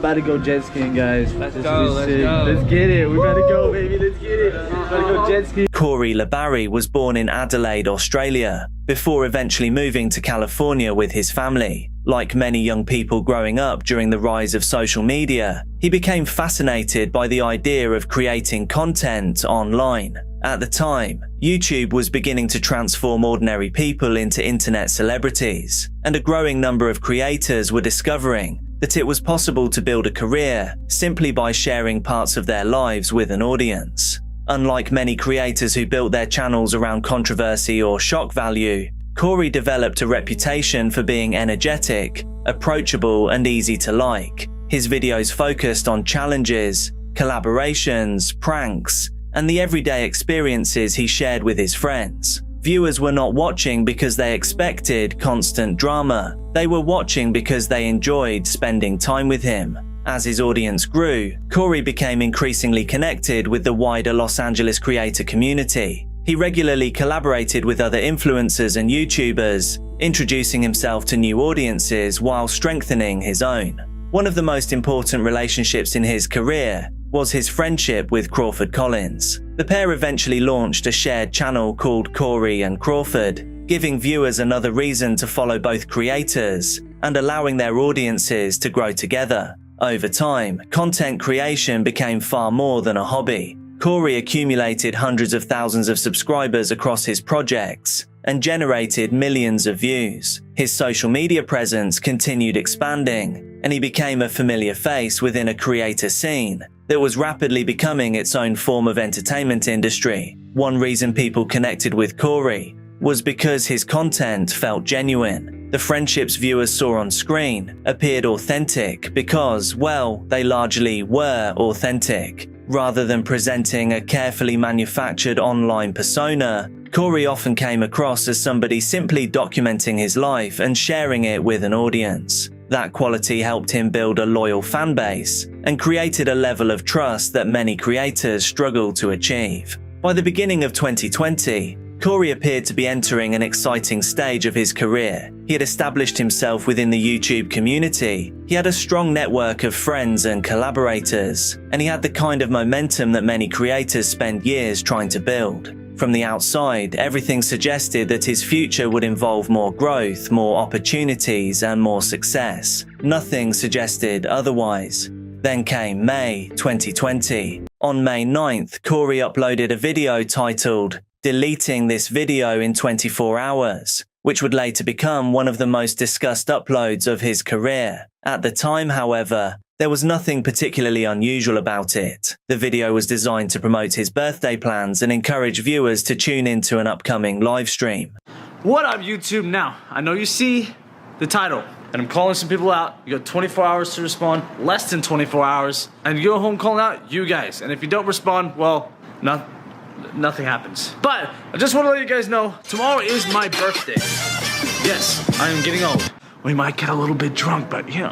about to go jet skiing, guys. Let's go. Let's get it. We gotta go, baby. Let's get it. Gotta go jet skiing. Corey LaBarry was born in Adelaide, Australia, before eventually moving to California with his family. Like many young people growing up during the rise of social media, he became fascinated by the idea of creating content online. At the time, YouTube was beginning to transform ordinary people into internet celebrities, and a growing number of creators were discovering that it was possible to build a career simply by sharing parts of their lives with an audience. Unlike many creators who built their channels around controversy or shock value, Corey developed a reputation for being energetic, approachable, and easy to like. His videos focused on challenges, collaborations, pranks, and the everyday experiences he shared with his friends. Viewers were not watching because they expected constant drama. They were watching because they enjoyed spending time with him. As his audience grew, Corey became increasingly connected with the wider Los Angeles creator community. He regularly collaborated with other influencers and YouTubers, introducing himself to new audiences while strengthening his own. One of the most important relationships in his career was his friendship with Crawford Collins. The pair eventually launched a shared channel called Corey and Crawford, giving viewers another reason to follow both creators and allowing their audiences to grow together. Over time, content creation became far more than a hobby. Corey accumulated hundreds of thousands of subscribers across his projects and generated millions of views. His social media presence continued expanding, and he became a familiar face within a creator scene that was rapidly becoming its own form of entertainment industry. One reason people connected with Corey was because his content felt genuine. The friendships viewers saw on screen appeared authentic because, well, they largely were authentic. Rather than presenting a carefully manufactured online persona, Corey often came across as somebody simply documenting his life and sharing it with an audience. That quality helped him build a loyal fan base and created a level of trust that many creators struggle to achieve. By the beginning of 2020, Corey appeared to be entering an exciting stage of his career. He had established himself within the YouTube community, he had a strong network of friends and collaborators, and he had the kind of momentum that many creators spend years trying to build. From the outside, everything suggested that his future would involve more growth, more opportunities, and more success. Nothing suggested otherwise. Then came May 2020. On May 9th, Corey uploaded a video titled, "Deleting this video in 24 hours, which would later become one of the most discussed uploads of his career. At the time, however, there was nothing particularly unusual about it. The video was designed to promote his birthday plans and encourage viewers to tune into an upcoming live stream. What up, YouTube? Now, I know you see the title, and I'm calling some people out. You got 24 hours to respond, less than 24 hours, and you go home calling out you guys. And if you don't respond, well, nothing happens. But I just want to let you guys know, tomorrow is my birthday. Yes, I am getting old. We might get a little bit drunk, but you know,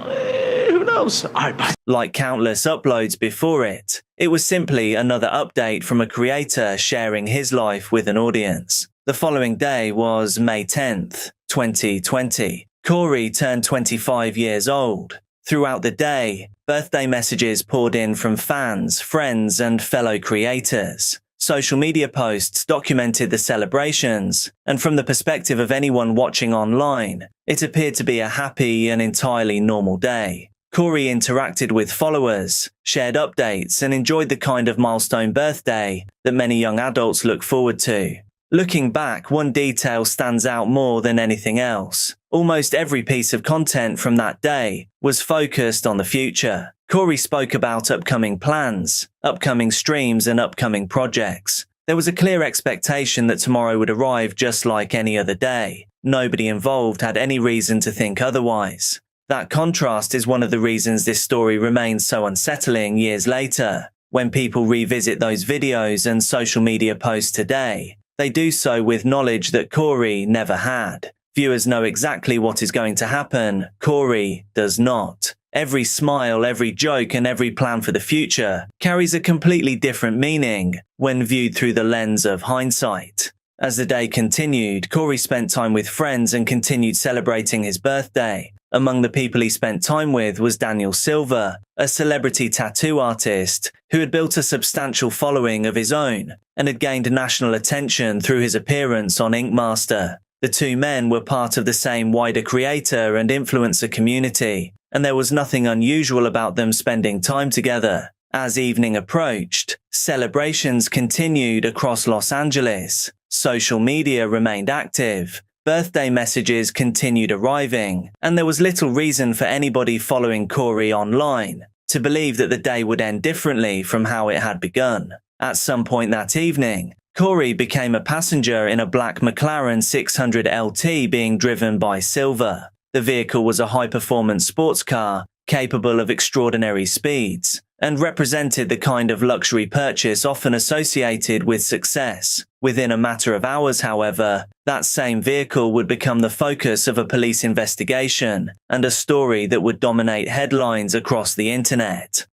who knows? Alright, bye. Like countless uploads before it, it was simply another update from a creator sharing his life with an audience. The following day was May 10th, 2020. Corey turned 25 years old. Throughout the day, birthday messages poured in from fans, friends, and fellow creators. Social media posts documented the celebrations, and from the perspective of anyone watching online, it appeared to be a happy and entirely normal day. Corey interacted with followers, shared updates, and enjoyed the kind of milestone birthday that many young adults look forward to. Looking back, one detail stands out more than anything else. Almost every piece of content from that day was focused on the future. Corey spoke about upcoming plans, upcoming streams, and upcoming projects. There was a clear expectation that tomorrow would arrive just like any other day. Nobody involved had any reason to think otherwise. That contrast is one of the reasons this story remains so unsettling years later. When people revisit those videos and social media posts today, they do so with knowledge that Corey never had. Viewers know exactly what is going to happen. Corey does not. Every smile, every joke, and every plan for the future carries a completely different meaning when viewed through the lens of hindsight. As the day continued, Corey spent time with friends and continued celebrating his birthday. Among the people he spent time with was Daniel Silva, a celebrity tattoo artist who had built a substantial following of his own and had gained national attention through his appearance on Ink Master. The two men were part of the same wider creator and influencer community, and there was nothing unusual about them spending time together. As evening approached, celebrations continued across Los Angeles. Social media remained active. Birthday messages continued arriving, and there was little reason for anybody following Corey online to believe that the day would end differently from how it had begun. At some point that evening, Corey became a passenger in a black McLaren 600 LT being driven by Silva. The vehicle was a high-performance sports car capable of extraordinary speeds and represented the kind of luxury purchase often associated with success. Within a matter of hours, however, that same vehicle would become the focus of a police investigation and a story that would dominate headlines across the internet.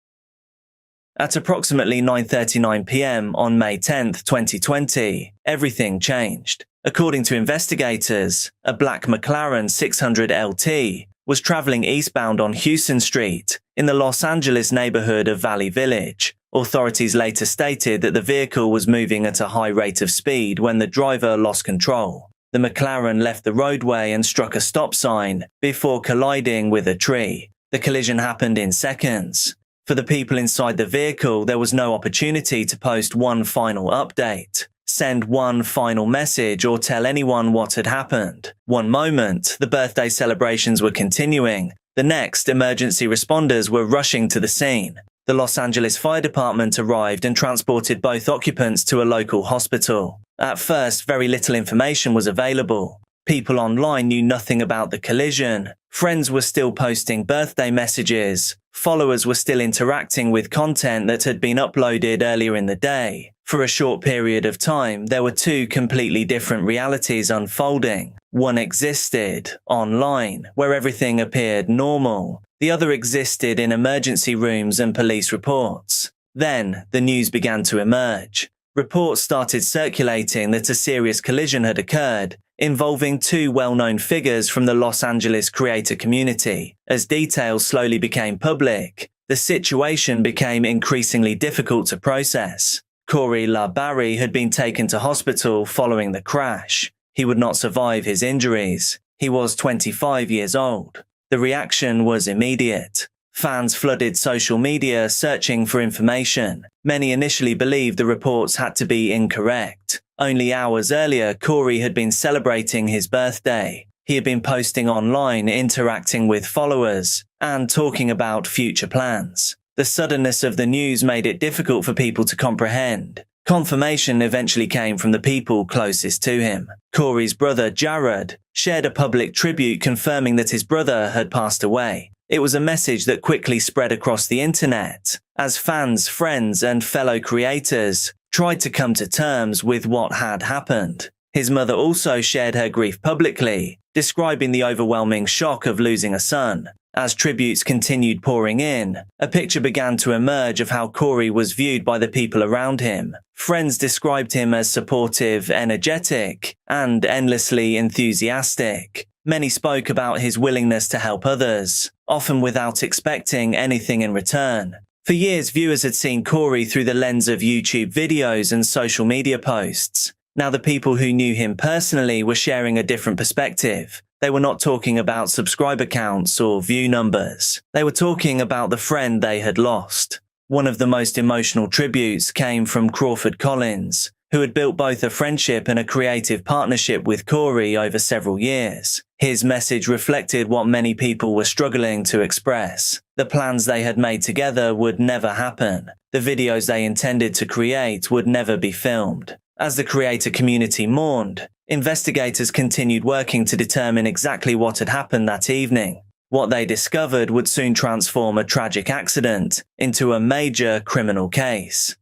At approximately 9:39 p.m. on May 10, 2020, everything changed. According to investigators, a black McLaren 600 LT was traveling eastbound on Houston Street in the Los Angeles neighborhood of Valley Village. Authorities later stated that the vehicle was moving at a high rate of speed when the driver lost control. The McLaren left the roadway and struck a stop sign before colliding with a tree. The collision happened in seconds. For the people inside the vehicle, there was no opportunity to post one final update, send one final message, or tell anyone what had happened. One moment, the birthday celebrations were continuing. The next, emergency responders were rushing to the scene. The Los Angeles Fire Department arrived and transported both occupants to a local hospital. At first, very little information was available. People online knew nothing about the collision. Friends were still posting birthday messages. Followers were still interacting with content that had been uploaded earlier in the day. For a short period of time, there were two completely different realities unfolding. One existed online, where everything appeared normal. The other existed in emergency rooms and police reports. Then, the news began to emerge. Reports started circulating that a serious collision had occurred, involving two well-known figures from the Los Angeles creator community. As details slowly became public, the situation became increasingly difficult to process. Corey LaBarry had been taken to hospital following the crash. He would not survive his injuries. He was 25 years old. The reaction was immediate. Fans flooded social media searching for information. Many initially believed the reports had to be incorrect. Only hours earlier, Corey had been celebrating his birthday. He had been posting online, interacting with followers, and talking about future plans. The suddenness of the news made it difficult for people to comprehend. Confirmation eventually came from the people closest to him. Corey's brother, Jared, shared a public tribute confirming that his brother had passed away. It was a message that quickly spread across the internet, as fans, friends, and fellow creators tried to come to terms with what had happened. His mother also shared her grief publicly, describing the overwhelming shock of losing a son. As tributes continued pouring in, a picture began to emerge of how Corey was viewed by the people around him. Friends described him as supportive, energetic, and endlessly enthusiastic. Many spoke about his willingness to help others, often without expecting anything in return. For years, viewers had seen Corey through the lens of YouTube videos and social media posts. Now the people who knew him personally were sharing a different perspective. They were not talking about subscriber counts or view numbers. They were talking about the friend they had lost. One of the most emotional tributes came from Crawford Collins, who had built both a friendship and a creative partnership with Corey over several years. His message reflected what many people were struggling to express. The plans they had made together would never happen. The videos they intended to create would never be filmed. As the creator community mourned, investigators continued working to determine exactly what had happened that evening. What they discovered would soon transform a tragic accident into a major criminal case.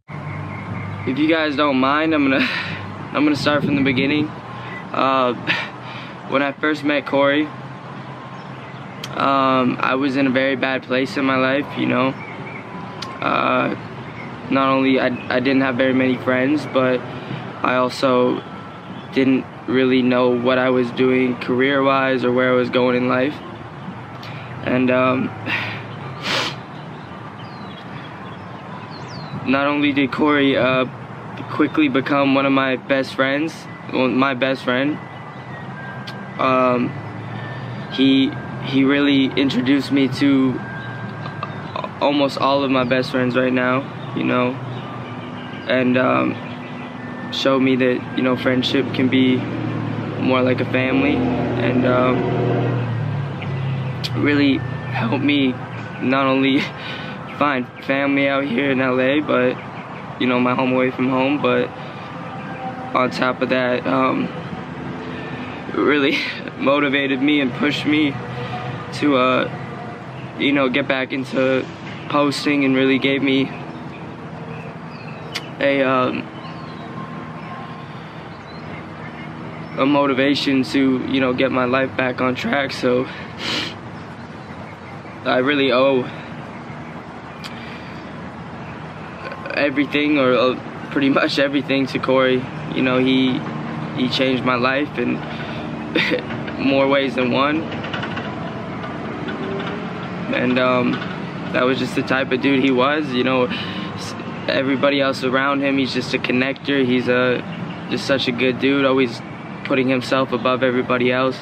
If you guys don't mind, I'm gonna start from the beginning. When I first met Corey, I was in a very bad place in my life, you know. Not only I didn't have very many friends, but I also didn't really know what I was doing career-wise or where I was going in life. And not only did Corey quickly become one of my best friends, well, my best friend, he really introduced me to almost all of my best friends right now, you know, and showed me that, you know, friendship can be more like a family, and really helped me not only find family out here in LA, but, you know, my home away from home, but on top of that, really motivated me and pushed me to, you know, get back into posting, and really gave me a motivation to, you know, get my life back on track. So I really owe everything, or pretty much everything, to Corey. You know, he changed my life in more ways than one, and that was just the type of dude he was. You know, everybody else around him, he's just a connector. He's just such a good dude, always putting himself above everybody else.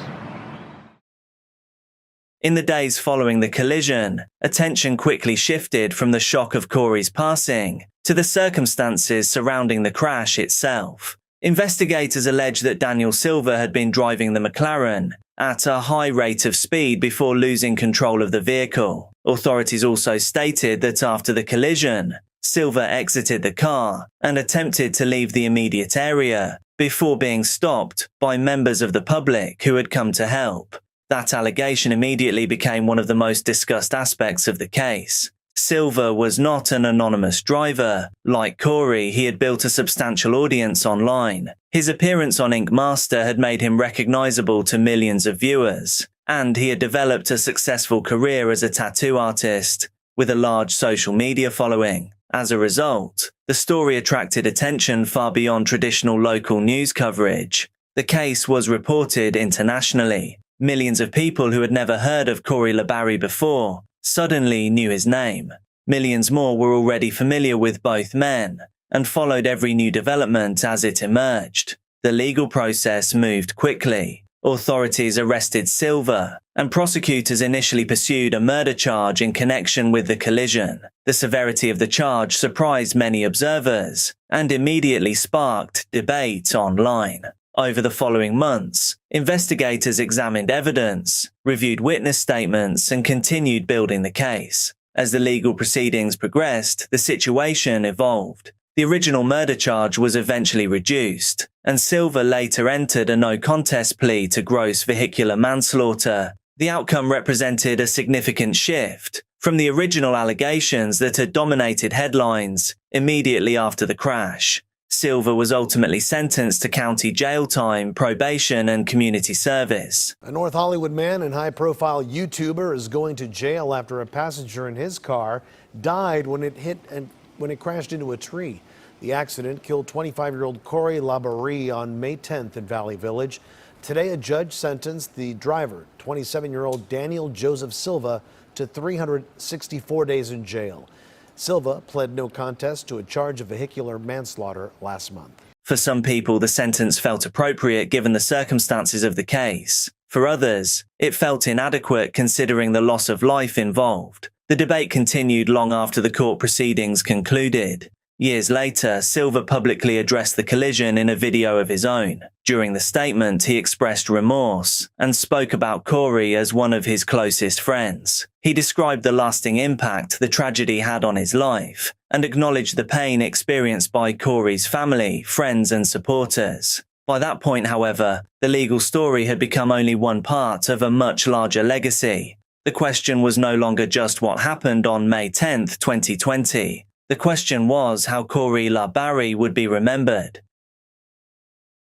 In the days following the collision, attention quickly shifted from the shock of Corey's passing to the circumstances surrounding the crash itself. Investigators allege that Daniel Silva had been driving the McLaren at a high rate of speed before losing control of the vehicle. Authorities also stated that after the collision, Silva exited the car and attempted to leave the immediate area before being stopped by members of the public who had come to help. That allegation immediately became one of the most discussed aspects of the case. Silva was not an anonymous driver. Like Corey, he had built a substantial audience online. His appearance on Ink Master had made him recognizable to millions of viewers, and he had developed a successful career as a tattoo artist with a large social media following. As a result, the story attracted attention far beyond traditional local news coverage. The case was reported internationally. Millions of people who had never heard of Corey LaBarry before suddenly knew his name. Millions more were already familiar with both men and followed every new development as it emerged. The legal process moved quickly. Authorities arrested Silva, and prosecutors initially pursued a murder charge in connection with the collision. The severity of the charge surprised many observers and immediately sparked debate online. Over the following months, investigators examined evidence, reviewed witness statements, and continued building the case. As the legal proceedings progressed, the situation evolved. The original murder charge was eventually reduced, and Silva later entered a no-contest plea to gross vehicular manslaughter. The outcome represented a significant shift from the original allegations that had dominated headlines immediately after the crash. Silva was ultimately sentenced to county jail time, probation, and community service. A North Hollywood man and high-profile YouTuber is going to jail after a passenger in his car died when it crashed into a tree. The accident killed 25-year-old Corey LaBarry on May 10th in Valley Village. Today, a judge sentenced the driver, 27-year-old Daniel Joseph Silva, to 364 days in jail. Silva pled no contest to a charge of vehicular manslaughter last month. For some people, the sentence felt appropriate given the circumstances of the case. For others, it felt inadequate considering the loss of life involved. The debate continued long after the court proceedings concluded. Years later, Silva publicly addressed the collision in a video of his own. During the statement, he expressed remorse and spoke about Corey as one of his closest friends. He described the lasting impact the tragedy had on his life and acknowledged the pain experienced by Corey's family, friends, and supporters. By that point, however, the legal story had become only one part of a much larger legacy. The question was no longer just what happened on May 10, 2020. The question was how Corey LaBarry would be remembered.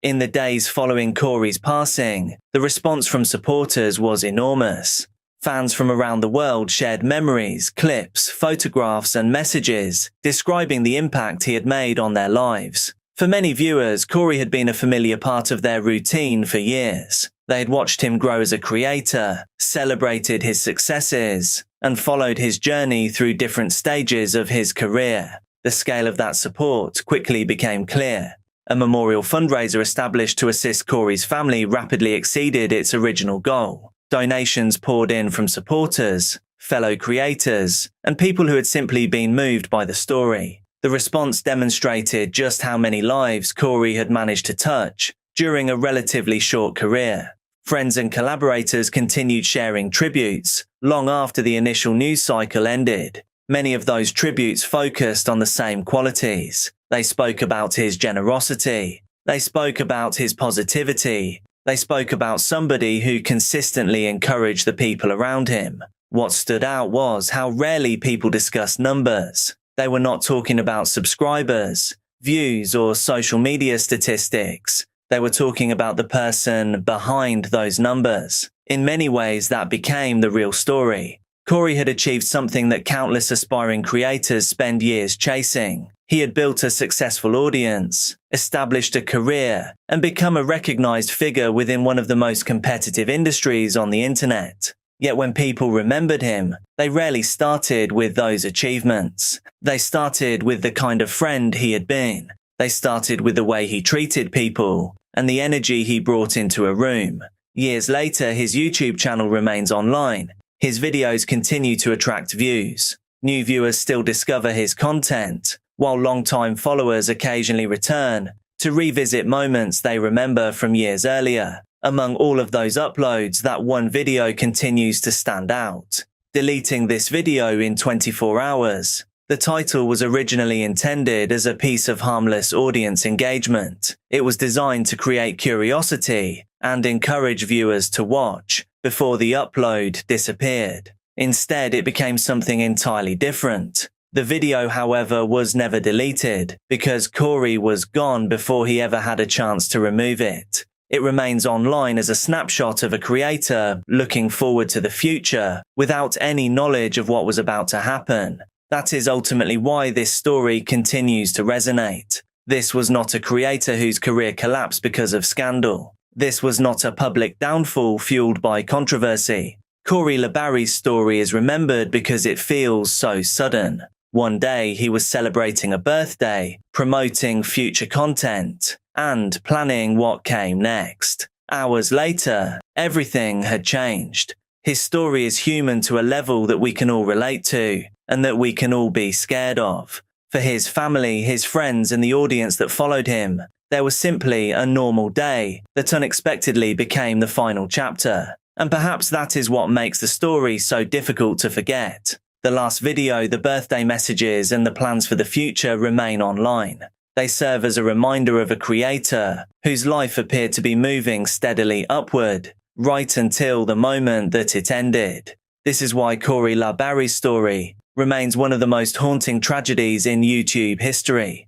In the days following Corey's passing, the response from supporters was enormous. Fans from around the world shared memories, clips, photographs, and messages describing the impact he had made on their lives. For many viewers, Corey had been a familiar part of their routine for years. They had watched him grow as a creator, celebrated his successes, and followed his journey through different stages of his career. The scale of that support quickly became clear. A memorial fundraiser established to assist Corey's family rapidly exceeded its original goal. Donations poured in from supporters, fellow creators, and people who had simply been moved by the story. The response demonstrated just how many lives Corey had managed to touch during a relatively short career. Friends and collaborators continued sharing tributes long after the initial news cycle ended. Many of those tributes focused on the same qualities. They spoke about his generosity. They spoke about his positivity. They spoke about somebody who consistently encouraged the people around him. What stood out was how rarely people discussed numbers. They were not talking about subscribers, views, or social media statistics. They were talking about the person behind those numbers. In many ways, that became the real story. Corey had achieved something that countless aspiring creators spend years chasing. He had built a successful audience, established a career, and become a recognized figure within one of the most competitive industries on the internet. Yet when people remembered him, they rarely started with those achievements. They started with the kind of friend he had been. They started with the way he treated people and the energy he brought into a room. Years later, his YouTube channel remains online. His videos continue to attract views. New viewers still discover his content, while long-time followers occasionally return to revisit moments they remember from years earlier. Among all of those uploads, that one video continues to stand out. Deleting this video in 24 hours. The title was originally intended as a piece of harmless audience engagement. It was designed to create curiosity and encourage viewers to watch before the upload disappeared. Instead, it became something entirely different. The video, however, was never deleted because Corey was gone before he ever had a chance to remove it. It remains online as a snapshot of a creator looking forward to the future without any knowledge of what was about to happen. That is ultimately why this story continues to resonate. This was not a creator whose career collapsed because of scandal. This was not a public downfall fueled by controversy. Corey LaBarry's story is remembered because it feels so sudden. One day he was celebrating a birthday, promoting future content, and planning what came next. Hours later, everything had changed. His story is human to a level that we can all relate to, and that we can all be scared of. For his family, his friends, and the audience that followed him, there was simply a normal day that unexpectedly became the final chapter. And perhaps that is what makes the story so difficult to forget. The last video, the birthday messages, and the plans for the future remain online. They serve as a reminder of a creator whose life appeared to be moving steadily upward, right until the moment that it ended. This is why Corey LaBarry's story remains one of the most haunting tragedies in YouTube history.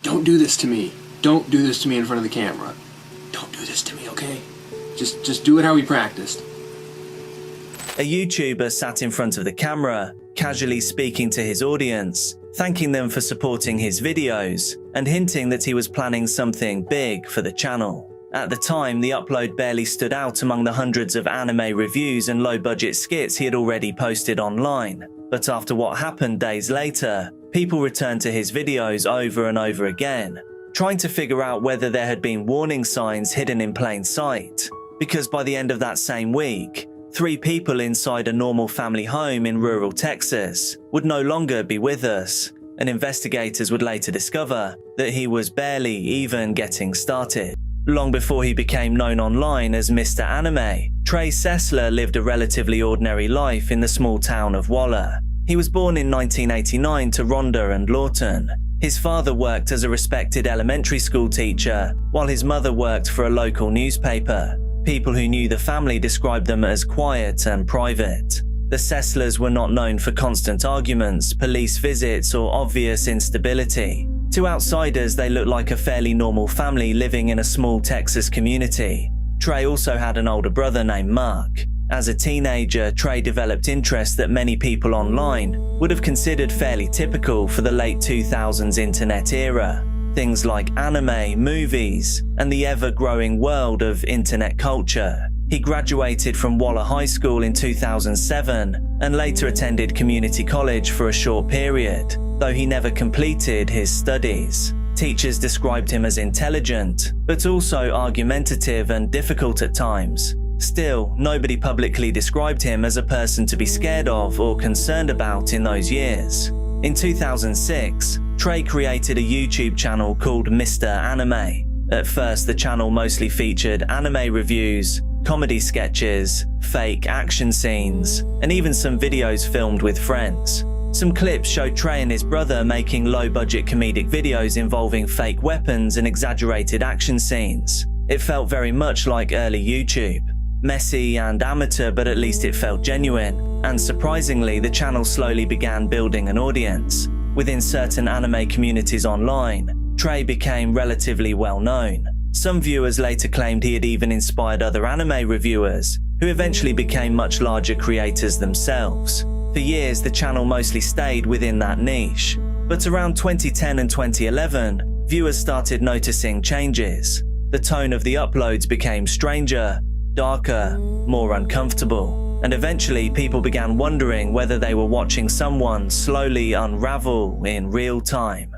Don't do this to me. Don't do this to me in front of the camera. Don't do this to me, okay? Just do it how we practiced. A YouTuber sat in front of the camera, casually speaking to his audience, thanking them for supporting his videos, and hinting that he was planning something big for the channel. At the time, the upload barely stood out among the hundreds of anime reviews and low-budget skits he had already posted online. But after what happened days later, people returned to his videos over and over again, trying to figure out whether there had been warning signs hidden in plain sight. Because by the end of that same week, 3 people inside a normal family home in rural Texas would no longer be with us, and investigators would later discover that he was barely even getting started. Long before he became known online as Mr. Anime, Trey Sessler lived a relatively ordinary life in the small town of Waller. He was born in 1989 to Rhonda and Lawton. His father worked as a respected elementary school teacher, while his mother worked for a local newspaper. People who knew the family described them as quiet and private. The Sesslers were not known for constant arguments, police visits, or obvious instability. To outsiders, they looked like a fairly normal family living in a small Texas community. Trey also had an older brother named Mark. As a teenager, Trey developed interests that many people online would have considered fairly typical for the late 2000s internet era. things like anime, movies, and the ever-growing world of internet culture. He graduated from Waller High School in 2007 and later attended community college for a short period, though he never completed his studies. Teachers described him as intelligent, but also argumentative and difficult at times. Still, nobody publicly described him as a person to be scared of or concerned about in those years. In 2006, Trey created a YouTube channel called Mr. Anime. At first, the channel mostly featured anime reviews, comedy sketches, fake action scenes, and even some videos filmed with friends. Some clips showed Trey and his brother making low-budget comedic videos involving fake weapons and exaggerated action scenes. It felt very much like early YouTube. Messy and amateur, but at least it felt genuine. And surprisingly, the channel slowly began building an audience. Within certain anime communities online, Trey became relatively well known. Some viewers later claimed he had even inspired other anime reviewers, who eventually became much larger creators themselves. For years, the channel mostly stayed within that niche. But around 2010 and 2011, viewers started noticing changes. The tone of the uploads became stranger, darker, more uncomfortable, and eventually people began wondering whether they were watching someone slowly unravel in real time.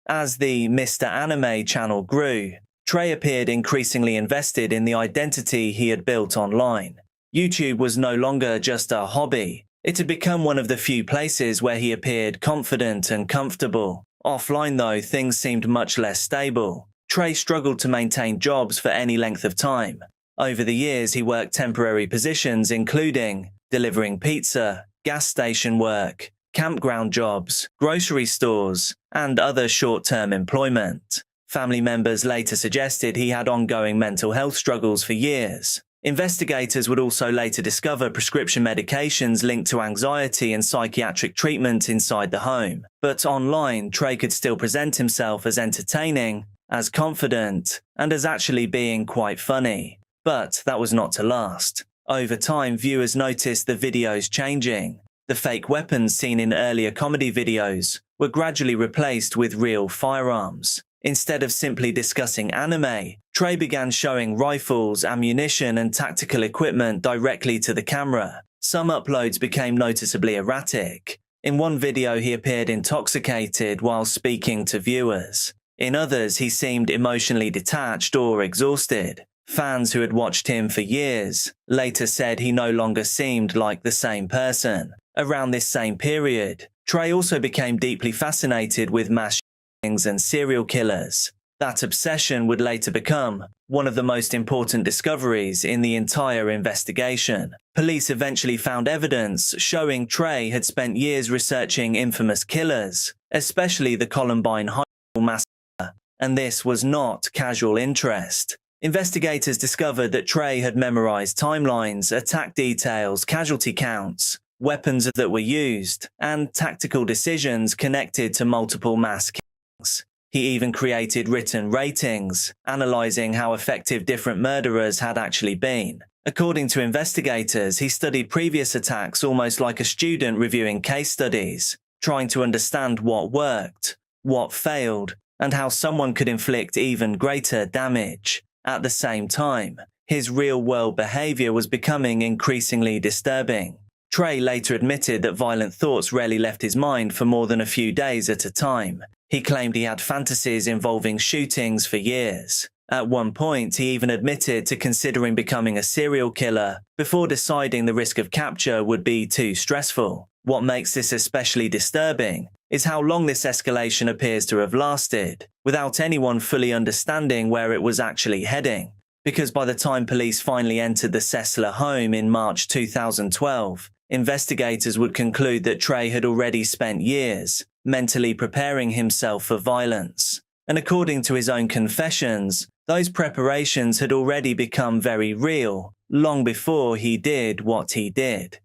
As the Mr. Anime channel grew, Trey appeared increasingly invested in the identity he had built online. YouTube was no longer just a hobby. It had become one of the few places where he appeared confident and comfortable. Offline though, things seemed much less stable. Trey struggled to maintain jobs for any length of time. Over the years, he worked temporary positions including delivering pizza, gas station work, campground jobs, grocery stores, and other short-term employment. Family members later suggested he had ongoing mental health struggles for years. Investigators would also later discover prescription medications linked to anxiety and psychiatric treatment inside the home. But online, Trey could still present himself as entertaining, as confident, and as actually being quite funny. But that was not to last. Over time, viewers noticed the videos changing. The fake weapons seen in earlier comedy videos were gradually replaced with real firearms. Instead of simply discussing anime, Trey began showing rifles, ammunition, and tactical equipment directly to the camera. Some uploads became noticeably erratic. In one video, he appeared intoxicated while speaking to viewers. In others, he seemed emotionally detached or exhausted. Fans who had watched him for years later said he no longer seemed like the same person. Around this same period, Trey also became deeply fascinated with mass shootings and serial killers. That obsession would later become one of the most important discoveries in the entire investigation. Police eventually found evidence showing Trey had spent years researching infamous killers, especially the Columbine High School massacre, and this was not casual interest. Investigators discovered that Trey had memorized timelines, attack details, casualty counts, weapons that were used, and tactical decisions connected to multiple mass killings. He even created written ratings, analyzing how effective different murderers had actually been. According to investigators, he studied previous attacks almost like a student reviewing case studies, trying to understand what worked, what failed, and how someone could inflict even greater damage. At the same time, his real-world behavior was becoming increasingly disturbing. Trey later admitted that violent thoughts rarely left his mind for more than a few days at a time. He claimed he had fantasies involving shootings for years. At one point, he even admitted to considering becoming a serial killer before deciding the risk of capture would be too stressful. What makes this especially disturbing is how long this escalation appears to have lasted, without anyone fully understanding where it was actually heading. Because by the time police finally entered the Sessler home in March 2012, investigators would conclude that Trey had already spent years mentally preparing himself for violence. And according to his own confessions, those preparations had already become very real long before he did what he did.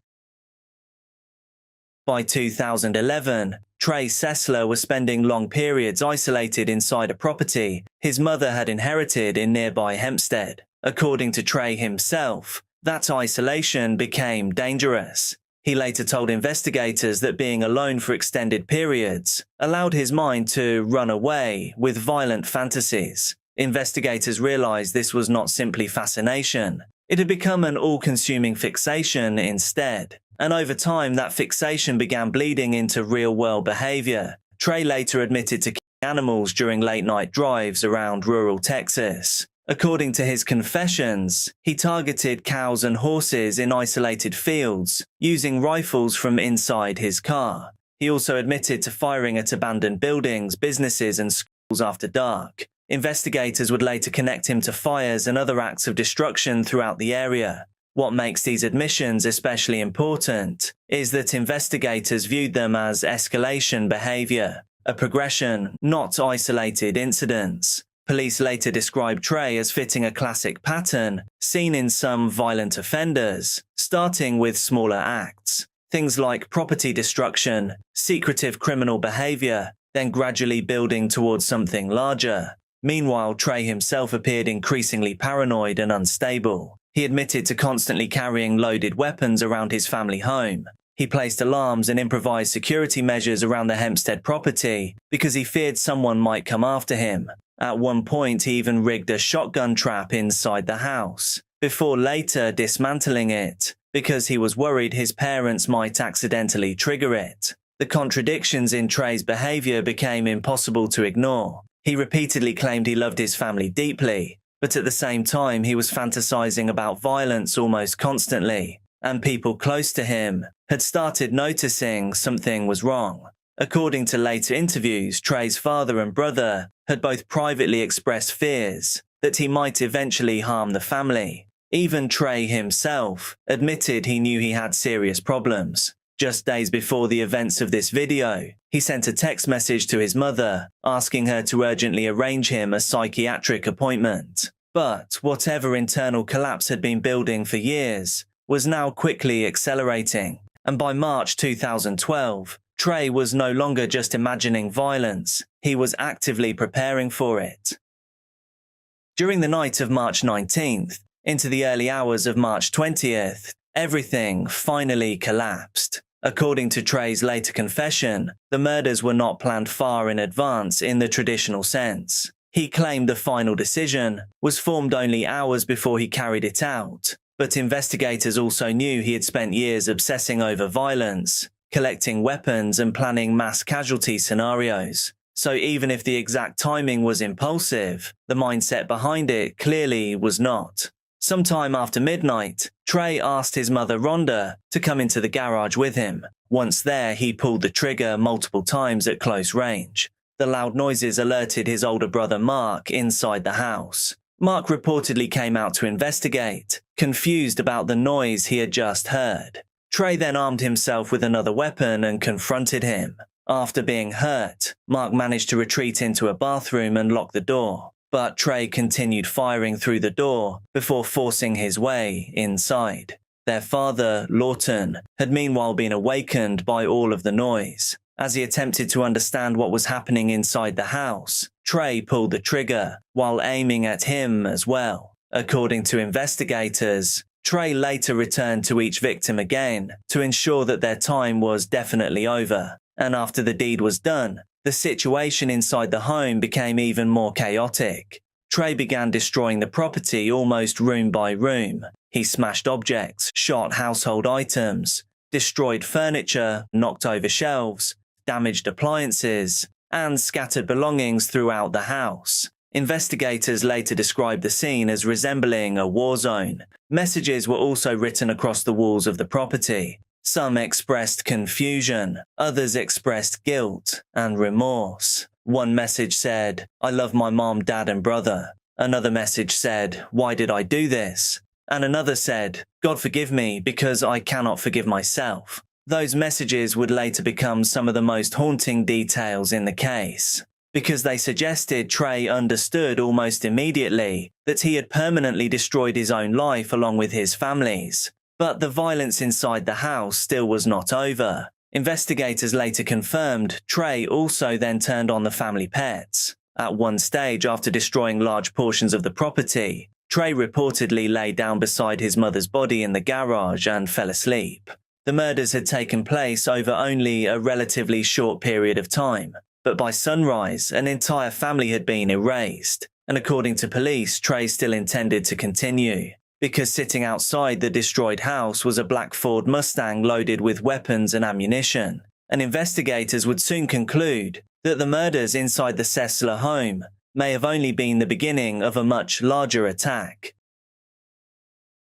By 2011, Trey Sessler was spending long periods isolated inside a property his mother had inherited in nearby Hempstead. According to Trey himself, that isolation became dangerous. He later told investigators that being alone for extended periods allowed his mind to run away with violent fantasies. Investigators realized this was not simply fascination. It had become an all-consuming fixation instead. And over time, that fixation began bleeding into real-world behavior. Trey later admitted to killing animals during late-night drives around rural Texas. According to his confessions, he targeted cows and horses in isolated fields, using rifles from inside his car. He also admitted to firing at abandoned buildings, businesses, and schools after dark. Investigators would later connect him to fires and other acts of destruction throughout the area. What makes these admissions especially important is that investigators viewed them as escalation behavior, a progression, not isolated incidents. Police later described Trey as fitting a classic pattern seen in some violent offenders, starting with smaller acts. Things like property destruction, secretive criminal behavior, then gradually building towards something larger. Meanwhile, Trey himself appeared increasingly paranoid and unstable. He admitted to constantly carrying loaded weapons around his family home. He placed alarms and improvised security measures around the Hempstead property because he feared someone might come after him. At one point, he even rigged a shotgun trap inside the house, before later dismantling it because he was worried his parents might accidentally trigger it. The contradictions in Trey's behavior became impossible to ignore. He repeatedly claimed he loved his family deeply, but at the same time he was fantasizing about violence almost constantly, and people close to him had started noticing something was wrong. According to later interviews, Trey's father and brother had both privately expressed fears that he might eventually harm the family. Even Trey himself admitted he knew he had serious problems. Just days before the events of this video, he sent a text message to his mother asking her to urgently arrange him a psychiatric appointment. But whatever internal collapse had been building for years was now quickly accelerating, and by March 2012, Trey was no longer just imagining violence, he was actively preparing for it. During the night of March 19th, into the early hours of March 20th, everything finally collapsed. According to Trey's later confession, the murders were not planned far in advance in the traditional sense. He claimed the final decision was formed only hours before he carried it out, but investigators also knew he had spent years obsessing over violence, collecting weapons and planning mass casualty scenarios. So even if the exact timing was impulsive, the mindset behind it clearly was not. Sometime after midnight, Trey asked his mother Rhonda to come into the garage with him. Once there, he pulled the trigger multiple times at close range. The loud noises alerted his older brother Mark inside the house. Mark reportedly came out to investigate, confused about the noise he had just heard. Trey then armed himself with another weapon and confronted him. After being hurt, Mark managed to retreat into a bathroom and lock the door, but Trey continued firing through the door before forcing his way inside. Their father, Lawton, had meanwhile been awakened by all of the noise. As he attempted to understand what was happening inside the house, Trey pulled the trigger while aiming at him as well. According to investigators, Trey later returned to each victim again to ensure that their time was definitely over. And after the deed was done, the situation inside the home became even more chaotic. Trey began destroying the property almost room by room. He smashed objects, shot household items, destroyed furniture, knocked over shelves, damaged appliances, and scattered belongings throughout the house. Investigators later described the scene as resembling a war zone. Messages were also written across the walls of the property. Some expressed confusion, others expressed guilt and remorse. One message said, "I love my mom, dad, and brother." Another message said, "Why did I do this?" And another said, "God forgive me because I cannot forgive myself." Those messages would later become some of the most haunting details in the case, because they suggested Trey understood almost immediately that he had permanently destroyed his own life along with his family's. But the violence inside the house still was not over. Investigators later confirmed Trey also then turned on the family pets. At one stage, after destroying large portions of the property, Trey reportedly lay down beside his mother's body in the garage and fell asleep. The murders had taken place over only a relatively short period of time, but by sunrise, an entire family had been erased, and according to police, Trey still intended to continue, because sitting outside the destroyed house was a black Ford Mustang loaded with weapons and ammunition, and investigators would soon conclude that the murders inside the Sessler home may have only been the beginning of a much larger attack.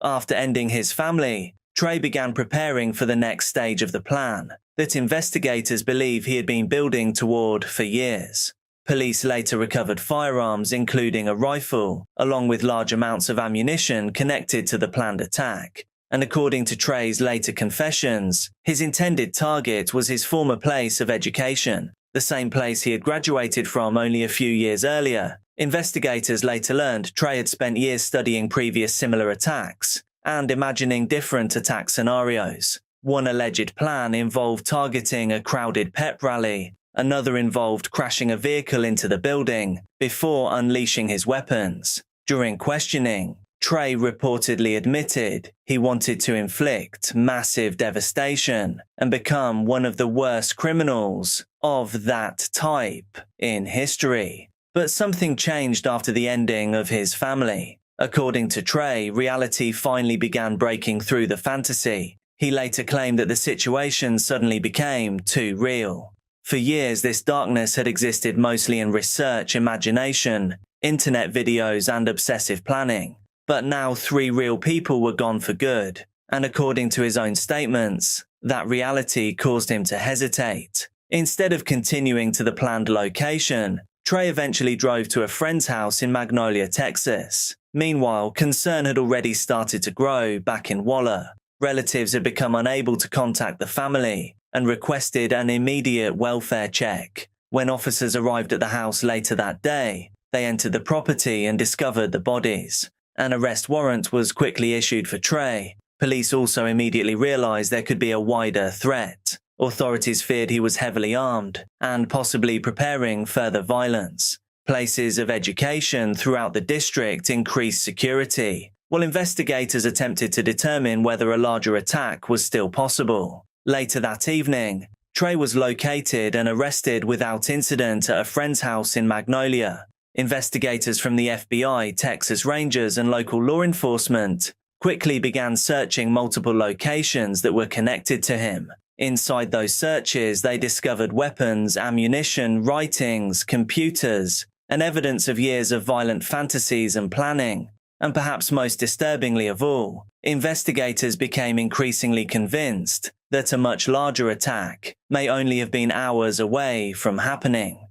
After ending his family, Trey began preparing for the next stage of the plan that investigators believe he had been building toward for years. Police later recovered firearms, including a rifle, along with large amounts of ammunition connected to the planned attack. And according to Trey's later confessions, his intended target was his former place of education, the same place he had graduated from only a few years earlier. Investigators later learned Trey had spent years studying previous similar attacks and imagining different attack scenarios. One alleged plan involved targeting a crowded pep rally. Another involved crashing a vehicle into the building before unleashing his weapons. During questioning, Trey reportedly admitted he wanted to inflict massive devastation and become one of the worst criminals of that type in history. But something changed after the ending of his family. According to Trey, reality finally began breaking through the fantasy. He later claimed that the situation suddenly became too real. For years, this darkness had existed mostly in research, imagination, internet videos, and obsessive planning. But now 3 real people were gone for good, and according to his own statements, that reality caused him to hesitate. Instead of continuing to the planned location, Trey eventually drove to a friend's house in Magnolia, Texas. Meanwhile, concern had already started to grow back in Waller. Relatives had become unable to contact the family and requested an immediate welfare check. When officers arrived at the house later that day, they entered the property and discovered the bodies. An arrest warrant was quickly issued for Trey. Police also immediately realized there could be a wider threat. Authorities feared he was heavily armed and possibly preparing further violence. Places of education throughout the district increased security, while investigators attempted to determine whether a larger attack was still possible. Later that evening, Trey was located and arrested without incident at a friend's house in Magnolia. Investigators from the FBI, Texas Rangers, and local law enforcement quickly began searching multiple locations that were connected to him. Inside those searches, they discovered weapons, ammunition, writings, computers, and evidence of years of violent fantasies and planning. And perhaps most disturbingly of all, investigators became increasingly convinced that a much larger attack may only have been hours away from happening.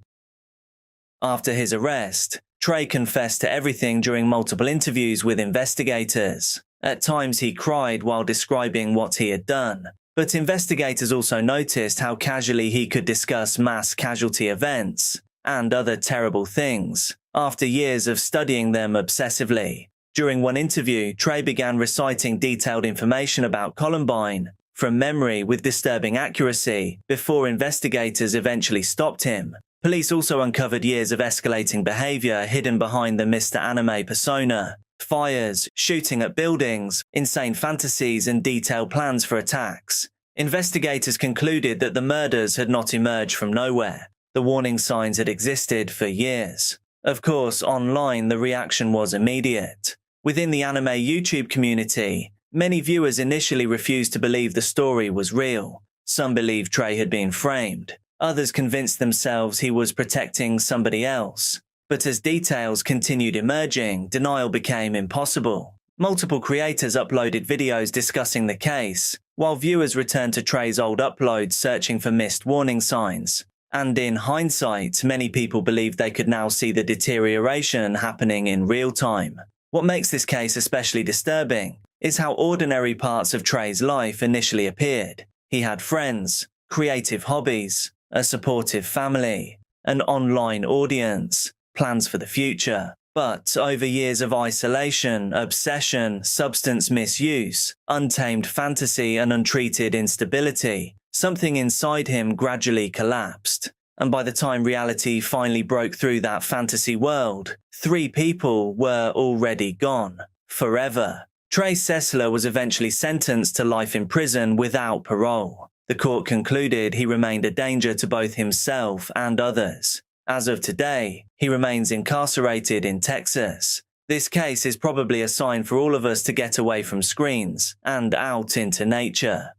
After his arrest, Trey confessed to everything during multiple interviews with investigators. At times he cried while describing what he had done, but investigators also noticed how casually he could discuss mass casualty events and other terrible things after years of studying them obsessively. During one interview, Trey began reciting detailed information about Columbine from memory with disturbing accuracy before investigators eventually stopped him. Police also uncovered years of escalating behavior hidden behind the Mr. Anime persona. Fires, shooting at buildings, insane fantasies, and detailed plans for attacks. Investigators concluded that the murders had not emerged from nowhere. The warning signs had existed for years. Of course, online the reaction was immediate. Within the anime YouTube community, many viewers initially refused to believe the story was real. Some believed Trey had been framed. Others convinced themselves he was protecting somebody else. But as details continued emerging, denial became impossible. Multiple creators uploaded videos discussing the case, while viewers returned to Trey's old uploads searching for missed warning signs. And in hindsight, many people believed they could now see the deterioration happening in real time. What makes this case especially disturbing is how ordinary parts of Trey's life initially appeared. He had friends, creative hobbies, a supportive family, an online audience, plans for the future. But over years of isolation, obsession, substance misuse, untamed fantasy, and untreated instability, something inside him gradually collapsed. And by the time reality finally broke through that fantasy world, 3 people were already gone, forever. Trace Sessler was eventually sentenced to life in prison without parole. The court concluded he remained a danger to both himself and others. As of today, he remains incarcerated in Texas. This case is probably a sign for all of us to get away from screens and out into nature.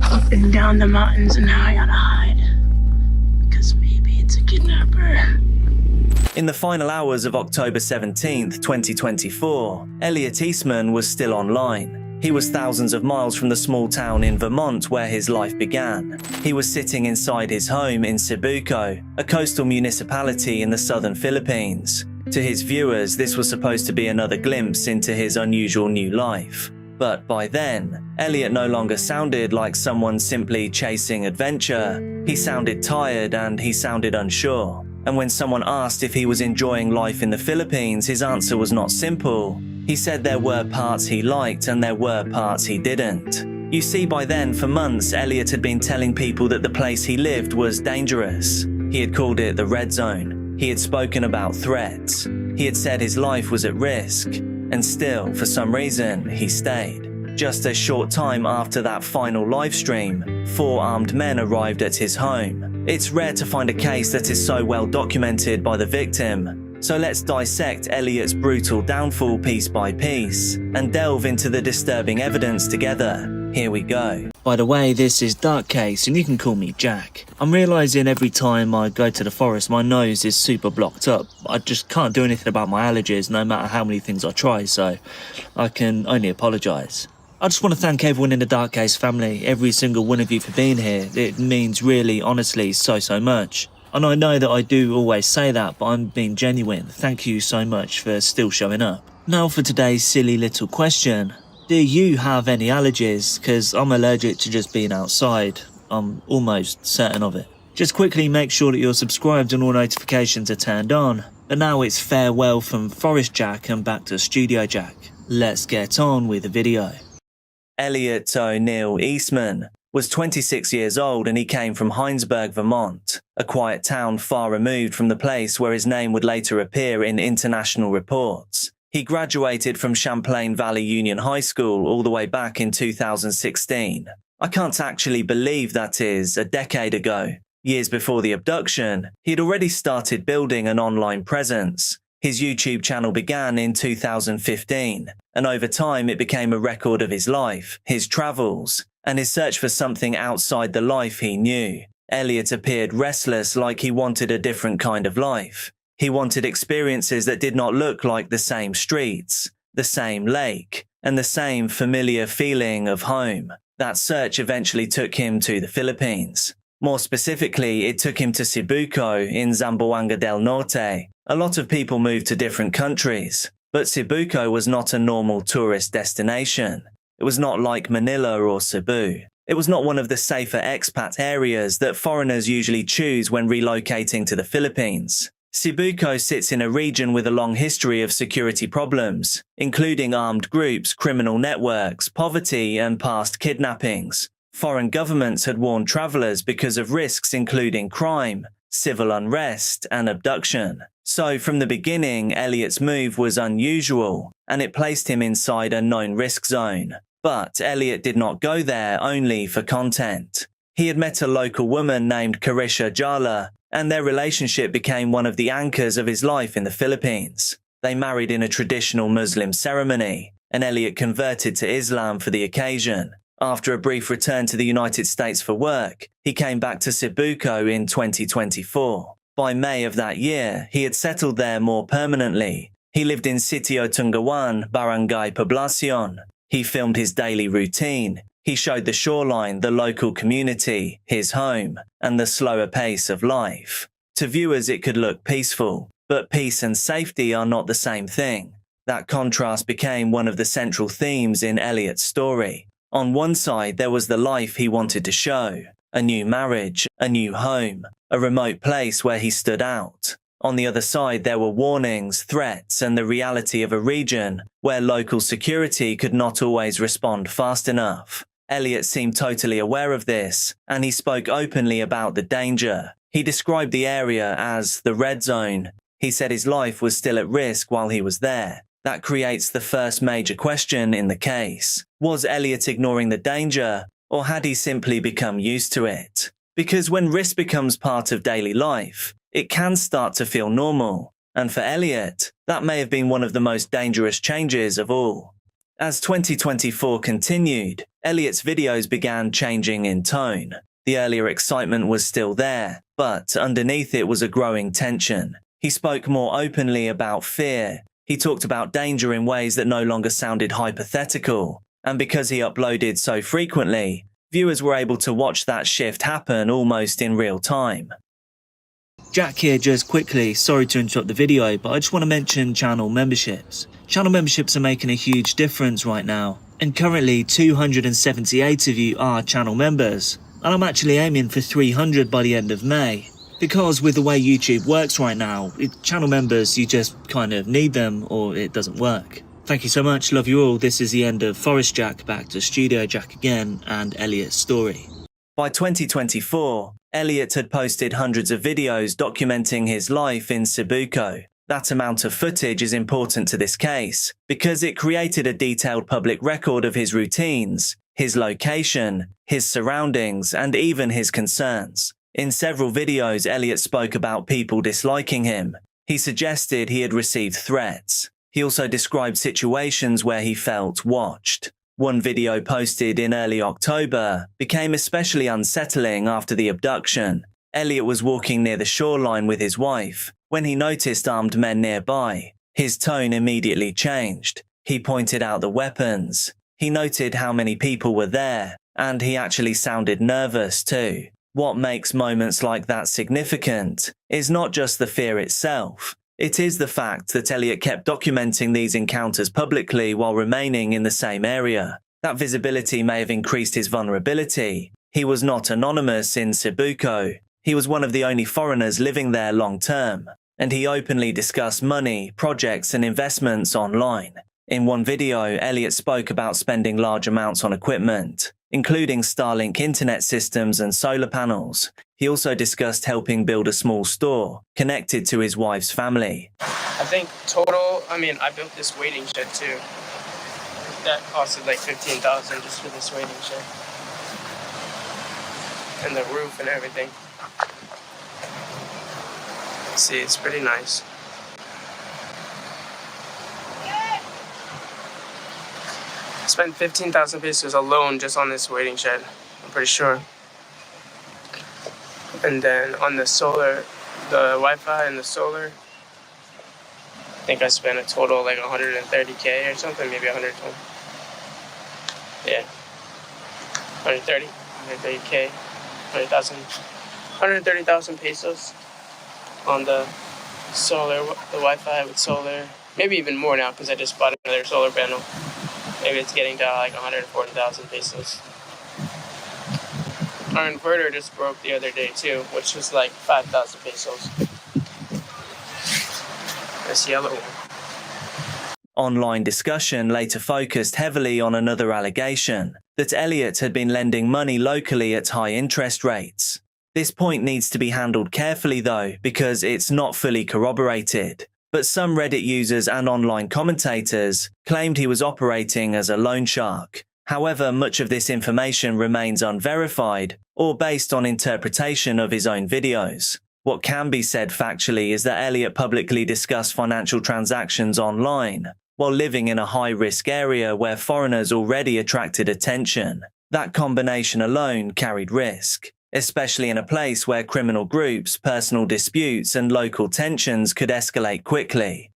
Up and down the mountains, and now I gotta hide. Because maybe it's a kidnapper. In the final hours of October 17th, 2024, Elliot Eastman was still online. He was thousands of miles from the small town in Vermont where his life began. He was sitting inside his home in Cebuco, a coastal municipality in the southern Philippines. To his viewers, this was supposed to be another glimpse into his unusual new life. But by then, Elliot no longer sounded like someone simply chasing adventure. He sounded tired and he sounded unsure. And when someone asked if he was enjoying life in the Philippines, his answer was not simple. He said there were parts he liked and there were parts he didn't. You see, by then, for months, Elliot had been telling people that the place he lived was dangerous. He had called it the red zone. He had spoken about threats. He had said his life was at risk. And still, for some reason, he stayed. Just a short time after that final live stream, 4 armed men arrived at his home. It's rare to find a case that is so well documented by the victim. So let's dissect Elliot's brutal downfall piece by piece and delve into the disturbing evidence together. Here we go. By the way, this is Dark Case, and you can call me Jack. I'm realising every time I go to the forest, my nose is super blocked up. I just can't do anything about my allergies, no matter how many things I try, so I can only apologise. I just want to thank everyone in the Dark Case family, every single one of you for being here. It means really, honestly, so much. And I know that I do always say that, but I'm being genuine. Thank you so much for still showing up. Now for today's silly little question. Do you have any allergies? Because I'm allergic to just being outside. I'm almost certain of it. Just quickly make sure that you're subscribed and all notifications are turned on. But now it's farewell from Forest Jack and back to Studio Jack. Let's get on with the video. Elliot O'Neill Eastman was 26 years old and he came from Hinesburg, Vermont, a quiet town far removed from the place where his name would later appear in international reports. He graduated from Champlain Valley Union High School all the way back in 2016. I can't actually believe that is a decade ago. Years before the abduction, he'd already started building an online presence. His YouTube channel began in 2015, and over time it became a record of his life, his travels, and his search for something outside the life he knew. Elliot appeared restless, like he wanted a different kind of life. He wanted experiences that did not look like the same streets, the same lake, and the same familiar feeling of home. That search eventually took him to the Philippines. More specifically, it took him to Cebuco in Zamboanga del Norte. A lot of people move to different countries, but Cebuco was not a normal tourist destination. It was not like Manila or Cebu. It was not one of the safer expat areas that foreigners usually choose when relocating to the Philippines. Cebuco sits in a region with a long history of security problems, including armed groups, criminal networks, poverty, and past kidnappings. Foreign governments had warned travelers because of risks including crime, civil unrest, and abduction. So from the beginning, Elliot's move was unusual, and it placed him inside a known risk zone. But Elliot did not go there only for content. He had met a local woman named Carisha Jala, and their relationship became one of the anchors of his life in the Philippines. They married in a traditional Muslim ceremony, and Elliot converted to Islam for the occasion. After a brief return to the United States for work, he came back to Cebuco in 2024. By May of that year, he had settled there more permanently. He lived in Sitio Tungawan, Barangay Poblacion. He filmed his daily routine. He showed the shoreline, the local community, his home, and the slower pace of life. To viewers, it could look peaceful, but peace and safety are not the same thing. That contrast became one of the central themes in Elliot's story. On one side, there was the life he wanted to show, a new marriage, a new home, a remote place where he stood out. On the other side, there were warnings, threats, and the reality of a region where local security could not always respond fast enough. Elliot seemed totally aware of this, and he spoke openly about the danger. He described the area as the red zone. He said his life was still at risk while he was there. That creates the first major question in the case. Was Elliot ignoring the danger, or had he simply become used to it? Because when risk becomes part of daily life, it can start to feel normal. And for Elliot, that may have been one of the most dangerous changes of all. As 2024 continued, Elliot's videos began changing in tone. The earlier excitement was still there, but underneath it was a growing tension. He spoke more openly about fear. He talked about danger in ways that no longer sounded hypothetical. And because he uploaded so frequently, viewers were able to watch that shift happen almost in real time. Jack here just quickly, sorry to interrupt the video, but I just want to mention channel memberships. Channel memberships are making a huge difference right now, and currently 278 of you are channel members, and I'm actually aiming for 300 by the end of May. Because with the way YouTube works right now, channel members, you just kind of need them or it doesn't work. Thank you so much, love you all. This is the end of Forest Jack, back to Studio Jack again, and Elliot's story. By 2024, Elliot had posted hundreds of videos documenting his life in Cebuco. That amount of footage is important to this case because it created a detailed public record of his routines, his location, his surroundings, and even his concerns. In several videos, Elliot spoke about people disliking him. He suggested he had received threats. He also described situations where he felt watched. One video posted in early October became especially unsettling after the abduction. Elliot was walking near the shoreline with his wife when he noticed armed men nearby. His tone immediately changed. He pointed out the weapons. He noted how many people were there, and he actually sounded nervous too. What makes moments like that significant is not just the fear itself. It is the fact that Elliot kept documenting these encounters publicly while remaining in the same area. That visibility may have increased his vulnerability. He was not anonymous in Cebuco. He was one of the only foreigners living there long term, and he openly discussed money, projects, and investments online. In one video, Elliot spoke about spending large amounts on equipment, including Starlink internet systems and solar panels. He also discussed helping build a small store connected to his wife's family. I think total, I built this waiting shed too. That costed like $15,000 just for this waiting shed. And the roof and everything. See, it's pretty nice. I spent 15,000 pesos alone just on this waiting shed, I'm pretty sure. And then on the solar, the Wi-Fi and the solar, I think I spent a total like 130K or something, maybe 120. Yeah, 130K, 130,000 pesos on the solar, the Wi-Fi with solar. Maybe even more now because I just bought another solar panel. Maybe it's getting to like 140,000 pesos. Our inverter just broke the other day too, which was like 5,000 pesos. This yellow one. Online discussion later focused heavily on another allegation, that Elliot had been lending money locally at high interest rates. This point needs to be handled carefully though, because it's not fully corroborated. But some Reddit users and online commentators claimed he was operating as a loan shark. However, much of this information remains unverified or based on interpretation of his own videos. What can be said factually is that Elliot publicly discussed financial transactions online while living in a high-risk area where foreigners already attracted attention. That combination alone carried risk, especially in a place where criminal groups, personal disputes, and local tensions could escalate quickly.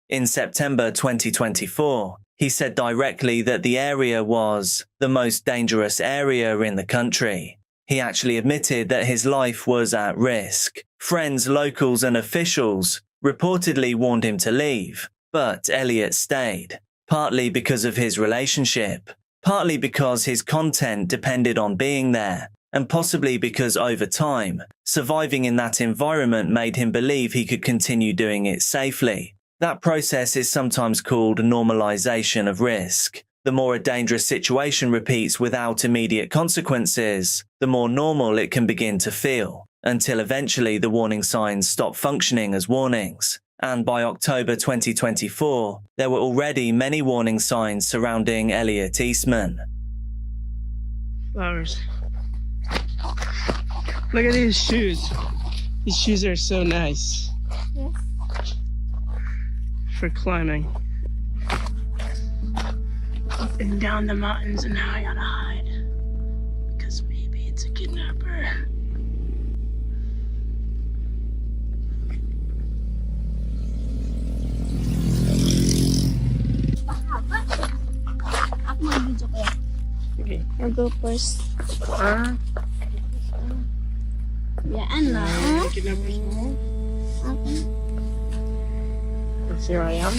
In September 2024, he said directly that the area was the most dangerous area in the country. He actually admitted that his life was at risk. Friends, locals, and officials reportedly warned him to leave, but Elliot stayed, partly because of his relationship, partly because his content depended on being there, and possibly because over time, surviving in that environment made him believe he could continue doing it safely. That process is sometimes called normalization of risk. The more a dangerous situation repeats without immediate consequences, the more normal it can begin to feel. until eventually the warning signs stopped functioning as warnings. And by October 2024, there were already many warning signs surrounding Elliot Eastman. Flowers. Look at these shoes. These shoes are so nice. Yes. For climbing. Up and down the mountains, and now I gotta hide. Because maybe it's a kidnapper. Okay. I'll go first. Yeah, no. Kidnappers. Okay. Here I am.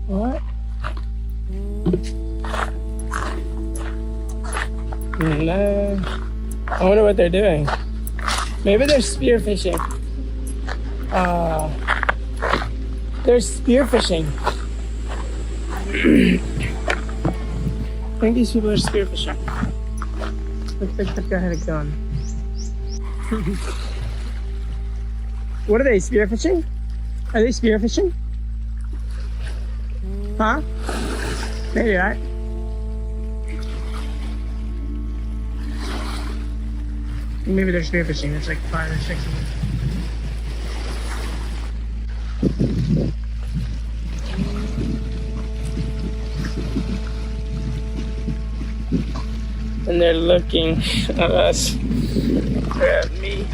What? No. I wonder what they're doing. Maybe they're spearfishing. They're spearfishing. I think these people are spearfishing. Looks like the guy had a gun. What are they, spearfishing? Are they spearfishing? Huh? Maybe, right? Maybe they're spearfishing. There's like 5 or 6 of them. And they're looking at us, or at me.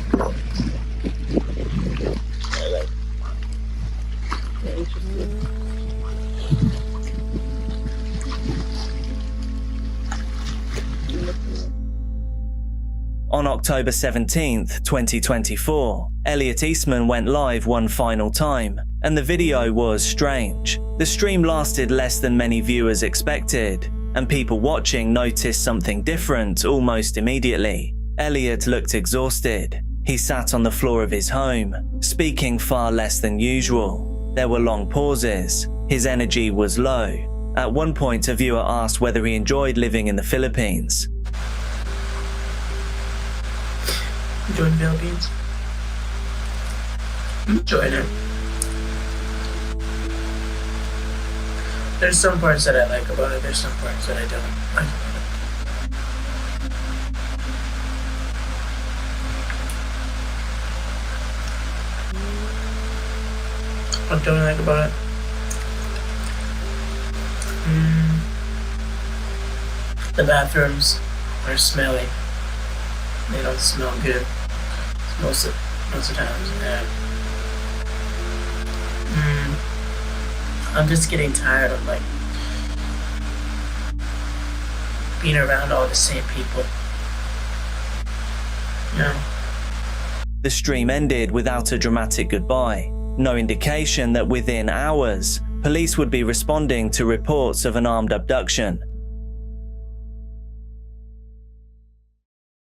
They're like, they're interested. On October 17th, 2024, Elliot Eastman went live one final time, and the video was strange. The stream lasted less than many viewers expected, and people watching noticed something different almost immediately. Elliot looked exhausted. He sat on the floor of his home, speaking far less than usual. There were long pauses. His energy was low. At one point, a viewer asked whether he enjoyed living in the Philippines. Enjoying the Philippines. I'm enjoying it. There's some parts that I like about it, there's some parts that I don't like about it. What don't I like about it? The bathrooms are smelly. They don't smell good most of the times. I'm just getting tired of like being around all the same people. You know? The stream ended without a dramatic goodbye. No indication that within hours, police would be responding to reports of an armed abduction.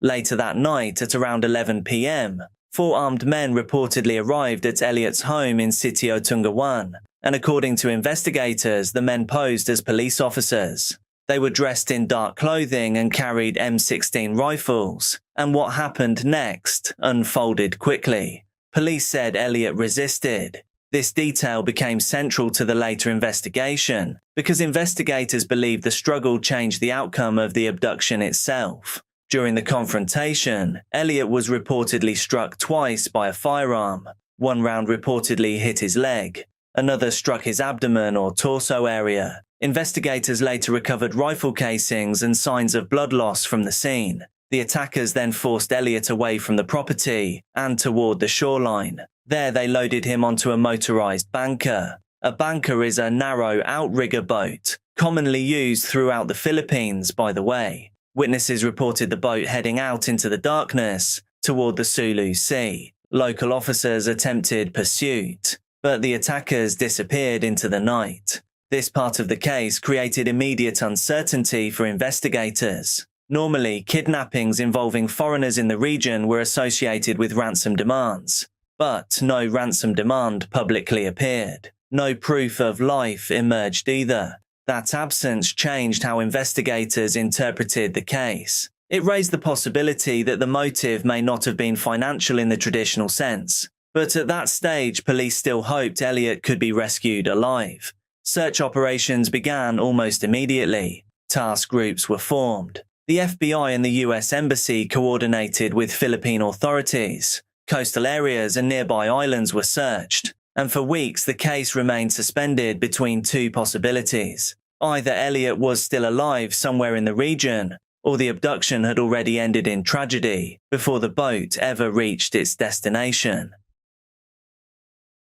Later that night, at around 11 p.m., 4 armed men reportedly arrived at Elliot's home in Sitio Tungawan, and according to investigators, the men posed as police officers. They were dressed in dark clothing and carried M16 rifles, and what happened next unfolded quickly. Police said Elliot resisted. This detail became central to the later investigation, because investigators believed the struggle changed the outcome of the abduction itself. During the confrontation, Elliot was reportedly struck twice by a firearm. One round reportedly hit his leg. Another struck his abdomen or torso area. Investigators later recovered rifle casings and signs of blood loss from the scene. The attackers then forced Elliot away from the property and toward the shoreline. There they loaded him onto a motorized banker. A banker is a narrow outrigger boat, commonly used throughout the Philippines, by the way. Witnesses reported the boat heading out into the darkness toward the Sulu Sea. Local officers attempted pursuit, but the attackers disappeared into the night. This part of the case created immediate uncertainty for investigators. Normally, kidnappings involving foreigners in the region were associated with ransom demands, but no ransom demand publicly appeared. No proof of life emerged either. That absence changed how investigators interpreted the case. It raised the possibility that the motive may not have been financial in the traditional sense, but at that stage, police still hoped Elliot could be rescued alive. Search operations began almost immediately. Task groups were formed. The FBI and the US Embassy coordinated with Philippine authorities. Coastal areas and nearby islands were searched, and for weeks the case remained suspended between two possibilities. Either Elliot was still alive somewhere in the region, or the abduction had already ended in tragedy before the boat ever reached its destination.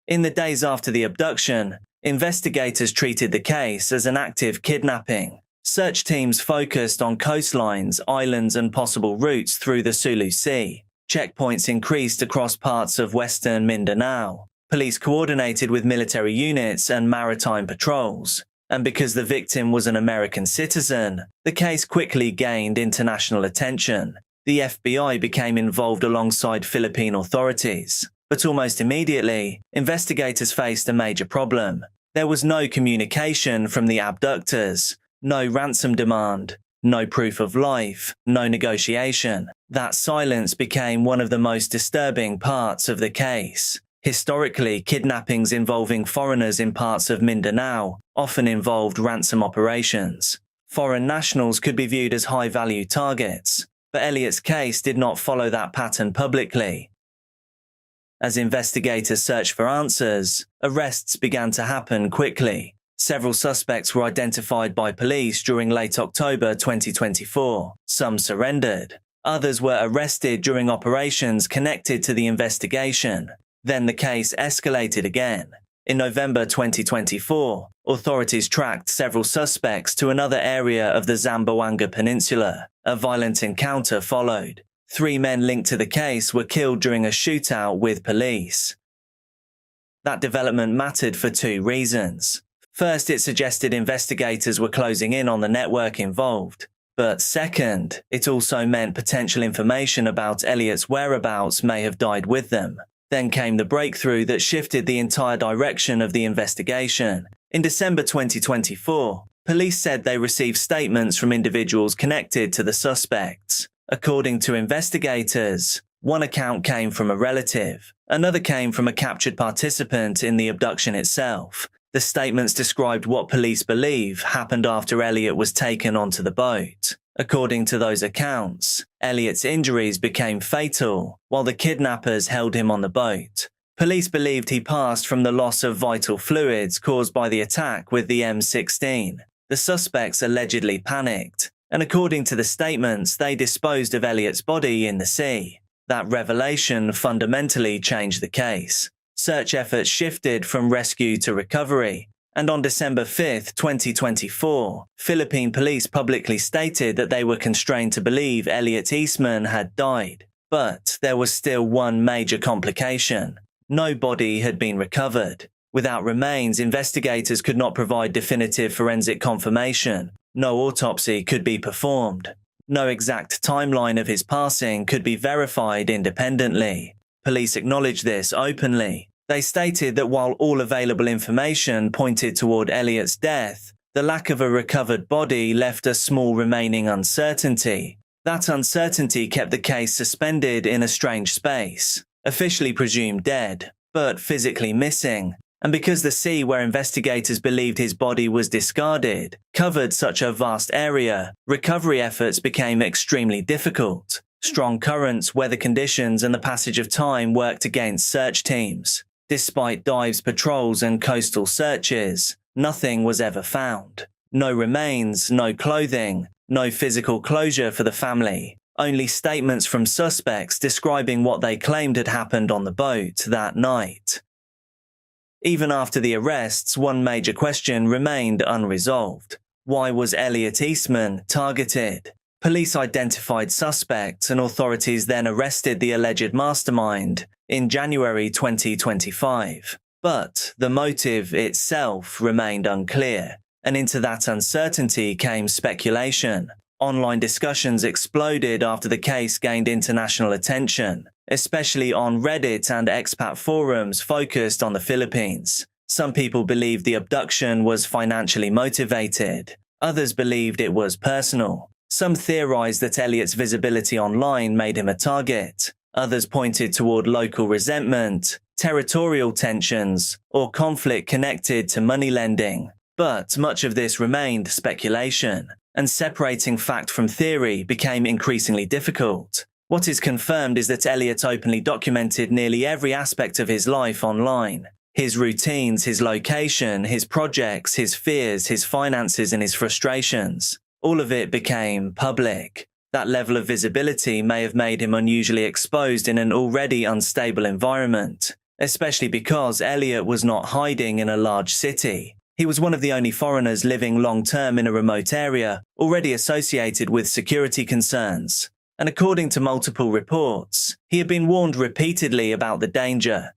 In the days after the abduction, investigators treated the case as an active kidnapping. Search teams focused on coastlines, islands, and possible routes through the Sulu Sea. Checkpoints increased across parts of western Mindanao. Police coordinated with military units and maritime patrols. And because the victim was an American citizen, the case quickly gained international attention. The FBI became involved alongside Philippine authorities. But almost immediately, investigators faced a major problem. There was no communication from the abductors, no ransom demand, no proof of life, no negotiation. That silence became one of the most disturbing parts of the case. Historically, kidnappings involving foreigners in parts of Mindanao often involved ransom operations. Foreign nationals could be viewed as high-value targets, but Elliot's case did not follow that pattern publicly. As investigators searched for answers, arrests began to happen quickly. Several suspects were identified by police during late October 2024. Some surrendered. Others were arrested during operations connected to the investigation. Then the case escalated again. In November 2024, authorities tracked several suspects to another area of the Zamboanga Peninsula. A violent encounter followed. 3 men linked to the case were killed during a shootout with police. That development mattered for 2 reasons. First, it suggested investigators were closing in on the network involved. But second, it also meant potential information about Elliot's whereabouts may have died with them. Then came the breakthrough that shifted the entire direction of the investigation. In December 2024, police said they received statements from individuals connected to the suspects. According to investigators, one account came from a relative, another came from a captured participant in the abduction itself. The statements described what police believe happened after Elliot was taken onto the boat. According to those accounts, Elliot's injuries became fatal while the kidnappers held him on the boat. Police believed he passed from the loss of vital fluids caused by the attack with the M16. The suspects allegedly panicked, and according to the statements, they disposed of Elliot's body in the sea. That revelation fundamentally changed the case. Search efforts shifted from rescue to recovery, and on December 5, 2024, Philippine police publicly stated that they were constrained to believe Elliot Eastman had died. But there was still one major complication. No body had been recovered. Without remains, investigators could not provide definitive forensic confirmation. No autopsy could be performed. No exact timeline of his passing could be verified independently. Police acknowledged this openly. They stated that while all available information pointed toward Elliot's death, the lack of a recovered body left a small remaining uncertainty. That uncertainty kept the case suspended in a strange space, officially presumed dead, but physically missing. And because the sea where investigators believed his body was discarded covered such a vast area, recovery efforts became extremely difficult. Strong currents, weather conditions, and the passage of time worked against search teams. Despite dives, patrols, and coastal searches, nothing was ever found. No remains, no clothing, no physical closure for the family. Only statements from suspects describing what they claimed had happened on the boat that night. Even after the arrests, one major question remained unresolved. Why was Elliot Eastman targeted? Police identified suspects and authorities then arrested the alleged mastermind in January 2025. But the motive itself remained unclear, and into that uncertainty came speculation. Online discussions exploded after the case gained international attention, especially on Reddit and expat forums focused on the Philippines. Some people believed the abduction was financially motivated. Others believed it was personal. Some theorized that Elliot's visibility online made him a target. Others pointed toward local resentment, territorial tensions, or conflict connected to money lending. But much of this remained speculation, and separating fact from theory became increasingly difficult. What is confirmed is that Elliot openly documented nearly every aspect of his life online. His routines, his location, his projects, his fears, his finances, and his frustrations. All of it became public. That level of visibility may have made him unusually exposed in an already unstable environment, especially because Elliot was not hiding in a large city. He was one of the only foreigners living long-term in a remote area, already associated with security concerns. And according to multiple reports, he had been warned repeatedly about the danger.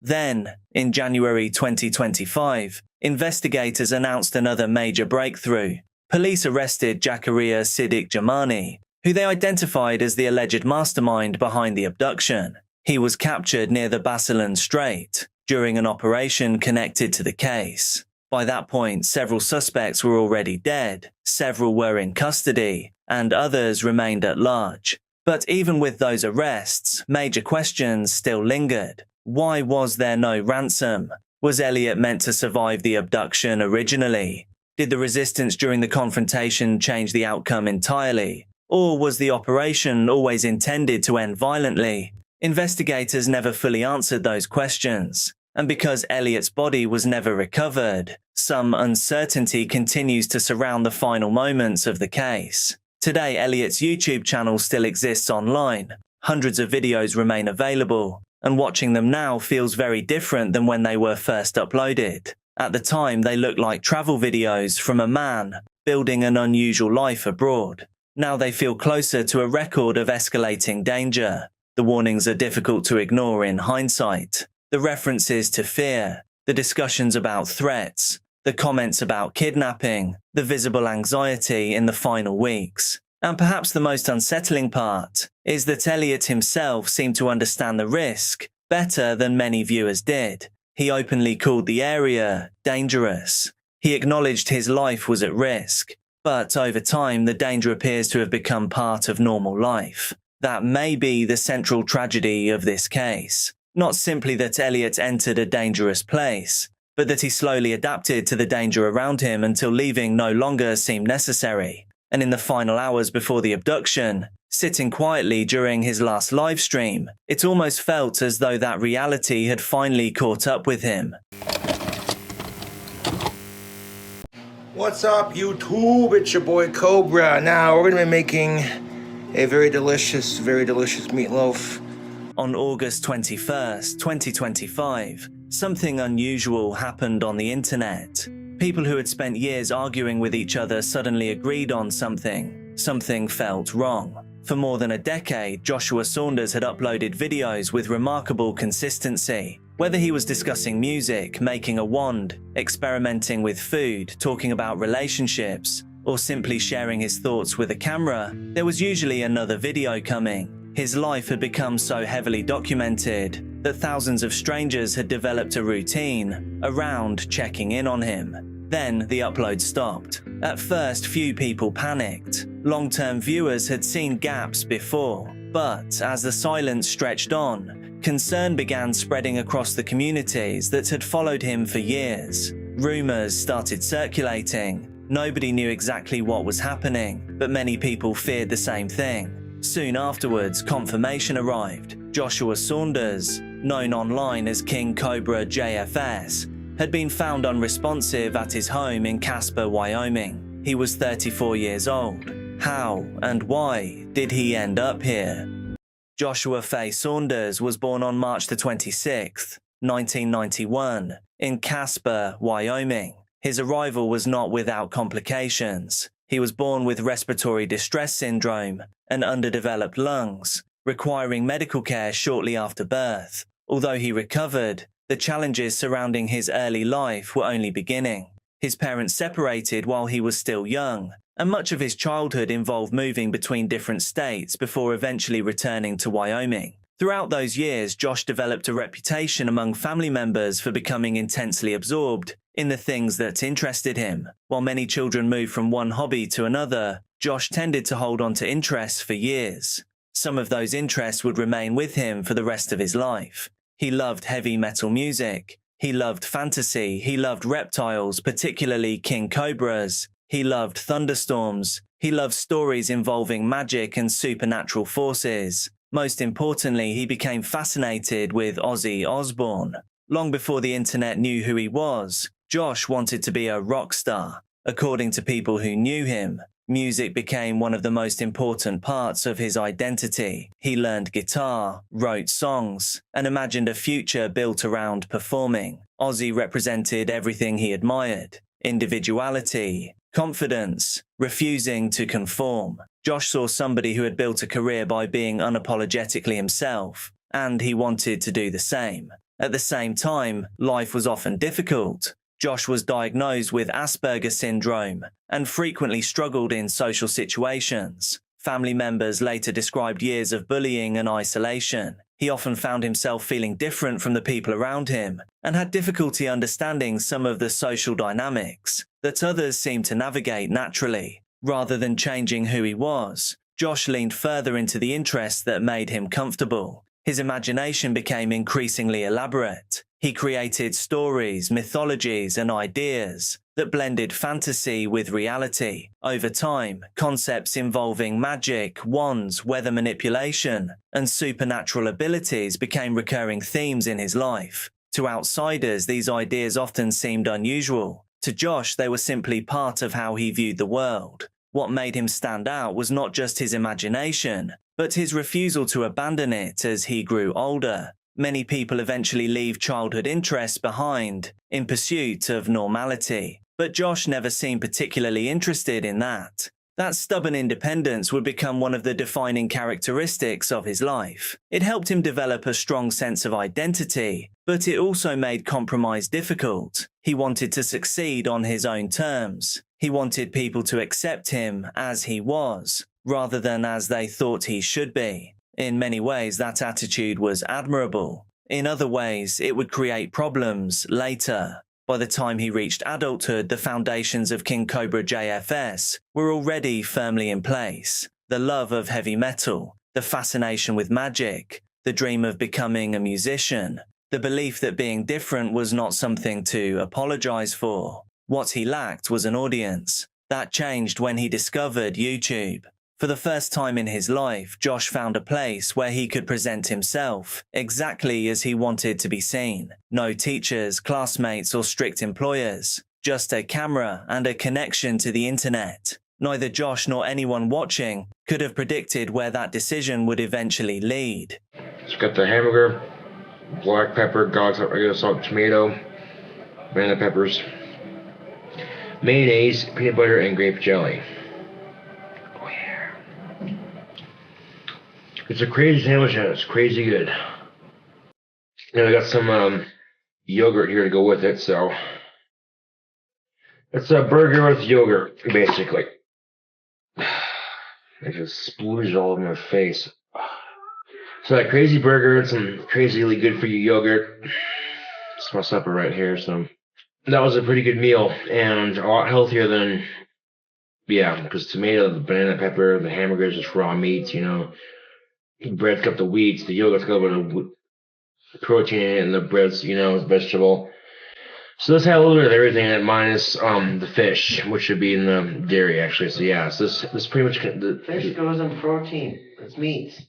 Then, in January 2025, investigators announced another major breakthrough. Police arrested Jakaria Siddiq Jamani, who they identified as the alleged mastermind behind the abduction. He was captured near the Basilan Strait during an operation connected to the case. By that point, several suspects were already dead, several were in custody, and others remained at large. But even with those arrests, major questions still lingered. Why was there no ransom? Was Elliot meant to survive the abduction originally? Did the resistance during the confrontation change the outcome entirely? Or was the operation always intended to end violently? Investigators never fully answered those questions, and because Elliot's body was never recovered, some uncertainty continues to surround the final moments of the case. Today, Elliot's YouTube channel still exists online. Hundreds of videos remain available, and watching them now feels very different than when they were first uploaded. At the time, they looked like travel videos from a man building an unusual life abroad. Now they feel closer to a record of escalating danger. The warnings are difficult to ignore in hindsight. The references to fear, the discussions about threats, the comments about kidnapping, the visible anxiety in the final weeks. And perhaps the most unsettling part is that Elliot himself seemed to understand the risk better than many viewers did. He openly called the area dangerous. He acknowledged his life was at risk. But over time, the danger appears to have become part of normal life. That may be the central tragedy of this case. Not simply that Elliot entered a dangerous place, but that he slowly adapted to the danger around him until leaving no longer seemed necessary. And in the final hours before the abduction, sitting quietly during his last live stream, it almost felt as though that reality had finally caught up with him. What's up, YouTube? It's your boy Cobra. Now we're gonna be making a very delicious meatloaf. On August 21st, 2025, something unusual happened on the internet. People who had spent years arguing with each other suddenly agreed on something. Something felt wrong. For more than a decade, Joshua Saunders had uploaded videos with remarkable consistency. Whether he was discussing music, making a wand, experimenting with food, talking about relationships, or simply sharing his thoughts with a camera, there was usually another video coming. His life had become so heavily documented that thousands of strangers had developed a routine around checking in on him. Then the upload stopped. At first, few people panicked. Long-term viewers had seen gaps before, but as the silence stretched on, concern began spreading across the communities that had followed him for years. Rumors started circulating. Nobody knew exactly what was happening, but many people feared the same thing. Soon afterwards, confirmation arrived. Joshua Saunders, known online as King Cobra JFS, had been found unresponsive at his home in Casper, Wyoming. He was 34 years old. How and why did he end up here? Joshua Faye Saunders was born on March the 26th, 1991, in Casper, Wyoming. His arrival was not without complications. He was born with respiratory distress syndrome and underdeveloped lungs, requiring medical care shortly after birth. Although he recovered, the challenges surrounding his early life were only beginning. His parents separated while he was still young, and much of his childhood involved moving between different states before eventually returning to Wyoming. Throughout those years, Josh developed a reputation among family members for becoming intensely absorbed in the things that interested him. While many children move from one hobby to another, Josh tended to hold on to interests for years. Some of those interests would remain with him for the rest of his life. He loved heavy metal music. He loved fantasy. He loved reptiles, particularly king cobras. He loved thunderstorms. He loved stories involving magic and supernatural forces. Most importantly, he became fascinated with Ozzy Osbourne. Long before the internet knew who he was, Josh wanted to be a rock star. According to people who knew him, music became one of the most important parts of his identity. He learned guitar, wrote songs, and imagined a future built around performing. Ozzy represented everything he admired: individuality, confidence, refusing to conform. Josh saw somebody who had built a career by being unapologetically himself, and he wanted to do the same. At the same time, life was often difficult. Josh was diagnosed with Asperger's syndrome and frequently struggled in social situations. Family members later described years of bullying and isolation. He often found himself feeling different from the people around him and had difficulty understanding some of the social dynamics that others seemed to navigate naturally. Rather than changing who he was, Josh leaned further into the interests that made him comfortable. His imagination became increasingly elaborate. He created stories, mythologies, and ideas that blended fantasy with reality. Over time, concepts involving magic, wands, weather manipulation, and supernatural abilities became recurring themes in his life. To outsiders, these ideas often seemed unusual. To Josh, they were simply part of how he viewed the world. What made him stand out was not just his imagination, but his refusal to abandon it as he grew older. Many people eventually leave childhood interests behind in pursuit of normality, but Josh never seemed particularly interested in that. That stubborn independence would become one of the defining characteristics of his life. It helped him develop a strong sense of identity, but it also made compromise difficult. He wanted to succeed on his own terms. He wanted people to accept him as he was, rather than as they thought he should be. In many ways, that attitude was admirable. In other ways, it would create problems later. By the time he reached adulthood, the foundations of King Cobra JFS were already firmly in place. The love of heavy metal, the fascination with magic, the dream of becoming a musician, the belief that being different was not something to apologize for. What he lacked was an audience. That changed when he discovered YouTube. For the first time in his life, Josh found a place where he could present himself exactly as he wanted to be seen. No teachers, classmates, or strict employers. Just a camera and a connection to the internet. Neither Josh nor anyone watching could have predicted where that decision would eventually lead. So got the hamburger, black pepper, garlic, regular salt, tomato, banana peppers, mayonnaise, peanut butter, and grape jelly. It's a crazy sandwich and it's crazy good. And I got some yogurt here to go with it, so it's a burger with yogurt, basically. I just splooged all over my face. So that crazy burger and some crazily good for you yogurt. It's my supper right here, so that was a pretty good meal and a lot healthier than, yeah, because tomato, the banana pepper, the hamburgers, just raw meats, you know. The bread's got the wheats, the yogurt's got a bit of protein in it, and the bread's, you know, is vegetable. So this had a little bit of everything in it, minus the fish, which should be in the dairy, actually. So yeah, so this pretty much the fish goes in protein. It's meat.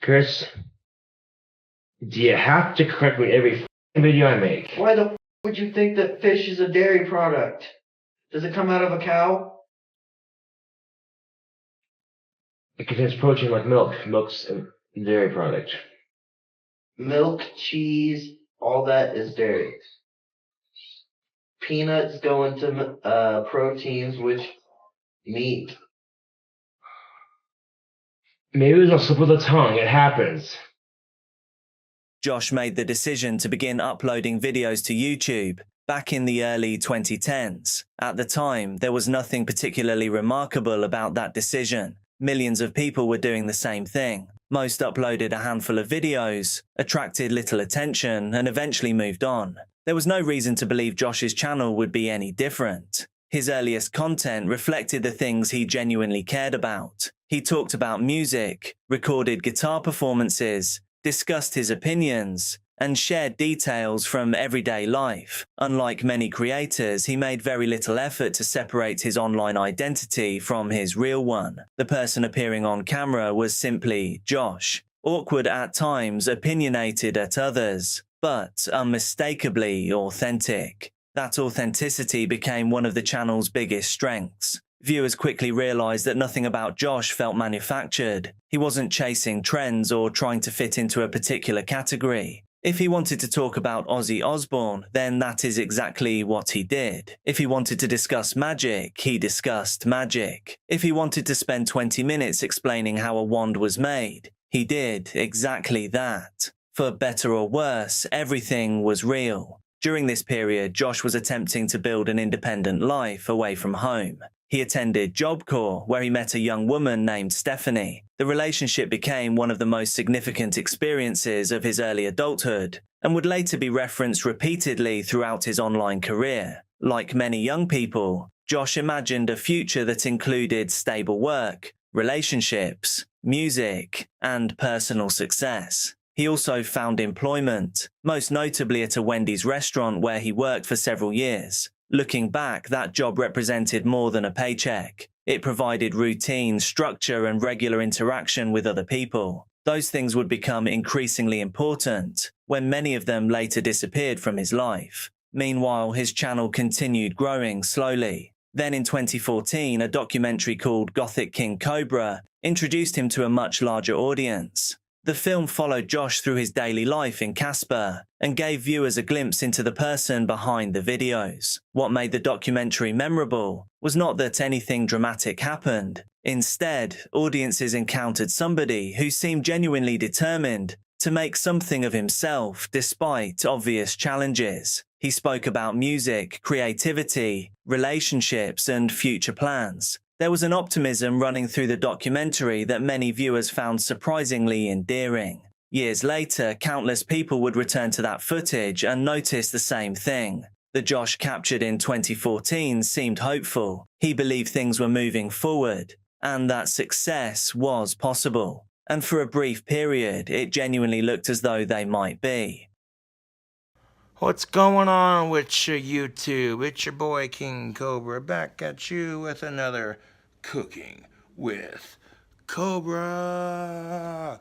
Chris, do you have to correct me every video I make? Why the would you think that fish is a dairy product? Does it come out of a cow? It contains protein like milk. Milk's a dairy product. Milk, cheese, all that is dairy. Peanuts go into proteins, which meat. Maybe it was a slip of the tongue. It happens. Josh made the decision to begin uploading videos to YouTube back in the early 2010s. At the time, there was nothing particularly remarkable about that decision. Millions of people were doing the same thing. Most uploaded a handful of videos, attracted little attention, and eventually moved on. There was no reason to believe Josh's channel would be any different. His earliest content reflected the things he genuinely cared about. He talked about music, recorded guitar performances, discussed his opinions, and shared details from everyday life. Unlike many creators, he made very little effort to separate his online identity from his real one. The person appearing on camera was simply Josh, awkward at times, opinionated at others, but unmistakably authentic. That authenticity became one of the channel's biggest strengths. Viewers quickly realized that nothing about Josh felt manufactured. He wasn't chasing trends or trying to fit into a particular category. If he wanted to talk about Ozzy Osbourne, then that is exactly what he did. If he wanted to discuss magic, he discussed magic. If he wanted to spend 20 minutes explaining how a wand was made, he did exactly that. For better or worse, everything was real. During this period, Josh was attempting to build an independent life away from home. He attended Job Corps, where he met a young woman named Stephanie. The relationship became one of the most significant experiences of his early adulthood and would later be referenced repeatedly throughout his online career. Like many young people, Josh imagined a future that included stable work, relationships, music, and personal success. He also found employment, most notably at a Wendy's restaurant where he worked for several years. Looking back, that job represented more than a paycheck. It provided routine, structure, and regular interaction with other people. Those things would become increasingly important when many of them later disappeared from his life. Meanwhile, his channel continued growing slowly. Then in 2014, a documentary called Gothic King Cobra introduced him to a much larger audience. The film followed Josh through his daily life in Casper and gave viewers a glimpse into the person behind the videos. What made the documentary memorable was not that anything dramatic happened. Instead, audiences encountered somebody who seemed genuinely determined to make something of himself despite obvious challenges. He spoke about music, creativity, relationships, and future plans. There was an optimism running through the documentary that many viewers found surprisingly endearing. Years later, countless people would return to that footage and notice the same thing. The Josh captured in 2014 seemed hopeful. He believed things were moving forward, and that success was possible. And for a brief period, it genuinely looked as though they might be. What's going on with your YouTube? It's your boy King Cobra back at you with another Cooking with Cobra.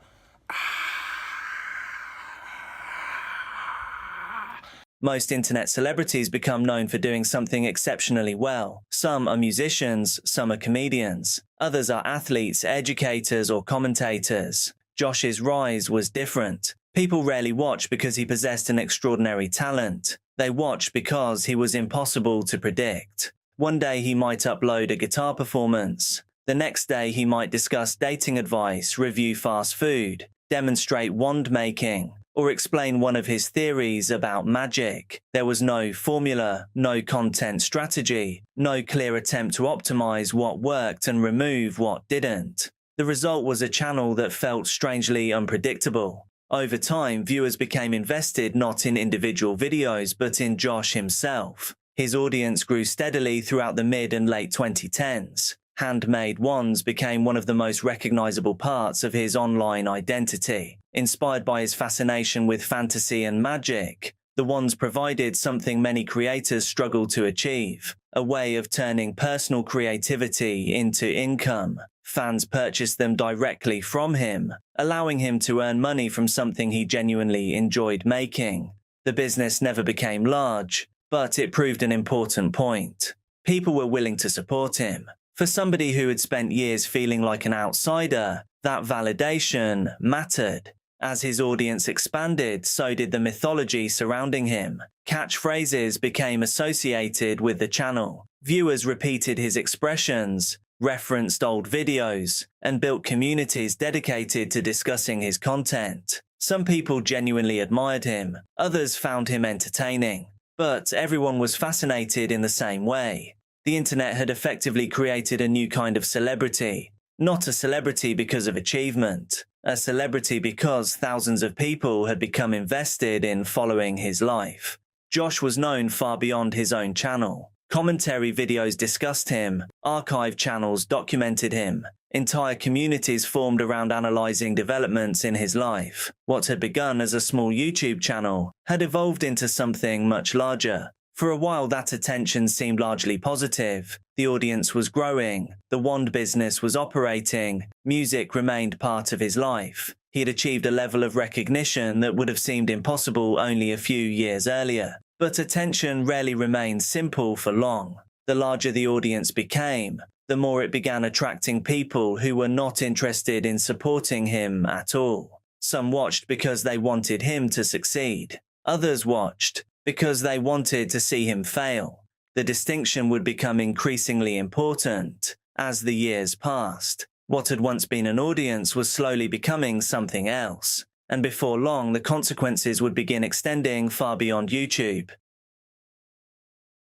Most internet celebrities become known for doing something exceptionally well. Some are musicians, some are comedians. Others are athletes, educators, or commentators. Josh's rise was different. People rarely watch because he possessed an extraordinary talent. They watch because he was impossible to predict. One day he might upload a guitar performance. The next day he might discuss dating advice, review fast food, demonstrate wand making, or explain one of his theories about magic. There was no formula, no content strategy, no clear attempt to optimize what worked and remove what didn't. The result was a channel that felt strangely unpredictable. Over time, viewers became invested not in individual videos but in Josh himself. His audience grew steadily throughout the mid and late 2010s. Handmade wands became one of the most recognizable parts of his online identity. Inspired by his fascination with fantasy and magic, the wands provided something many creators struggle to achieve, a way of turning personal creativity into income. Fans purchased them directly from him, allowing him to earn money from something he genuinely enjoyed making. The business never became large, but it proved an important point. People were willing to support him. For somebody who had spent years feeling like an outsider, that validation mattered. As his audience expanded, so did the mythology surrounding him. Catchphrases became associated with the channel. Viewers repeated his expressions, referenced old videos, and built communities dedicated to discussing his content. Some people genuinely admired him, others found him entertaining, but everyone was fascinated in the same way. The internet had effectively created a new kind of celebrity. Not a celebrity because of achievement, a celebrity because thousands of people had become invested in following his life. Josh was known far beyond his own channel. Commentary videos discussed him, archive channels documented him, entire communities formed around analyzing developments in his life. What had begun as a small YouTube channel had evolved into something much larger. For a while that attention seemed largely positive. The audience was growing, the wand business was operating, music remained part of his life. He had achieved a level of recognition that would have seemed impossible only a few years earlier. But attention rarely remained simple for long. The larger the audience became, the more it began attracting people who were not interested in supporting him at all. Some watched because they wanted him to succeed. Others watched because they wanted to see him fail. The distinction would become increasingly important as the years passed. What had once been an audience was slowly becoming something else, and before long the consequences would begin extending far beyond YouTube.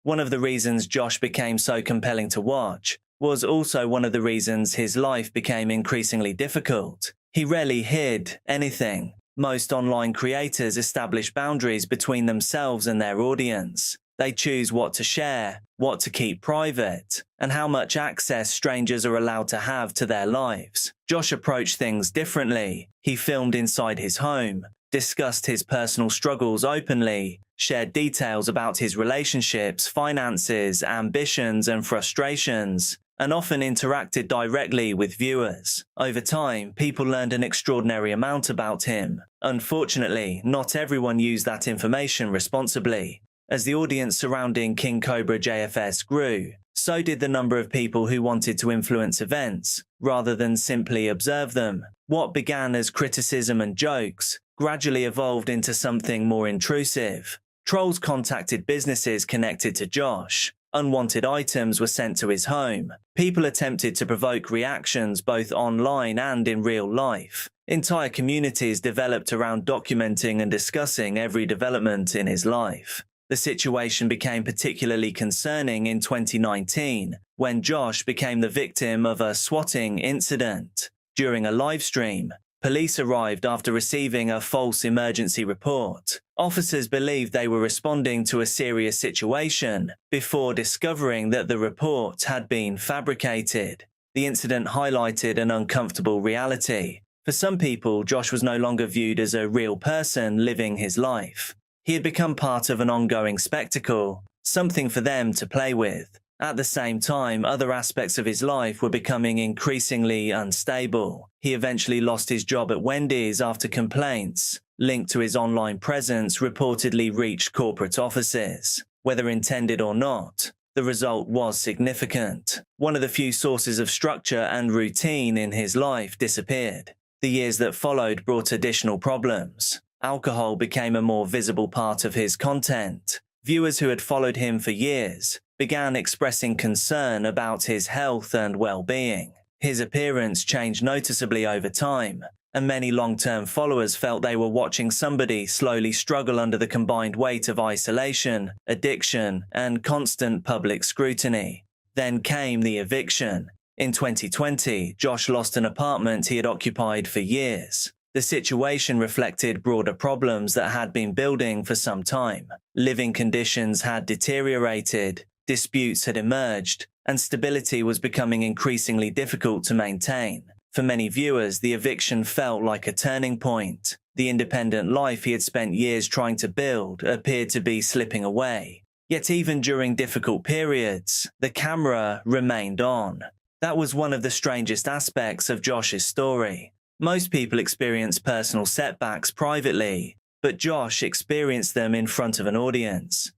One of the reasons Josh became so compelling to watch was also one of the reasons his life became increasingly difficult. He rarely hid anything. Most online creators establish boundaries between themselves and their audience. They choose what to share, what to keep private, and how much access strangers are allowed to have to their lives. Josh approached things differently. He filmed inside his home, discussed his personal struggles openly, shared details about his relationships, finances, ambitions, and frustrations, and often interacted directly with viewers. Over time, people learned an extraordinary amount about him. Unfortunately, not everyone used that information responsibly. As the audience surrounding King Cobra JFS grew, so did the number of people who wanted to influence events, rather than simply observe them. What began as criticism and jokes gradually evolved into something more intrusive. Trolls contacted businesses connected to Josh. Unwanted items were sent to his home. People attempted to provoke reactions both online and in real life. Entire communities developed around documenting and discussing every development in his life. The situation became particularly concerning in 2019, when Josh became the victim of a swatting incident. During a live stream, police arrived after receiving a false emergency report. Officers believed they were responding to a serious situation before discovering that the report had been fabricated. The incident highlighted an uncomfortable reality. For some people, Josh was no longer viewed as a real person living his life. He had become part of an ongoing spectacle, something for them to play with. At the same time, other aspects of his life were becoming increasingly unstable. He eventually lost his job at Wendy's after complaints linked to his online presence reportedly reached corporate offices. Whether intended or not, the result was significant. One of the few sources of structure and routine in his life disappeared. The years that followed brought additional problems. Alcohol became a more visible part of his content. Viewers who had followed him for years began expressing concern about his health and well-being. His appearance changed noticeably over time, and many long-term followers felt they were watching somebody slowly struggle under the combined weight of isolation, addiction, and constant public scrutiny. Then came the eviction. In 2020, Josh lost an apartment he had occupied for years. The situation reflected broader problems that had been building for some time. Living conditions had deteriorated, disputes had emerged, and stability was becoming increasingly difficult to maintain. For many viewers, the eviction felt like a turning point. The independent life he had spent years trying to build appeared to be slipping away. Yet even during difficult periods, the camera remained on. That was one of the strangest aspects of Josh's story. Most people experience personal setbacks privately, but Josh experienced them in front of an audience.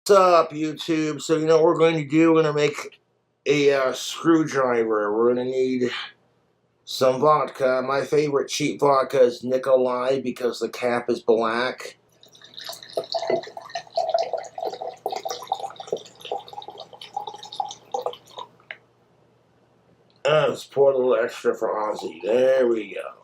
What's up, YouTube? So you know what we're going to do? We're going to make a screwdriver. We're going to need some vodka. My favorite cheap vodka is Nikolai because the cap is black. Let's pour a little extra for Ozzy. There we go.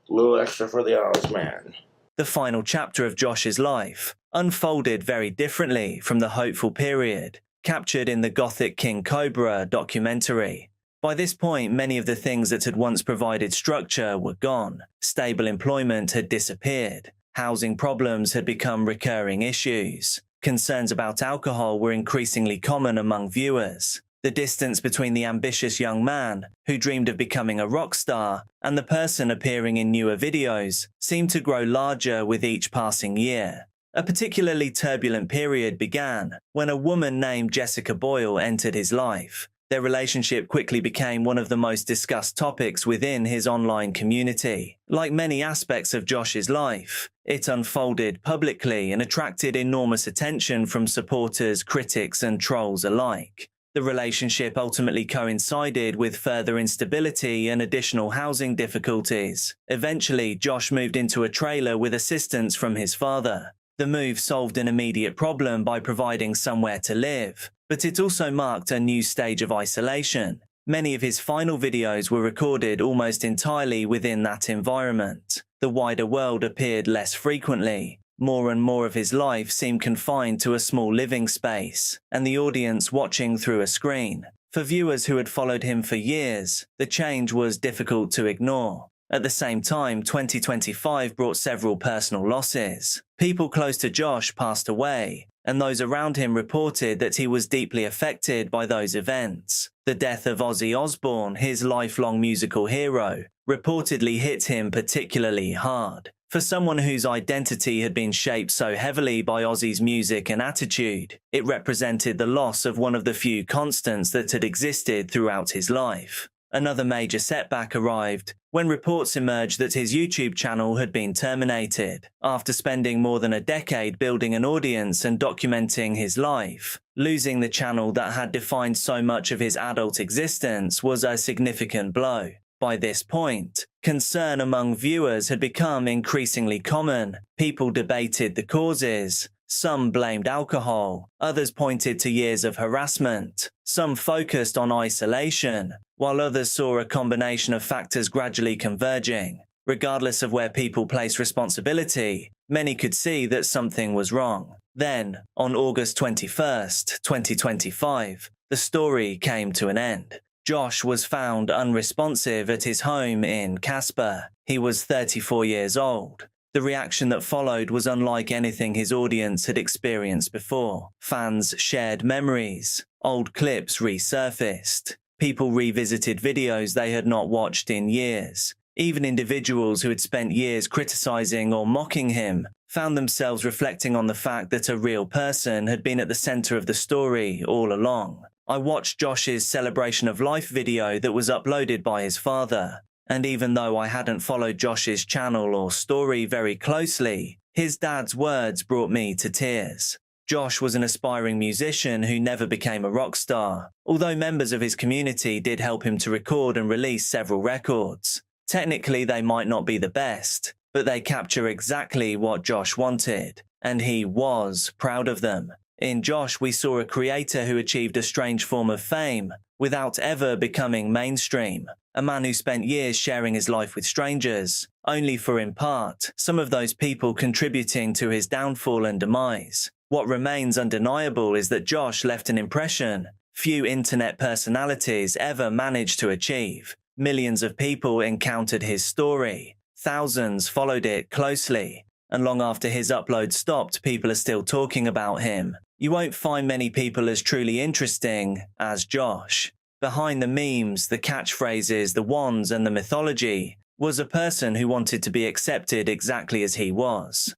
A little extra for the Oz man. The final chapter of Josh's life unfolded very differently from the hopeful period captured in the Gothic King Cobra documentary. By this point, many of the things that had once provided structure were gone. Stable employment had disappeared. Housing problems had become recurring issues. Concerns about alcohol were increasingly common among viewers. The distance between the ambitious young man who dreamed of becoming a rock star and the person appearing in newer videos seemed to grow larger with each passing year. A particularly turbulent period began when a woman named Jessica Boyle entered his life. Their relationship quickly became one of the most discussed topics within his online community. Like many aspects of Josh's life, it unfolded publicly and attracted enormous attention from supporters, critics, and trolls alike. The relationship ultimately coincided with further instability and additional housing difficulties. Eventually, Josh moved into a trailer with assistance from his father. The move solved an immediate problem by providing somewhere to live, but it also marked a new stage of isolation. Many of his final videos were recorded almost entirely within that environment. The wider world appeared less frequently. More and more of his life seemed confined to a small living space, and the audience watching through a screen. For viewers who had followed him for years, the change was difficult to ignore. At the same time, 2025 brought several personal losses. People close to Josh passed away, and those around him reported that he was deeply affected by those events. The death of Ozzy Osbourne, his lifelong musical hero, reportedly hit him particularly hard. For someone whose identity had been shaped so heavily by Ozzy's music and attitude, it represented the loss of one of the few constants that had existed throughout his life. Another major setback arrived when reports emerged that his YouTube channel had been terminated. After spending more than a decade building an audience and documenting his life, losing the channel that had defined so much of his adult existence was a significant blow. By this point, concern among viewers had become increasingly common. People debated the causes. Some blamed alcohol, others pointed to years of harassment, some focused on isolation, while others saw a combination of factors gradually converging. Regardless of where people placed responsibility, many could see that something was wrong. Then, on August 21st, 2025, the story came to an end. Josh was found unresponsive at his home in Casper. He was 34 years old. The reaction that followed was unlike anything his audience had experienced before. Fans shared memories. Old clips resurfaced. People revisited videos they had not watched in years. Even individuals who had spent years criticizing or mocking him found themselves reflecting on the fact that a real person had been at the center of the story all along. I watched Josh's celebration of life video that was uploaded by his father, and even though I hadn't followed Josh's channel or story very closely, his dad's words brought me to tears. Josh was an aspiring musician who never became a rock star, although members of his community did help him to record and release several records. Technically, they might not be the best, but they capture exactly what Josh wanted, and he was proud of them. In Josh, we saw a creator who achieved a strange form of fame without ever becoming mainstream. A man who spent years sharing his life with strangers, only for in part, some of those people contributing to his downfall and demise. What remains undeniable is that Josh left an impression few internet personalities ever managed to achieve. Millions of people encountered his story. Thousands followed it closely. And long after his upload stopped, people are still talking about him. You won't find many people as truly interesting as Josh. Behind the memes, the catchphrases, the wands, and the mythology was a person who wanted to be accepted exactly as he was.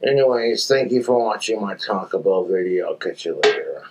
Anyways, thank you for watching my Taco Bell video. I'll catch you later.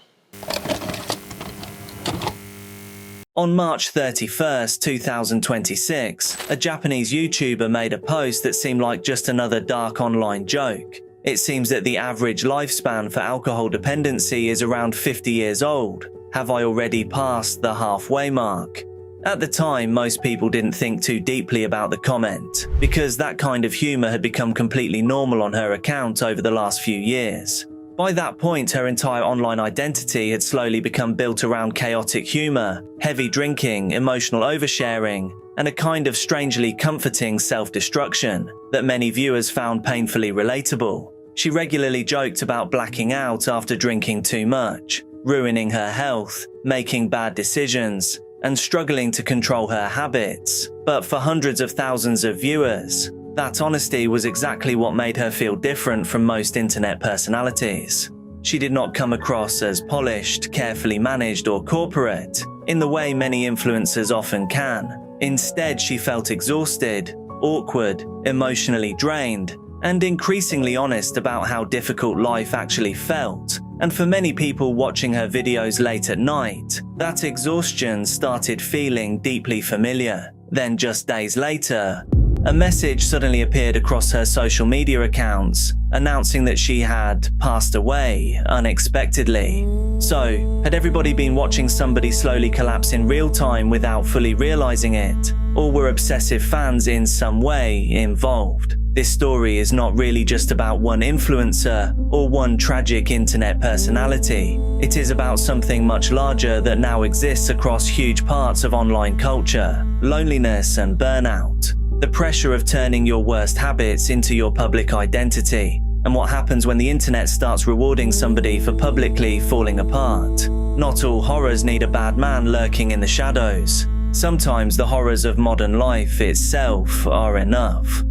On March 31st, 2026, a Japanese YouTuber made a post that seemed like just another dark online joke. It seems that the average lifespan for alcohol dependency is around 50 years old. Have I already passed the halfway mark? At the time, most people didn't think too deeply about the comment, because that kind of humor had become completely normal on her account over the last few years. By that point, her entire online identity had slowly become built around chaotic humor, heavy drinking, emotional oversharing, and a kind of strangely comforting self-destruction that many viewers found painfully relatable. She regularly joked about blacking out after drinking too much, ruining her health, making bad decisions, and struggling to control her habits. But for hundreds of thousands of viewers, that honesty was exactly what made her feel different from most internet personalities. She did not come across as polished, carefully managed, or corporate, in the way many influencers often can. Instead, she felt exhausted, awkward, emotionally drained, and increasingly honest about how difficult life actually felt. And for many people watching her videos late at night, that exhaustion started feeling deeply familiar. Then just days later, a message suddenly appeared across her social media accounts, announcing that she had passed away unexpectedly. So, had everybody been watching somebody slowly collapse in real time without fully realizing it? Or were obsessive fans in some way involved? This story is not really just about one influencer or one tragic internet personality. It is about something much larger that now exists across huge parts of online culture: loneliness and burnout. The pressure of turning your worst habits into your public identity, and what happens when the internet starts rewarding somebody for publicly falling apart. Not all horrors need a bad man lurking in the shadows. Sometimes the horrors of modern life itself are enough.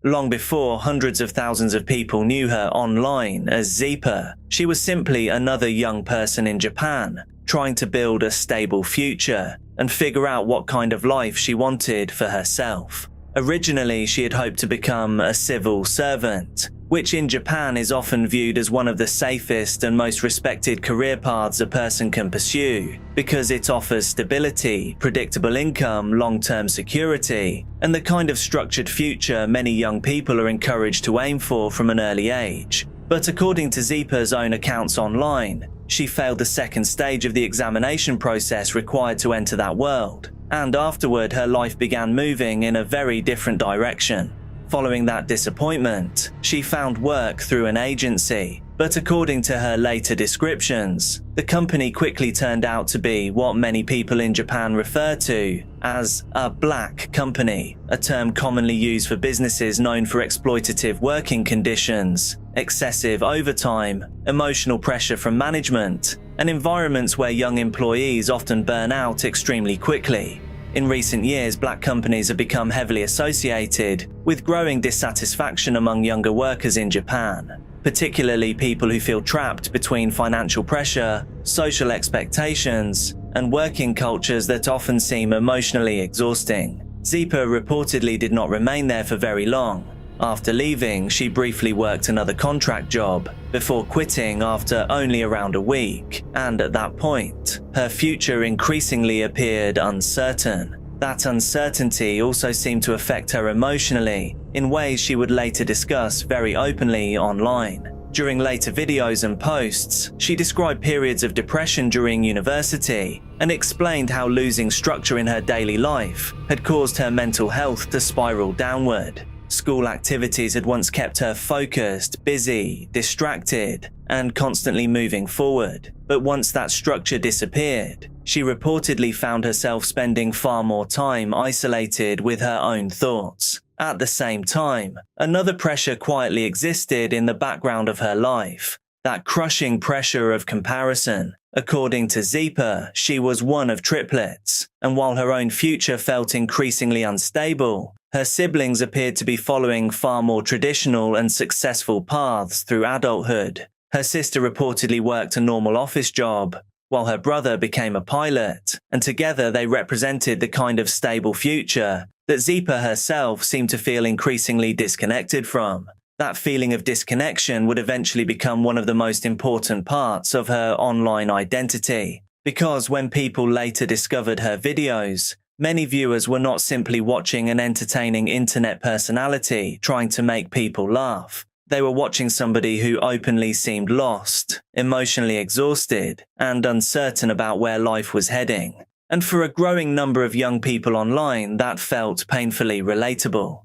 Long before hundreds of thousands of people knew her online as Zeepa, she was simply another young person in Japan, trying to build a stable future and figure out what kind of life she wanted for herself. Originally, she had hoped to become a civil servant, which in Japan is often viewed as one of the safest and most respected career paths a person can pursue, because it offers stability, predictable income, long-term security, and the kind of structured future many young people are encouraged to aim for from an early age. But according to Zeepa's own accounts online, she failed the second stage of the examination process required to enter that world, and afterward her life began moving in a very different direction. Following that disappointment, she found work through an agency, but according to her later descriptions, the company quickly turned out to be what many people in Japan refer to as a black company, a term commonly used for businesses known for exploitative working conditions, excessive overtime, emotional pressure from management, and environments where young employees often burn out extremely quickly. In recent years, black companies have become heavily associated with growing dissatisfaction among younger workers in Japan, particularly people who feel trapped between financial pressure, social expectations, and working cultures that often seem emotionally exhausting. Zeepa reportedly did not remain there for very long. After leaving, she briefly worked another contract job before quitting after only around a week, and at that point, her future increasingly appeared uncertain. That uncertainty also seemed to affect her emotionally in ways she would later discuss very openly online. During later videos and posts, she described periods of depression during university and explained how losing structure in her daily life had caused her mental health to spiral downward. School activities had once kept her focused, busy, distracted, and constantly moving forward. But once that structure disappeared, she reportedly found herself spending far more time isolated with her own thoughts. At the same time, another pressure quietly existed in the background of her life, that crushing pressure of comparison. According to Zeepa, she was one of triplets, and while her own future felt increasingly unstable, her siblings appeared to be following far more traditional and successful paths through adulthood. Her sister reportedly worked a normal office job, while her brother became a pilot, and together they represented the kind of stable future that Zeepa herself seemed to feel increasingly disconnected from. That feeling of disconnection would eventually become one of the most important parts of her online identity, because when people later discovered her videos, many viewers were not simply watching an entertaining internet personality trying to make people laugh. They were watching somebody who openly seemed lost, emotionally exhausted, and uncertain about where life was heading. And for a growing number of young people online, that felt painfully relatable.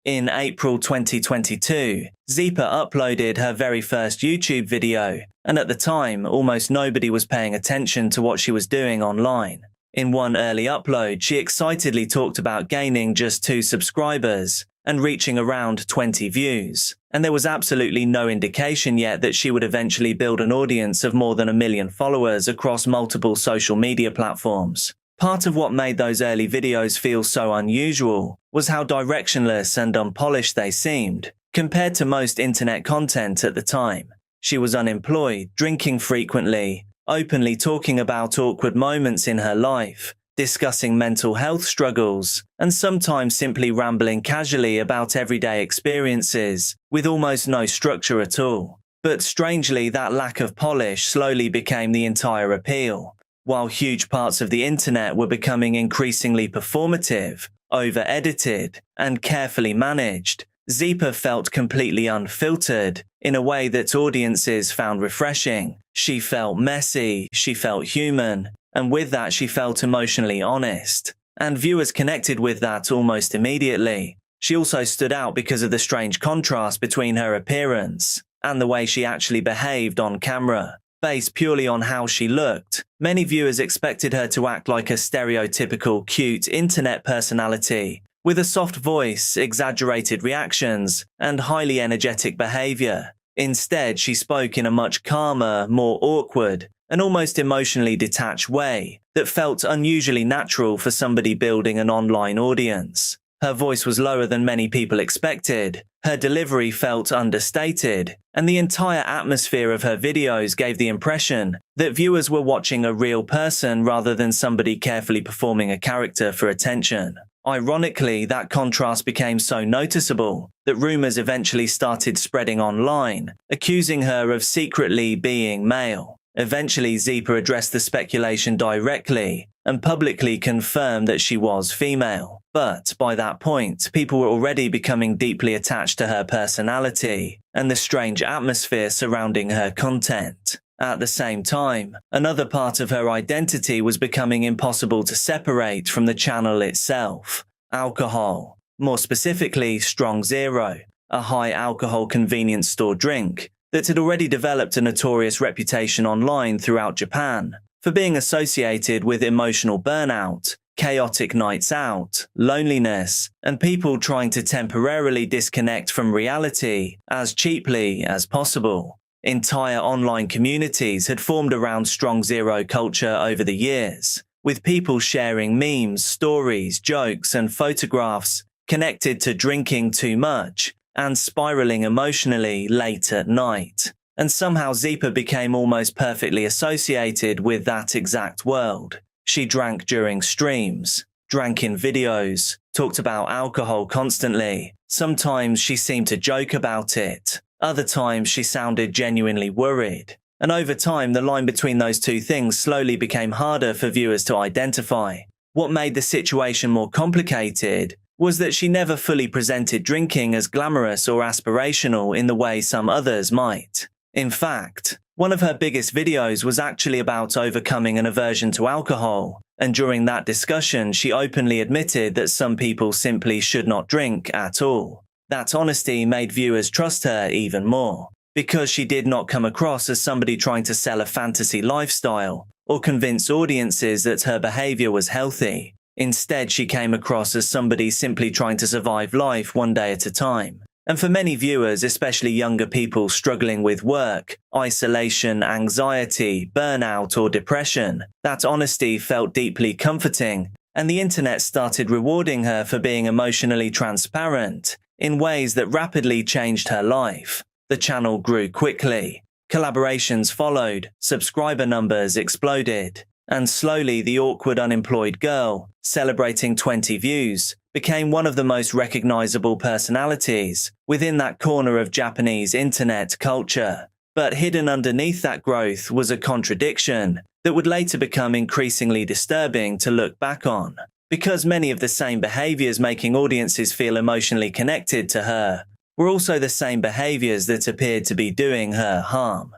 In April 2022, Zeepa uploaded her very first YouTube video, and at the time, almost nobody was paying attention to what she was doing online. In one early upload, she excitedly talked about gaining just 2 subscribers and reaching around 20 views, and there was absolutely no indication yet that she would eventually build an audience of more than 1 million followers across multiple social media platforms. Part of what made those early videos feel so unusual was how directionless and unpolished they seemed, compared to most internet content at the time. She was unemployed, drinking frequently, openly talking about awkward moments in her life, discussing mental health struggles, and sometimes simply rambling casually about everyday experiences, with almost no structure at all. But strangely, that lack of polish slowly became the entire appeal. While huge parts of the internet were becoming increasingly performative, over-edited, and carefully managed, Zeepa felt completely unfiltered, in a way that audiences found refreshing. She felt messy, she felt human, and with that she felt emotionally honest. And viewers connected with that almost immediately. She also stood out because of the strange contrast between her appearance and the way she actually behaved on camera. Based purely on how she looked, many viewers expected her to act like a stereotypical cute internet personality, with a soft voice, exaggerated reactions, and highly energetic behavior. Instead, she spoke in a much calmer, more awkward, and almost emotionally detached way that felt unusually natural for somebody building an online audience. Her voice was lower than many people expected, her delivery felt understated, and the entire atmosphere of her videos gave the impression that viewers were watching a real person rather than somebody carefully performing a character for attention. Ironically, that contrast became so noticeable that rumors eventually started spreading online, accusing her of secretly being male. Eventually, Zeepa addressed the speculation directly and publicly confirmed that she was female. But by that point, people were already becoming deeply attached to her personality and the strange atmosphere surrounding her content. At the same time, another part of her identity was becoming impossible to separate from the channel itself: alcohol. More specifically, Strong Zero, a high-alcohol convenience store drink that had already developed a notorious reputation online throughout Japan for being associated with emotional burnout, chaotic nights out, loneliness, and people trying to temporarily disconnect from reality as cheaply as possible. Entire online communities had formed around Strong Zero culture over the years, with people sharing memes, stories, jokes, and photographs connected to drinking too much and spiraling emotionally late at night. And somehow Zeepa became almost perfectly associated with that exact world. She drank during streams, drank in videos, talked about alcohol constantly. Sometimes she seemed to joke about it. Other times she sounded genuinely worried. And over time, the line between those two things slowly became harder for viewers to identify. What made the situation more complicated was that she never fully presented drinking as glamorous or aspirational in the way some others might. In fact, one of her biggest videos was actually about overcoming an aversion to alcohol, and during that discussion she openly admitted that some people simply should not drink at all. That honesty made viewers trust her even more, because she did not come across as somebody trying to sell a fantasy lifestyle or convince audiences that her behavior was healthy. Instead, she came across as somebody simply trying to survive life one day at a time. And for many viewers, especially younger people struggling with work, isolation, anxiety, burnout, or depression, that honesty felt deeply comforting, and the internet started rewarding her for being emotionally transparent in ways that rapidly changed her life. The channel grew quickly. Collaborations followed, subscriber numbers exploded, and slowly the awkward unemployed girl, celebrating 20 views, became one of the most recognizable personalities within that corner of Japanese internet culture. But hidden underneath that growth was a contradiction that would later become increasingly disturbing to look back on, because many of the same behaviors making audiences feel emotionally connected to her were also the same behaviors that appeared to be doing her harm.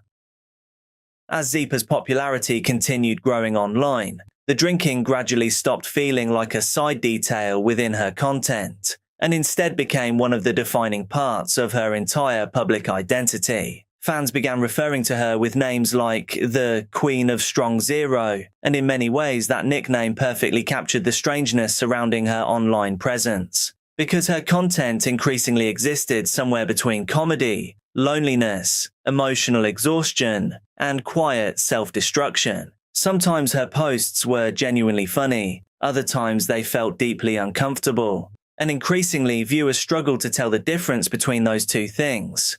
As Zeepa's popularity continued growing online, the drinking gradually stopped feeling like a side detail within her content. and instead became one of the defining parts of her entire public identity. Fans began referring to her with names like the Queen of Strong Zero, and in many ways that nickname perfectly captured the strangeness surrounding her online presence, because her content increasingly existed somewhere between comedy, loneliness, emotional exhaustion, and quiet self-destruction. Sometimes her posts were genuinely funny, other times they felt deeply uncomfortable, and increasingly viewers struggled to tell the difference between those two things.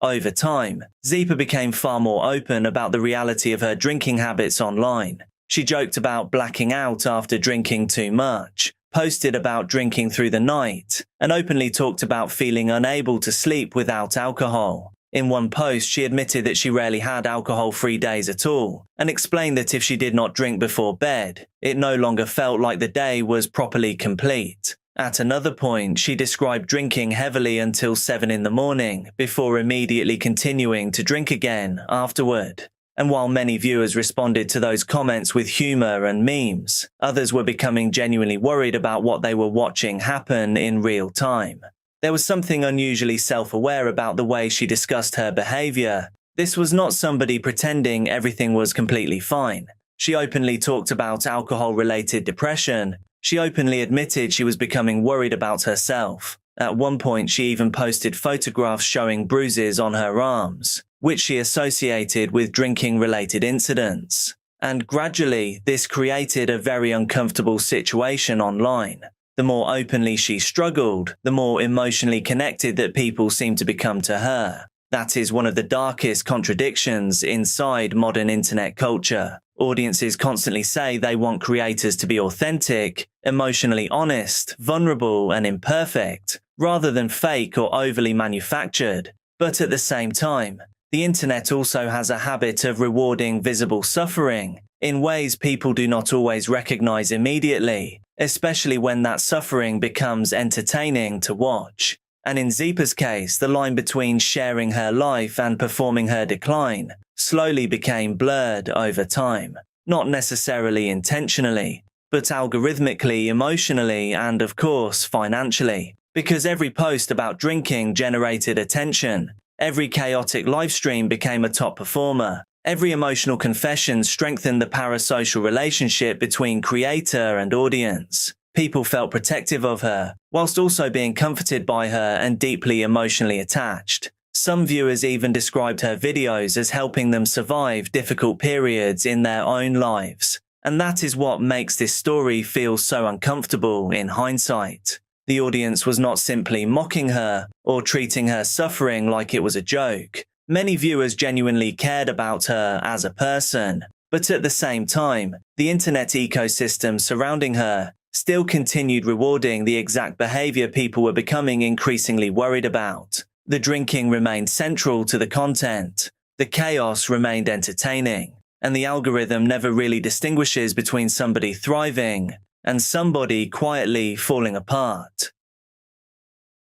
Over time, Zipa became far more open about the reality of her drinking habits online. She joked about blacking out after drinking too much, posted about drinking through the night, and openly talked about feeling unable to sleep without alcohol. In one post, she admitted that she rarely had alcohol-free days at all, and explained that if she did not drink before bed, it no longer felt like the day was properly complete. At another point, she described drinking heavily until 7 in the morning, before immediately continuing to drink again afterward. And while many viewers responded to those comments with humor and memes, others were becoming genuinely worried about what they were watching happen in real time. There was something unusually self-aware about the way she discussed her behavior. This was not somebody pretending everything was completely fine. She openly talked about alcohol-related depression. She openly admitted she was becoming worried about herself. At one point, she even posted photographs showing bruises on her arms, which she associated with drinking-related incidents. And gradually, this created a very uncomfortable situation online. The more openly she struggled, the more emotionally connected that people seemed to become to her. That is one of the darkest contradictions inside modern internet culture. Audiences constantly say they want creators to be authentic, emotionally honest, vulnerable, and imperfect, rather than fake or overly manufactured. But at the same time, the internet also has a habit of rewarding visible suffering in ways people do not always recognize immediately, especially when that suffering becomes entertaining to watch. And in Zipa's case, the line between sharing her life and performing her decline slowly became blurred over time. Not necessarily intentionally, but algorithmically, emotionally, and of course, financially. Because every post about drinking generated attention, every chaotic livestream became a top performer, every emotional confession strengthened the parasocial relationship between creator and audience. People felt protective of her, whilst also being comforted by her and deeply emotionally attached. Some viewers even described her videos as helping them survive difficult periods in their own lives. And that is what makes this story feel so uncomfortable in hindsight. The audience was not simply mocking her or treating her suffering like it was a joke. Many viewers genuinely cared about her as a person. But at the same time, the internet ecosystem surrounding her still continued rewarding the exact behavior people were becoming increasingly worried about. The drinking remained central to the content, the chaos remained entertaining, and the algorithm never really distinguishes between somebody thriving and somebody quietly falling apart.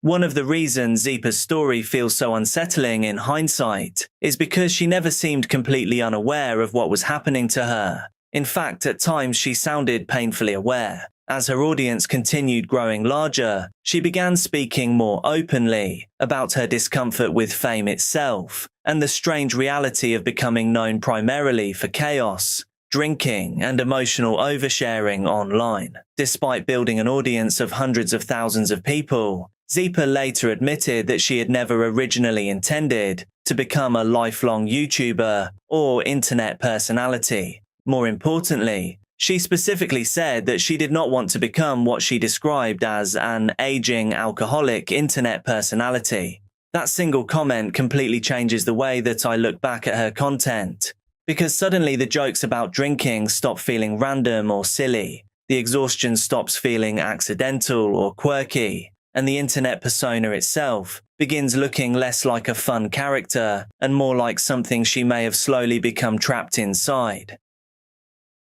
One of the reasons Zipa's story feels so unsettling in hindsight is because she never seemed completely unaware of what was happening to her. In fact, at times she sounded painfully aware. As her audience continued growing larger, she began speaking more openly about her discomfort with fame itself and the strange reality of becoming known primarily for chaos, drinking, and emotional oversharing online. Despite building an audience of hundreds of thousands of people, Zipa later admitted that she had never originally intended to become a lifelong YouTuber or internet personality. More importantly, she specifically said that she did not want to become what she described as an aging alcoholic internet personality. That single comment completely changes the way that I look back at her content, because suddenly the jokes about drinking stop feeling random or silly, the exhaustion stops feeling accidental or quirky, and the internet persona itself begins looking less like a fun character and more like something she may have slowly become trapped inside.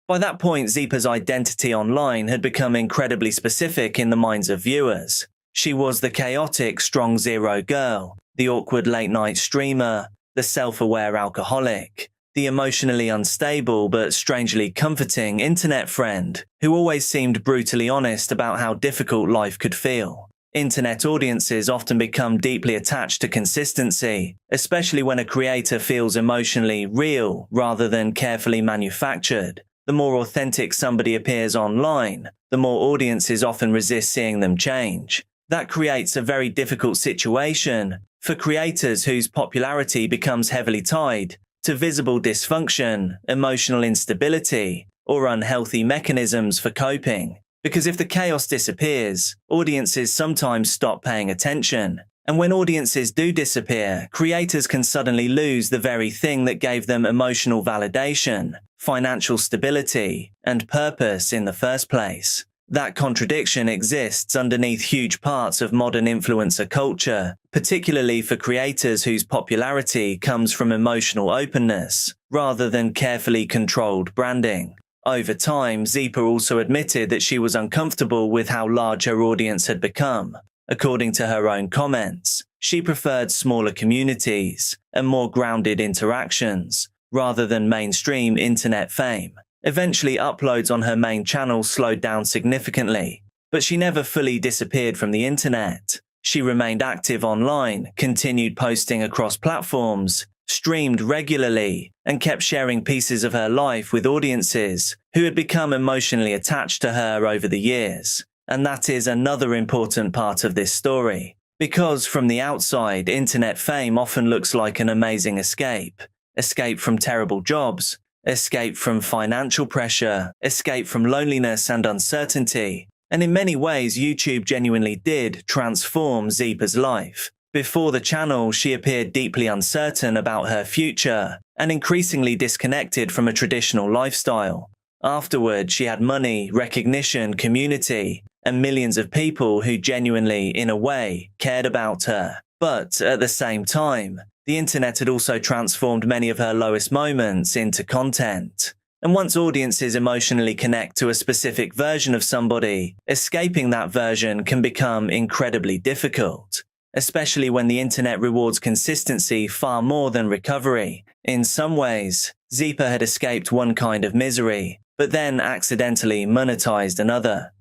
By that point, Zipa's identity online had become incredibly specific in the minds of viewers. She was the chaotic Strong Zero girl, the awkward late-night streamer, the self-aware alcoholic, the emotionally unstable but strangely comforting internet friend who always seemed brutally honest about how difficult life could feel. Internet audiences often become deeply attached to consistency, especially when a creator feels emotionally real rather than carefully manufactured. The more authentic somebody appears online, the more audiences often resist seeing them change. That creates a very difficult situation for creators whose popularity becomes heavily tied to visible dysfunction, emotional instability, or unhealthy mechanisms for coping. Because if the chaos disappears, audiences sometimes stop paying attention. And when audiences do disappear, creators can suddenly lose the very thing that gave them emotional validation, financial stability, and purpose in the first place. That contradiction exists underneath huge parts of modern influencer culture, particularly for creators whose popularity comes from emotional openness, rather than carefully controlled branding. Over time, Zeepa also admitted that she was uncomfortable with how large her audience had become. According to her own comments, she preferred smaller communities and more grounded interactions, rather than mainstream internet fame. Eventually, uploads on her main channel slowed down significantly, but she never fully disappeared from the internet. She remained active online, continued posting across platforms, streamed regularly, and kept sharing pieces of her life with audiences who had become emotionally attached to her over the years. And that is another important part of this story, because from the outside, internet fame often looks like an amazing escape. Escape from terrible jobs, escape from financial pressure, escape from loneliness and uncertainty. And in many ways, YouTube genuinely did transform Zeepa's life. Before the channel, she appeared deeply uncertain about her future and increasingly disconnected from a traditional lifestyle. Afterward, she had money, recognition, community, and millions of people who genuinely, in a way, cared about her. But at the same time, the internet had also transformed many of her lowest moments into content. And once audiences emotionally connect to a specific version of somebody, escaping that version can become incredibly difficult, especially when the internet rewards consistency far more than recovery. In some ways, Zeepa had escaped one kind of misery, but then accidentally monetized another.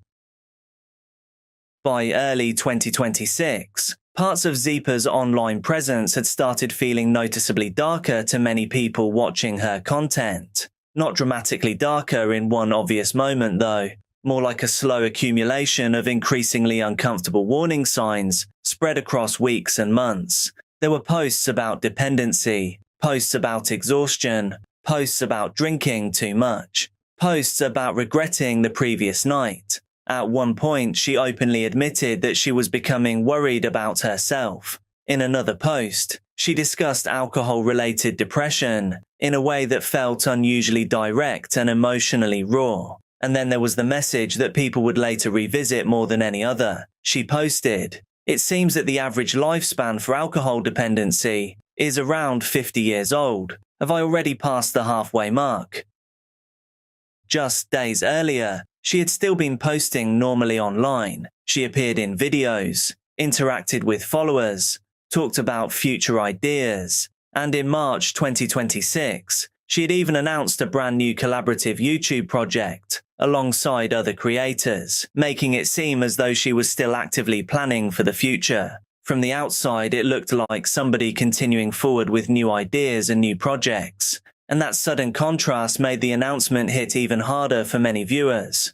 By early 2026, parts of Zeepa's online presence had started feeling noticeably darker to many people watching her content. Not dramatically darker in one obvious moment though, more like a slow accumulation of increasingly uncomfortable warning signs spread across weeks and months. There were posts about dependency, posts about exhaustion, posts about drinking too much, posts about regretting the previous night. At one point, she openly admitted that she was becoming worried about herself. In another post, she discussed alcohol-related depression in a way that felt unusually direct and emotionally raw. And then there was the message that people would later revisit more than any other. She posted, "It seems that the average lifespan for alcohol dependency is around 50 years old. Have I already passed the halfway mark?" Just days earlier, she had still been posting normally online. She appeared in videos, interacted with followers, talked about future ideas, and in March 2026, she had even announced a brand new collaborative YouTube project alongside other creators, making it seem as though she was still actively planning for the future. From the outside, it looked like somebody continuing forward with new ideas and new projects, and that sudden contrast made the announcement hit even harder for many viewers.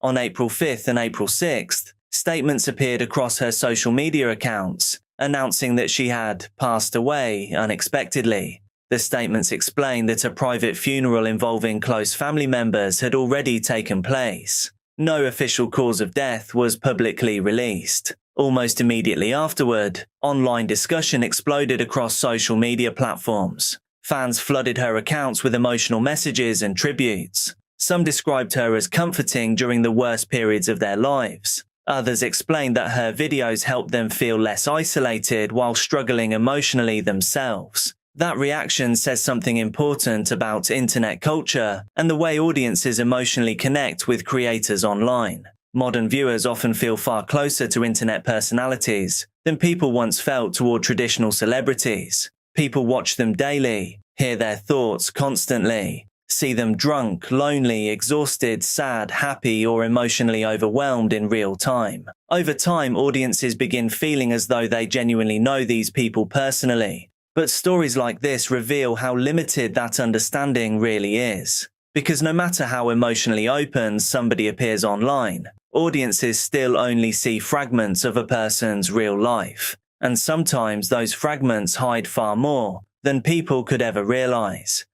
On April 5th and April 6th, statements appeared across her social media accounts, announcing that she had passed away unexpectedly. The statements explained that a private funeral involving close family members had already taken place. No official cause of death was publicly released. Almost immediately afterward, online discussion exploded across social media platforms. Fans flooded her accounts with emotional messages and tributes. Some described her as comforting during the worst periods of their lives. Others explained that her videos helped them feel less isolated while struggling emotionally themselves. That reaction says something important about internet culture and the way audiences emotionally connect with creators online. Modern viewers often feel far closer to internet personalities than people once felt toward traditional celebrities. People watch them daily, hear their thoughts constantly, see them drunk, lonely, exhausted, sad, happy, or emotionally overwhelmed in real time. Over time, audiences begin feeling as though they genuinely know these people personally. But stories like this reveal how limited that understanding really is. Because no matter how emotionally open somebody appears online, audiences still only see fragments of a person's real life. And sometimes those fragments hide far more than people could ever realize.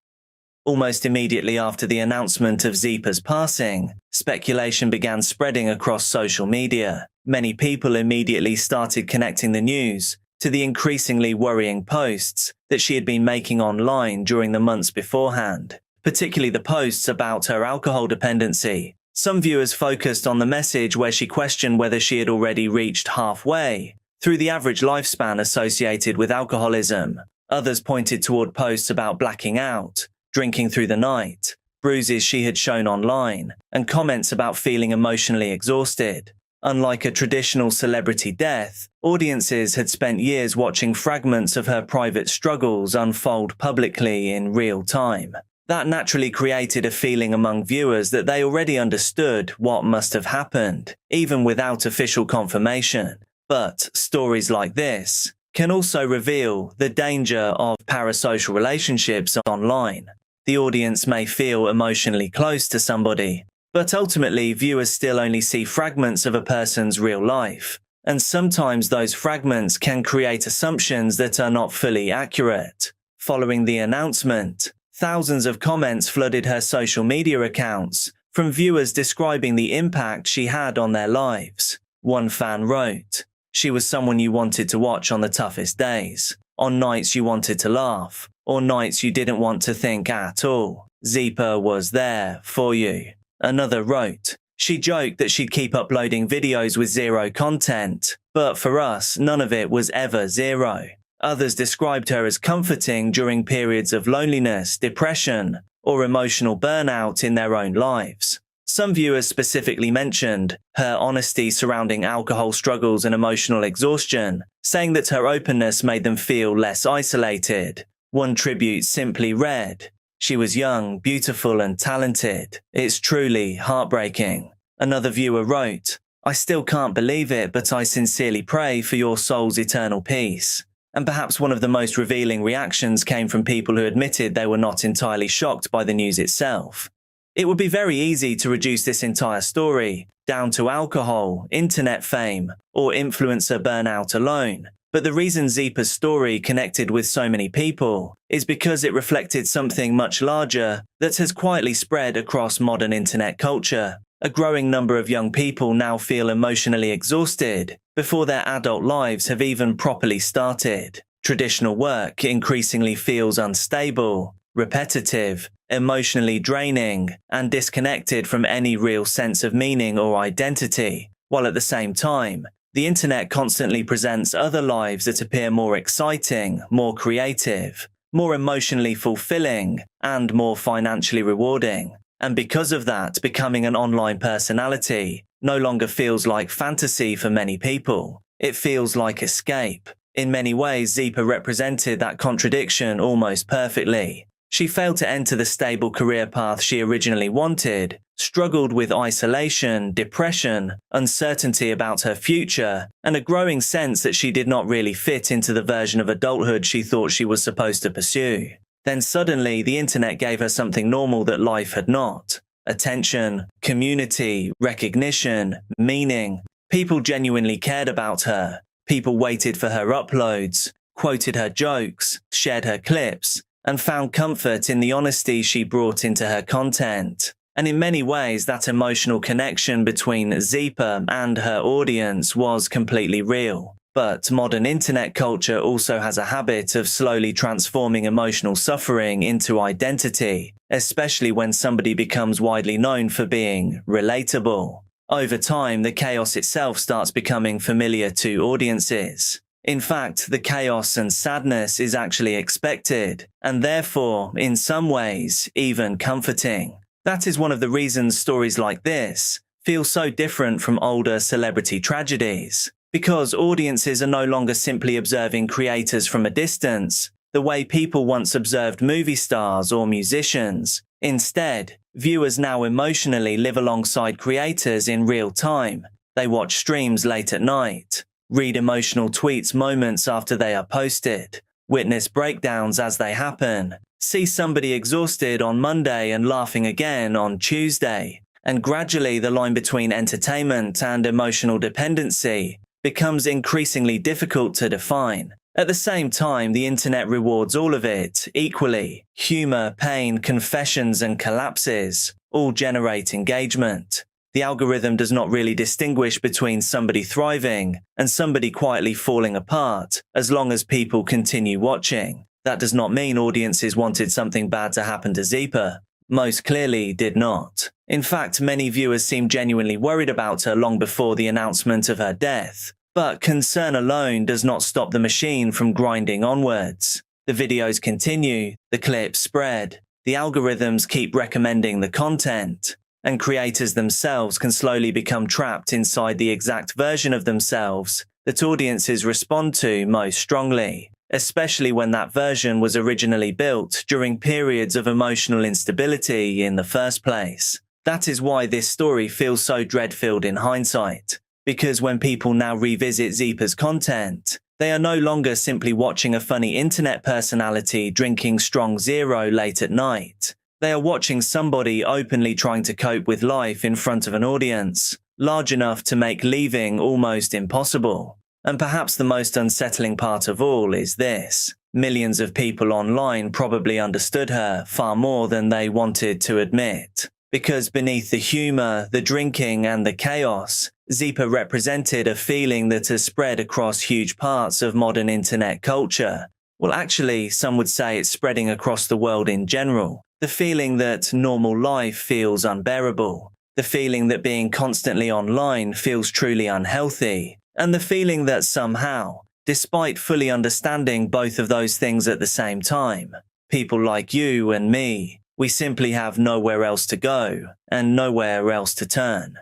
Almost immediately after the announcement of Zeepa's passing, speculation began spreading across social media. Many people immediately started connecting the news to the increasingly worrying posts that she had been making online during the months beforehand, particularly the posts about her alcohol dependency. Some viewers focused on the message where she questioned whether she had already reached halfway through the average lifespan associated with alcoholism. Others pointed toward posts about blacking out, drinking through the night, bruises she had shown online, and comments about feeling emotionally exhausted. Unlike a traditional celebrity death, audiences had spent years watching fragments of her private struggles unfold publicly in real time. That naturally created a feeling among viewers that they already understood what must have happened, even without official confirmation. But stories like this can also reveal the danger of parasocial relationships online. The audience may feel emotionally close to somebody, but ultimately viewers still only see fragments of a person's real life, and sometimes those fragments can create assumptions that are not fully accurate. Following the announcement, thousands of comments flooded her social media accounts from viewers describing the impact she had on their lives. One fan wrote, "She was someone you wanted to watch on the toughest days, on nights you wanted to laugh, or nights you didn't want to think at all. Zeepa was there for you." Another wrote, "She joked that she'd keep uploading videos with zero content, but for us, none of it was ever zero." Others described her as comforting during periods of loneliness, depression, or emotional burnout in their own lives. Some viewers specifically mentioned her honesty surrounding alcohol struggles and emotional exhaustion, saying that her openness made them feel less isolated. One tribute simply read, "She was young, beautiful, and talented. It's truly heartbreaking." Another viewer wrote, "I still can't believe it, but I sincerely pray for your soul's eternal peace." And perhaps one of the most revealing reactions came from people who admitted they were not entirely shocked by the news itself. It would be very easy to reduce this entire story down to alcohol, internet fame, or influencer burnout alone. But the reason Zeepa's story connected with so many people is because it reflected something much larger that has quietly spread across modern internet culture. A growing number of young people now feel emotionally exhausted before their adult lives have even properly started. Traditional work increasingly feels unstable, repetitive, emotionally draining, and disconnected from any real sense of meaning or identity, while at the same time, the internet constantly presents other lives that appear more exciting, more creative, more emotionally fulfilling, and more financially rewarding. And because of that, becoming an online personality no longer feels like fantasy for many people. It feels like escape. In many ways, Zeepa represented that contradiction almost perfectly. She failed to enter the stable career path she originally wanted, struggled with isolation, depression, uncertainty about her future, and a growing sense that she did not really fit into the version of adulthood she thought she was supposed to pursue. Then suddenly, the internet gave her something normal that life had not. Attention, community, recognition, meaning. People genuinely cared about her. People waited for her uploads, quoted her jokes, shared her clips, and found comfort in the honesty she brought into her content. And in many ways, that emotional connection between Zeepa and her audience was completely real. But modern internet culture also has a habit of slowly transforming emotional suffering into identity, especially when somebody becomes widely known for being relatable. Over time, the chaos itself starts becoming familiar to audiences. In fact, the chaos and sadness is actually expected, and therefore, in some ways, even comforting. That is one of the reasons stories like this feel so different from older celebrity tragedies. Because audiences are no longer simply observing creators from a distance, the way people once observed movie stars or musicians. Instead, viewers now emotionally live alongside creators in real time. They watch streams late at night, read emotional tweets moments after they are posted, witness breakdowns as they happen, see somebody exhausted on Monday and laughing again on Tuesday, and gradually the line between entertainment and emotional dependency becomes increasingly difficult to define. At the same time, the internet rewards all of it equally. Humor, pain, confessions, and collapses all generate engagement. The algorithm does not really distinguish between somebody thriving and somebody quietly falling apart as long as people continue watching. That does not mean audiences wanted something bad to happen to Zipa. Most clearly did not. In fact, many viewers seemed genuinely worried about her long before the announcement of her death. But concern alone does not stop the machine from grinding onwards. The videos continue, the clips spread, the algorithms keep recommending the content, and creators themselves can slowly become trapped inside the exact version of themselves that audiences respond to most strongly, especially when that version was originally built during periods of emotional instability in the first place. That is why this story feels so dread-filled in hindsight. Because when people now revisit Zipa's content, they are no longer simply watching a funny internet personality drinking strong zero late at night. They are watching somebody openly trying to cope with life in front of an audience, large enough to make leaving almost impossible. And perhaps the most unsettling part of all is this. Millions of people online probably understood her far more than they wanted to admit. Because beneath the humor, the drinking, and the chaos, Zipa represented a feeling that has spread across huge parts of modern internet culture. Well, actually, some would say it's spreading across the world in general. The feeling that normal life feels unbearable. The feeling that being constantly online feels truly unhealthy. And the feeling that somehow, despite fully understanding both of those things at the same time, people like you and me, we simply have nowhere else to go and nowhere else to turn.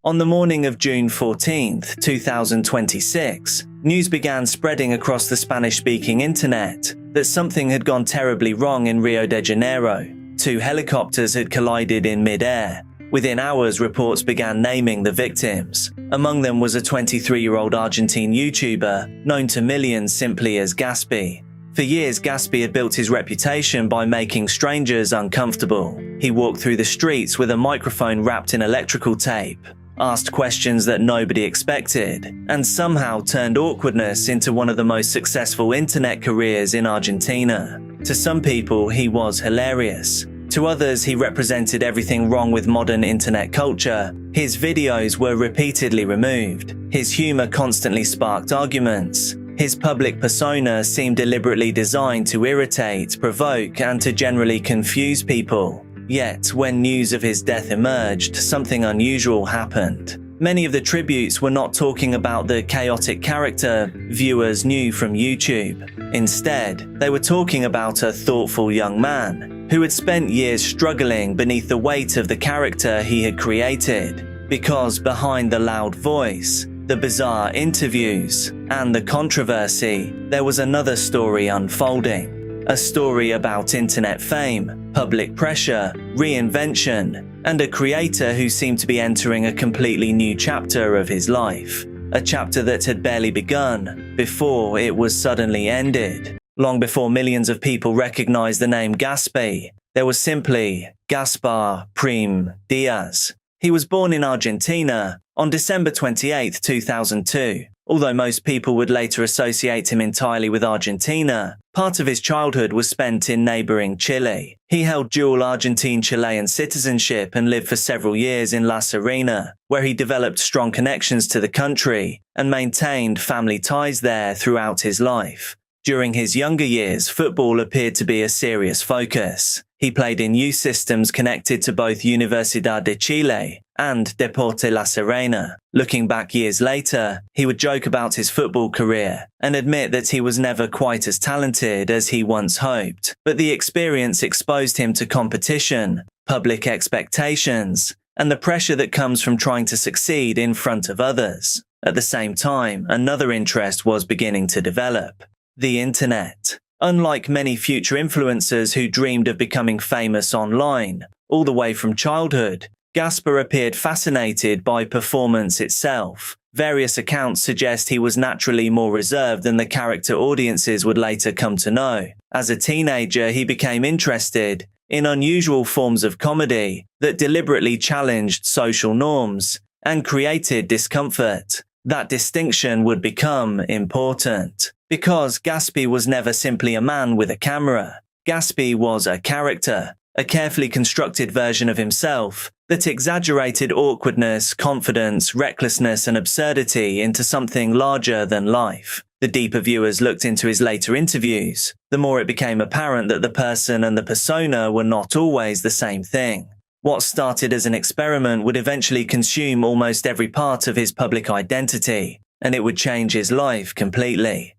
On the morning of June 14th, 2026, news began spreading across the Spanish-speaking internet that something had gone terribly wrong in Rio de Janeiro. 2 helicopters had collided in mid-air. Within hours, reports began naming the victims. Among them was a 23-year-old Argentine YouTuber known to millions simply as Gaspi. For years, Gaspi had built his reputation by making strangers uncomfortable. He walked through the streets with a microphone wrapped in electrical tape, asked questions that nobody expected, and somehow turned awkwardness into one of the most successful internet careers in Argentina. To some people, he was hilarious. To others, he represented everything wrong with modern internet culture. His videos were repeatedly removed. His humor constantly sparked arguments. His public persona seemed deliberately designed to irritate, provoke, and to generally confuse people. Yet, when news of his death emerged, something unusual happened. Many of the tributes were not talking about the chaotic character viewers knew from YouTube. Instead, they were talking about a thoughtful young man who had spent years struggling beneath the weight of the character he had created. Because behind the loud voice, the bizarre interviews, and the controversy, there was another story unfolding. A story about internet fame, public pressure, reinvention, and a creator who seemed to be entering a completely new chapter of his life. A chapter that had barely begun before it was suddenly ended. Long before millions of people recognized the name Gaspi, there was simply Gaspar Prim Diaz. He was born in Argentina on December 28, 2002. Although most people would later associate him entirely with Argentina, part of his childhood was spent in neighboring Chile. He held dual Argentine-Chilean citizenship and lived for several years in La Serena, where he developed strong connections to the country and maintained family ties there throughout his life. During his younger years, football appeared to be a serious focus. He played in youth systems connected to both Universidad de Chile and Deporte La Serena. Looking back years later, he would joke about his football career and admit that he was never quite as talented as he once hoped. But the experience exposed him to competition, public expectations, and the pressure that comes from trying to succeed in front of others. At the same time, another interest was beginning to develop: the internet. Unlike many future influencers who dreamed of becoming famous online, all the way from childhood, Gasper appeared fascinated by performance itself. Various accounts suggest he was naturally more reserved than the character audiences would later come to know. As a teenager, he became interested in unusual forms of comedy that deliberately challenged social norms and created discomfort. That distinction would become important, because Gaspy was never simply a man with a camera. Gaspy was a character, a carefully constructed version of himself that exaggerated awkwardness, confidence, recklessness, and absurdity into something larger than life. The deeper viewers looked into his later interviews, the more it became apparent that the person and the persona were not always the same thing. What started as an experiment would eventually consume almost every part of his public identity, and it would change his life completely.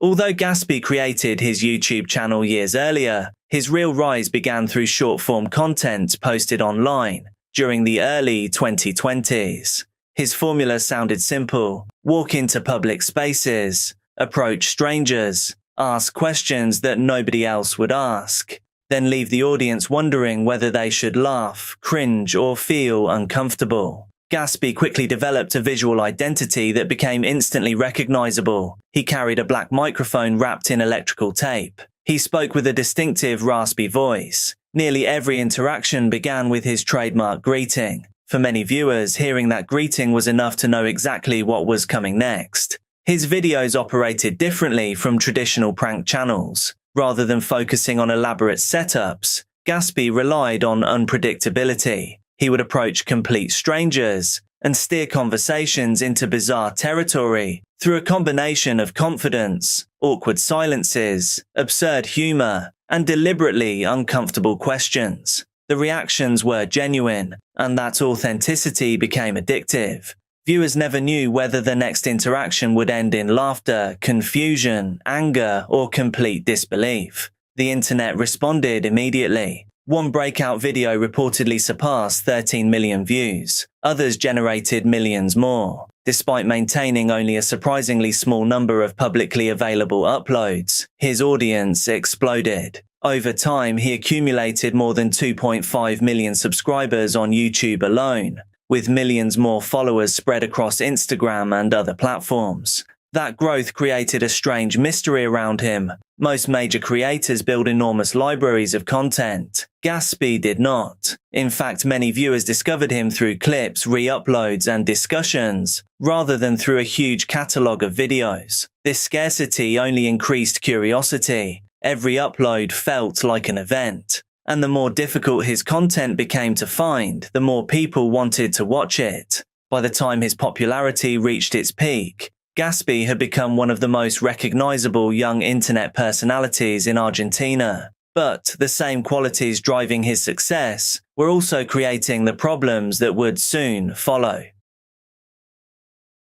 Although Gaspy created his YouTube channel years earlier, his real rise began through short-form content posted online during the early 2020s. His formula sounded simple: walk into public spaces, approach strangers, ask questions that nobody else would ask, then leave the audience wondering whether they should laugh, cringe, or feel uncomfortable. Gaspy quickly developed a visual identity that became instantly recognizable. He carried a black microphone wrapped in electrical tape. He spoke with a distinctive, raspy voice. Nearly every interaction began with his trademark greeting. For many viewers, hearing that greeting was enough to know exactly what was coming next. His videos operated differently from traditional prank channels. Rather than focusing on elaborate setups, Gaspy relied on unpredictability. He would approach complete strangers and steer conversations into bizarre territory through a combination of confidence, awkward silences, absurd humor, and deliberately uncomfortable questions. The reactions were genuine, and that authenticity became addictive. Viewers never knew whether the next interaction would end in laughter, confusion, anger, or complete disbelief. The internet responded immediately. One breakout video reportedly surpassed 13 million views. Others generated millions more. Despite maintaining only a surprisingly small number of publicly available uploads, his audience exploded. Over time, he accumulated more than 2.5 million subscribers on YouTube alone, with millions more followers spread across Instagram and other platforms. That growth created a strange mystery around him. Most major creators build enormous libraries of content. Gaspy did not. In fact, many viewers discovered him through clips, re-uploads, and discussions, rather than through a huge catalogue of videos. This scarcity only increased curiosity. Every upload felt like an event. And the more difficult his content became to find, the more people wanted to watch it. By the time his popularity reached its peak, Gaspy had become one of the most recognizable young internet personalities in Argentina. But the same qualities driving his success were also creating the problems that would soon follow.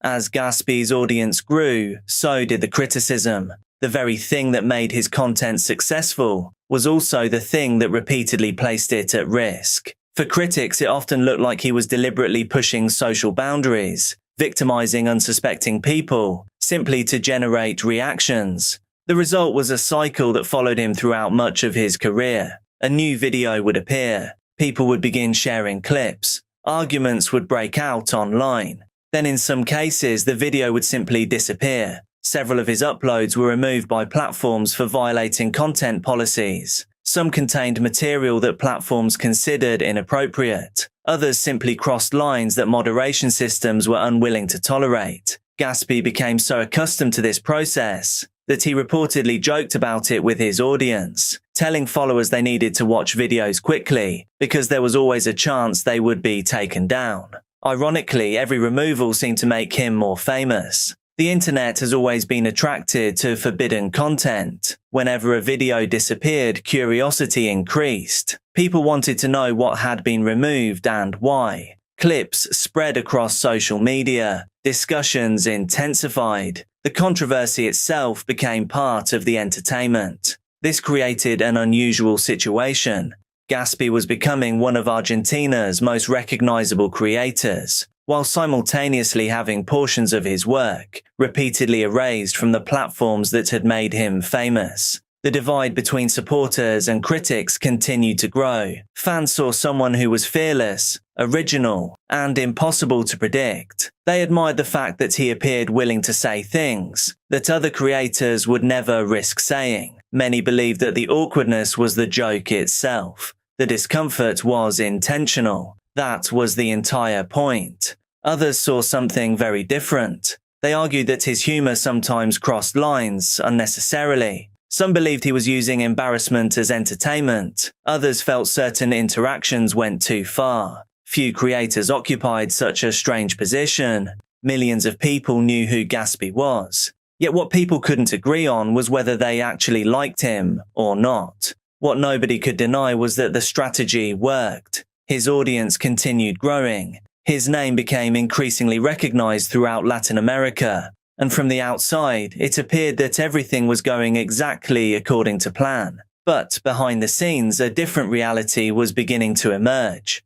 As Gaspy's audience grew, so did the criticism. The very thing that made his content successful was also the thing that repeatedly placed it at risk. For critics, it often looked like he was deliberately pushing social boundaries, victimizing unsuspecting people, simply to generate reactions. The result was a cycle that followed him throughout much of his career. A new video would appear, people would begin sharing clips, arguments would break out online. Then in some cases, the video would simply disappear. Several of his uploads were removed by platforms for violating content policies. Some contained material that platforms considered inappropriate. Others simply crossed lines that moderation systems were unwilling to tolerate. Gaspy became so accustomed to this process that he reportedly joked about it with his audience, telling followers they needed to watch videos quickly because there was always a chance they would be taken down. Ironically, every removal seemed to make him more famous. The internet has always been attracted to forbidden content. Whenever a video disappeared, curiosity increased. People wanted to know what had been removed and why. Clips spread across social media. Discussions intensified. The controversy itself became part of the entertainment. This created an unusual situation. Gaspy was becoming one of Argentina's most recognizable creators. while simultaneously having portions of his work repeatedly erased from the platforms that had made him famous. The divide between supporters and critics continued to grow. Fans saw someone who was fearless, original, and impossible to predict. They admired the fact that he appeared willing to say things that other creators would never risk saying. Many believed that the awkwardness was the joke itself. The discomfort was intentional. That was the entire point. Others saw something very different. They argued that his humor sometimes crossed lines unnecessarily. Some believed he was using embarrassment as entertainment. Others felt certain interactions went too far. Few creators occupied such a strange position. Millions of people knew who Gatsby was. Yet what people couldn't agree on was whether they actually liked him or not. What nobody could deny was that the strategy worked. His audience continued growing. His name became increasingly recognized throughout Latin America. And from the outside, it appeared that everything was going exactly according to plan. But behind the scenes, a different reality was beginning to emerge.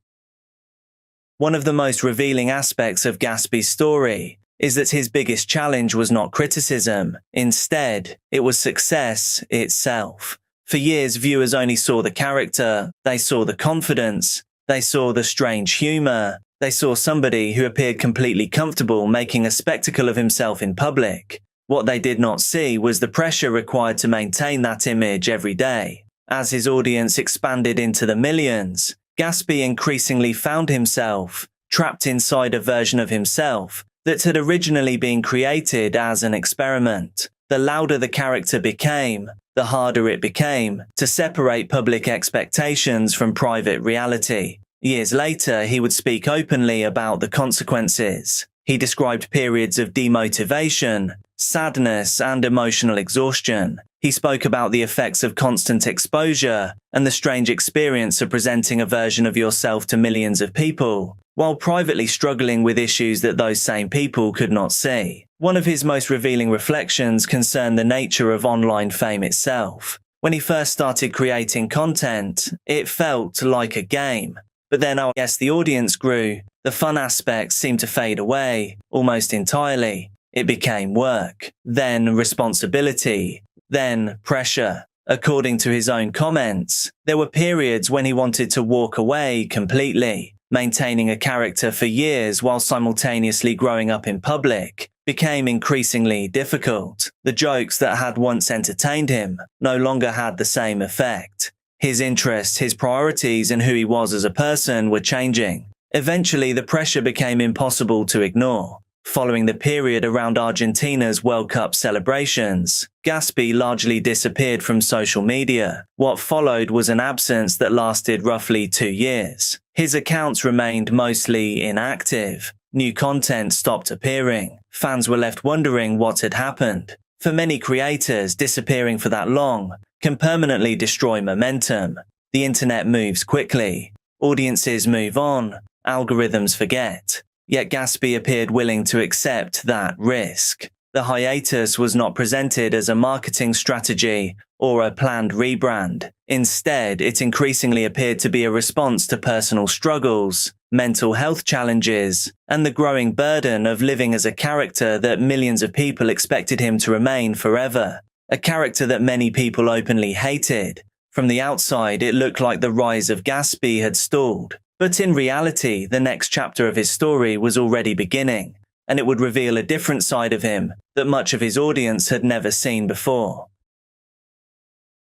One of the most revealing aspects of Gatsby's story is that his biggest challenge was not criticism. Instead, it was success itself. For years, viewers only saw the character, they saw the confidence, they saw the strange humor. They saw somebody who appeared completely comfortable making a spectacle of himself in public. What they did not see was the pressure required to maintain that image every day. As his audience expanded into the millions, Gatsby increasingly found himself trapped inside a version of himself that had originally been created as an experiment. The louder the character became, the harder it became to separate public expectations from private reality. Years later, he would speak openly about the consequences. He described periods of demotivation, sadness, and emotional exhaustion. He spoke about the effects of constant exposure and the strange experience of presenting a version of yourself to millions of people, while privately struggling with issues that those same people could not see. One of his most revealing reflections concerned the nature of online fame itself. When he first started creating content, it felt like a game. But then as the audience grew, the fun aspects seemed to fade away almost entirely. It became work, then responsibility, then pressure. According to his own comments, there were periods when he wanted to walk away completely. Maintaining a character for years while simultaneously growing up in public became increasingly difficult. The jokes that had once entertained him no longer had the same effect. His interests, his priorities, and who he was as a person were changing. Eventually, the pressure became impossible to ignore. Following the period around Argentina's World Cup celebrations, Gatsby largely disappeared from social media. What followed was an absence that lasted roughly 2 years. His accounts remained mostly inactive. New content stopped appearing. Fans were left wondering what had happened. For many creators, disappearing for that long can permanently destroy momentum. The internet moves quickly. Audiences move on. Algorithms forget. Yet Gatsby appeared willing to accept that risk. The hiatus was not presented as a marketing strategy or a planned rebrand. Instead, it increasingly appeared to be a response to personal struggles, mental health challenges, and the growing burden of living as a character that millions of people expected him to remain forever. A character that many people openly hated. From the outside, it looked like the rise of Gatsby had stalled. But in reality, the next chapter of his story was already beginning, and it would reveal a different side of him that much of his audience had never seen before.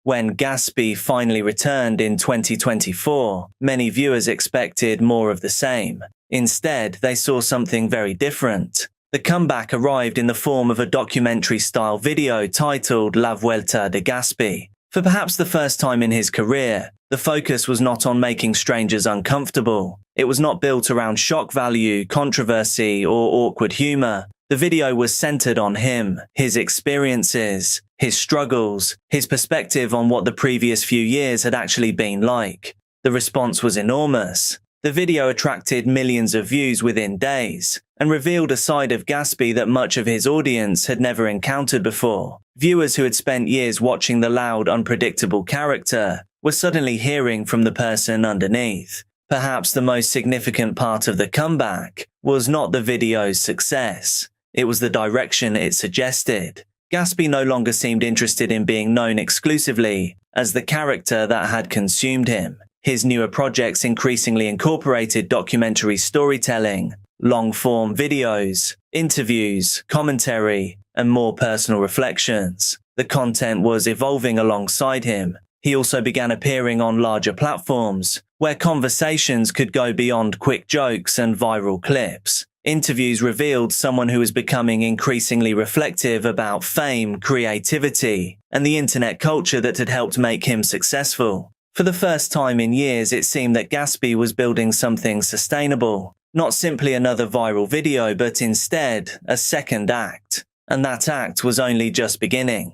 When Gatsby finally returned in 2024, many viewers expected more of the same. Instead, they saw something very different. The comeback arrived in the form of a documentary-style video titled La Vuelta de Gatsby. For perhaps the first time in his career, the focus was not on making strangers uncomfortable. It was not built around shock value, controversy, or awkward humor. The video was centered on him, his experiences, his struggles, his perspective on what the previous few years had actually been like. The response was enormous. The video attracted millions of views within days and revealed a side of Gatsby that much of his audience had never encountered before. Viewers who had spent years watching the loud, unpredictable character were suddenly hearing from the person underneath. Perhaps the most significant part of the comeback was not the video's success. It was the direction it suggested. Gaspy no longer seemed interested in being known exclusively as the character that had consumed him. His newer projects increasingly incorporated documentary storytelling, long-form videos, interviews, commentary, and more personal reflections. The content was evolving alongside him. He also began appearing on larger platforms, where conversations could go beyond quick jokes and viral clips. Interviews revealed someone who was becoming increasingly reflective about fame, creativity, and the internet culture that had helped make him successful. For the first time in years, it seemed that Gaspy was building something sustainable. Not simply another viral video, but instead a second act. And that act was only just beginning.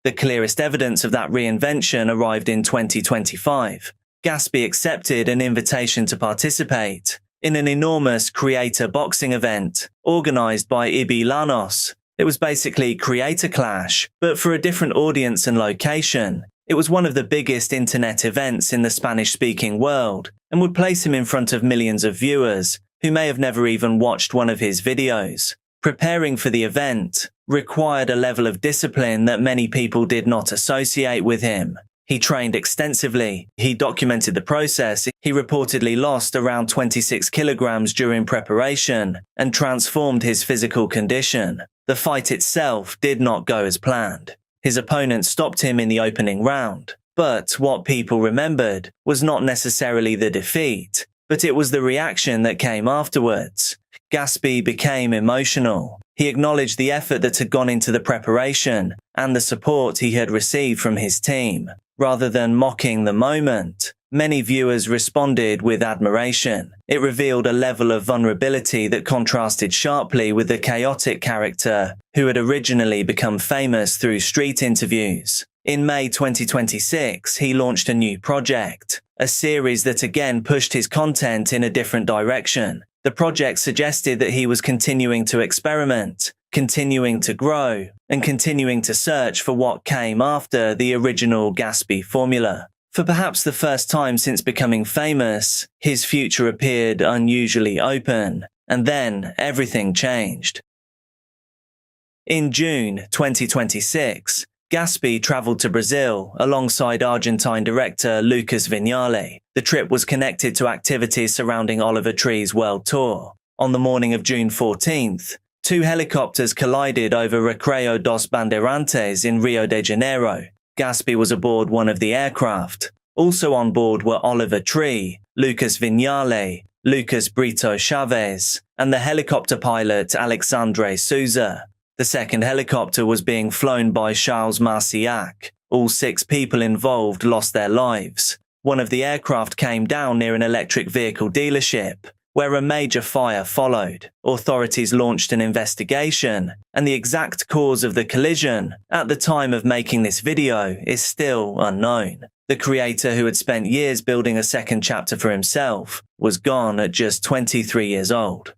The clearest evidence of that reinvention arrived in 2025. Gaspy accepted an invitation to participate in an enormous creator boxing event organized by Ibi Llanos. It was basically Creator Clash, but for a different audience and location. It was one of the biggest internet events in the Spanish-speaking world and would place him in front of millions of viewers who may have never even watched one of his videos. Preparing for the event required a level of discipline that many people did not associate with him. He trained extensively. He documented the process. He reportedly lost around 26 kilograms during preparation and transformed his physical condition. The fight itself did not go as planned. His opponent stopped him in the opening round. But what people remembered was not necessarily the defeat, but it was the reaction that came afterwards. Gaspy became emotional. He acknowledged the effort that had gone into the preparation and the support he had received from his team. Rather than mocking the moment, many viewers responded with admiration. It revealed a level of vulnerability that contrasted sharply with the chaotic character who had originally become famous through street interviews. In May 2026, he launched a new project, a series that again pushed his content in a different direction. The project suggested that he was continuing to experiment, continuing to grow, and continuing to search for what came after the original Gaspy formula. For perhaps the first time since becoming famous, his future appeared unusually open, and then everything changed. In June 2026, Gaspy traveled to Brazil alongside Argentine director Lucas Vignale. The trip was connected to activities surrounding Oliver Tree's world tour. On the morning of June 14th, two helicopters collided over Recreio dos Bandeirantes in Rio de Janeiro. Gaspy was aboard one of the aircraft. Also on board were Oliver Tree, Lucas Vignale, Lucas Brito Chavez, and the helicopter pilot Alexandre Souza. The second helicopter was being flown by Charles Marciac. All 6 people involved lost their lives. One of the aircraft came down near an electric vehicle dealership, where a major fire followed. Authorities launched an investigation, and the exact cause of the collision at the time of making this video is still unknown. The creator, who had spent years building a second chapter for himself, was gone at just 23 years old.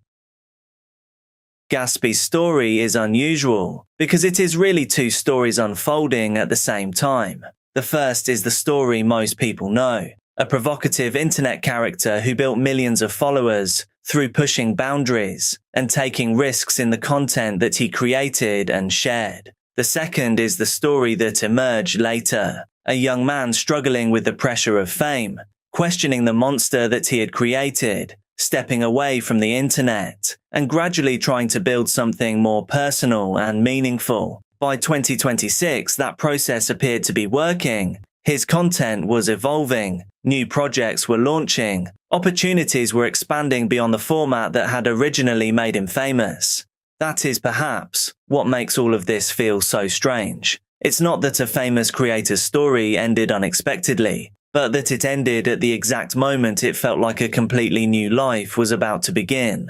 Gaspy's story is unusual because it is really 2 stories unfolding at the same time. The first is the story most people know, a provocative internet character who built millions of followers through pushing boundaries and taking risks in the content that he created and shared. The second is the story that emerged later, a young man struggling with the pressure of fame, questioning the monster that he had created, stepping away from the internet, and gradually trying to build something more personal and meaningful. By 2026, that process appeared to be working. His content was evolving, new projects were launching, opportunities were expanding beyond the format that had originally made him famous. That is perhaps what makes all of this feel so strange. It's not that a famous creator's story ended unexpectedly, but that it ended at the exact moment it felt like a completely new life was about to begin.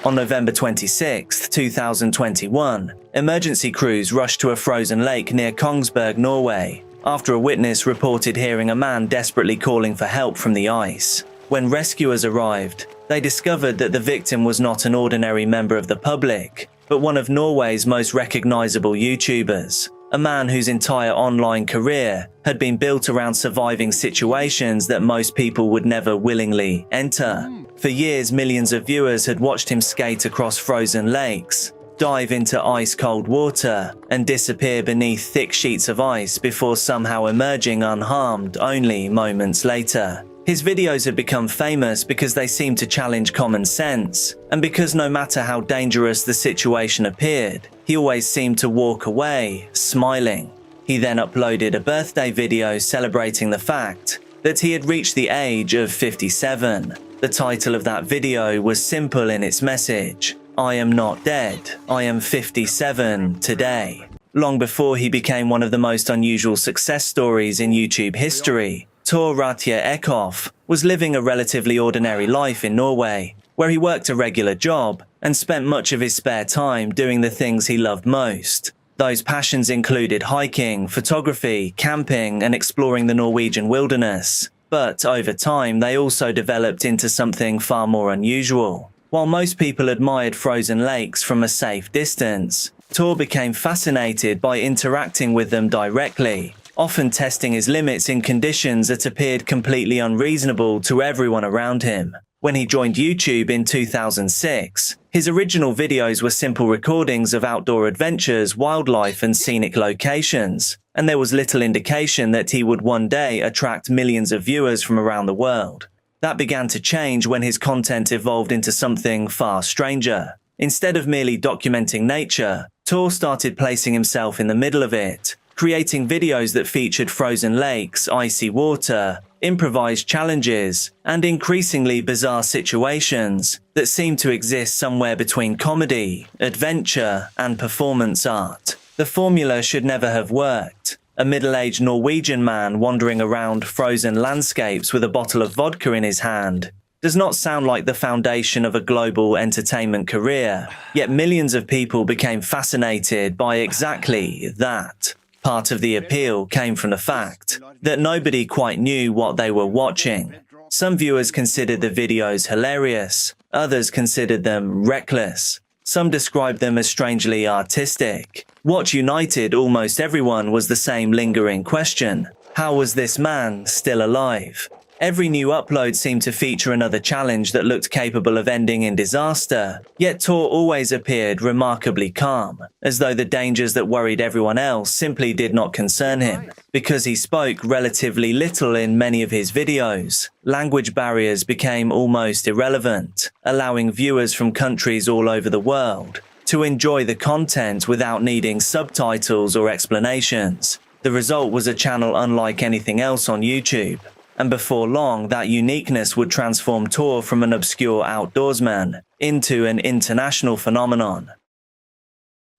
On November 26, 2021, emergency crews rushed to a frozen lake near Kongsberg, Norway, after a witness reported hearing a man desperately calling for help from the ice. When rescuers arrived, They discovered that the victim was not an ordinary member of the public, but one of Norway's most recognizable YouTubers, a man whose entire online career had been built around surviving situations that most people would never willingly enter. For years, millions of viewers had watched him skate across frozen lakes, dive into ice-cold water, and disappear beneath thick sheets of ice before somehow emerging unharmed only moments later. His videos had become famous because they seemed to challenge common sense, and because no matter how dangerous the situation appeared, he always seemed to walk away, smiling. He then uploaded a birthday video celebrating the fact that he had reached the age of 57. The title of that video was simple in its message: "I am not dead, I am 57 today." Long before he became one of the most unusual success stories in YouTube history, Tor Ratje Ekhoff was living a relatively ordinary life in Norway, where he worked a regular job and spent much of his spare time doing the things he loved most. Those passions included hiking, photography, camping, and exploring the Norwegian wilderness. But over time, they also developed into something far more unusual. While most people admired frozen lakes from a safe distance, Tor became fascinated by interacting with them directly, often testing his limits in conditions that appeared completely unreasonable to everyone around him. When he joined YouTube in 2006, his original videos were simple recordings of outdoor adventures, wildlife, and scenic locations, and there was little indication that he would one day attract millions of viewers from around the world. That began to change when his content evolved into something far stranger. Instead of merely documenting nature, Tor started placing himself in the middle of it, creating videos that featured frozen lakes, icy water, improvised challenges, and increasingly bizarre situations that seemed to exist somewhere between comedy, adventure, and performance art. The formula should never have worked. A middle-aged Norwegian man wandering around frozen landscapes with a bottle of vodka in his hand does not sound like the foundation of a global entertainment career, yet millions of people became fascinated by exactly that. Part of the appeal came from the fact that nobody quite knew what they were watching. Some viewers considered the videos hilarious, others considered them reckless. Some described them as strangely artistic. What united almost everyone was the same lingering question: how was this man still alive? Every new upload seemed to feature another challenge that looked capable of ending in disaster, yet Tor always appeared remarkably calm, as though the dangers that worried everyone else simply did not concern him. Because he spoke relatively little in many of his videos, language barriers became almost irrelevant, allowing viewers from countries all over the world to enjoy the content without needing subtitles or explanations. The result was a channel unlike anything else on YouTube. And before long, that uniqueness would transform Tor from an obscure outdoorsman into an international phenomenon.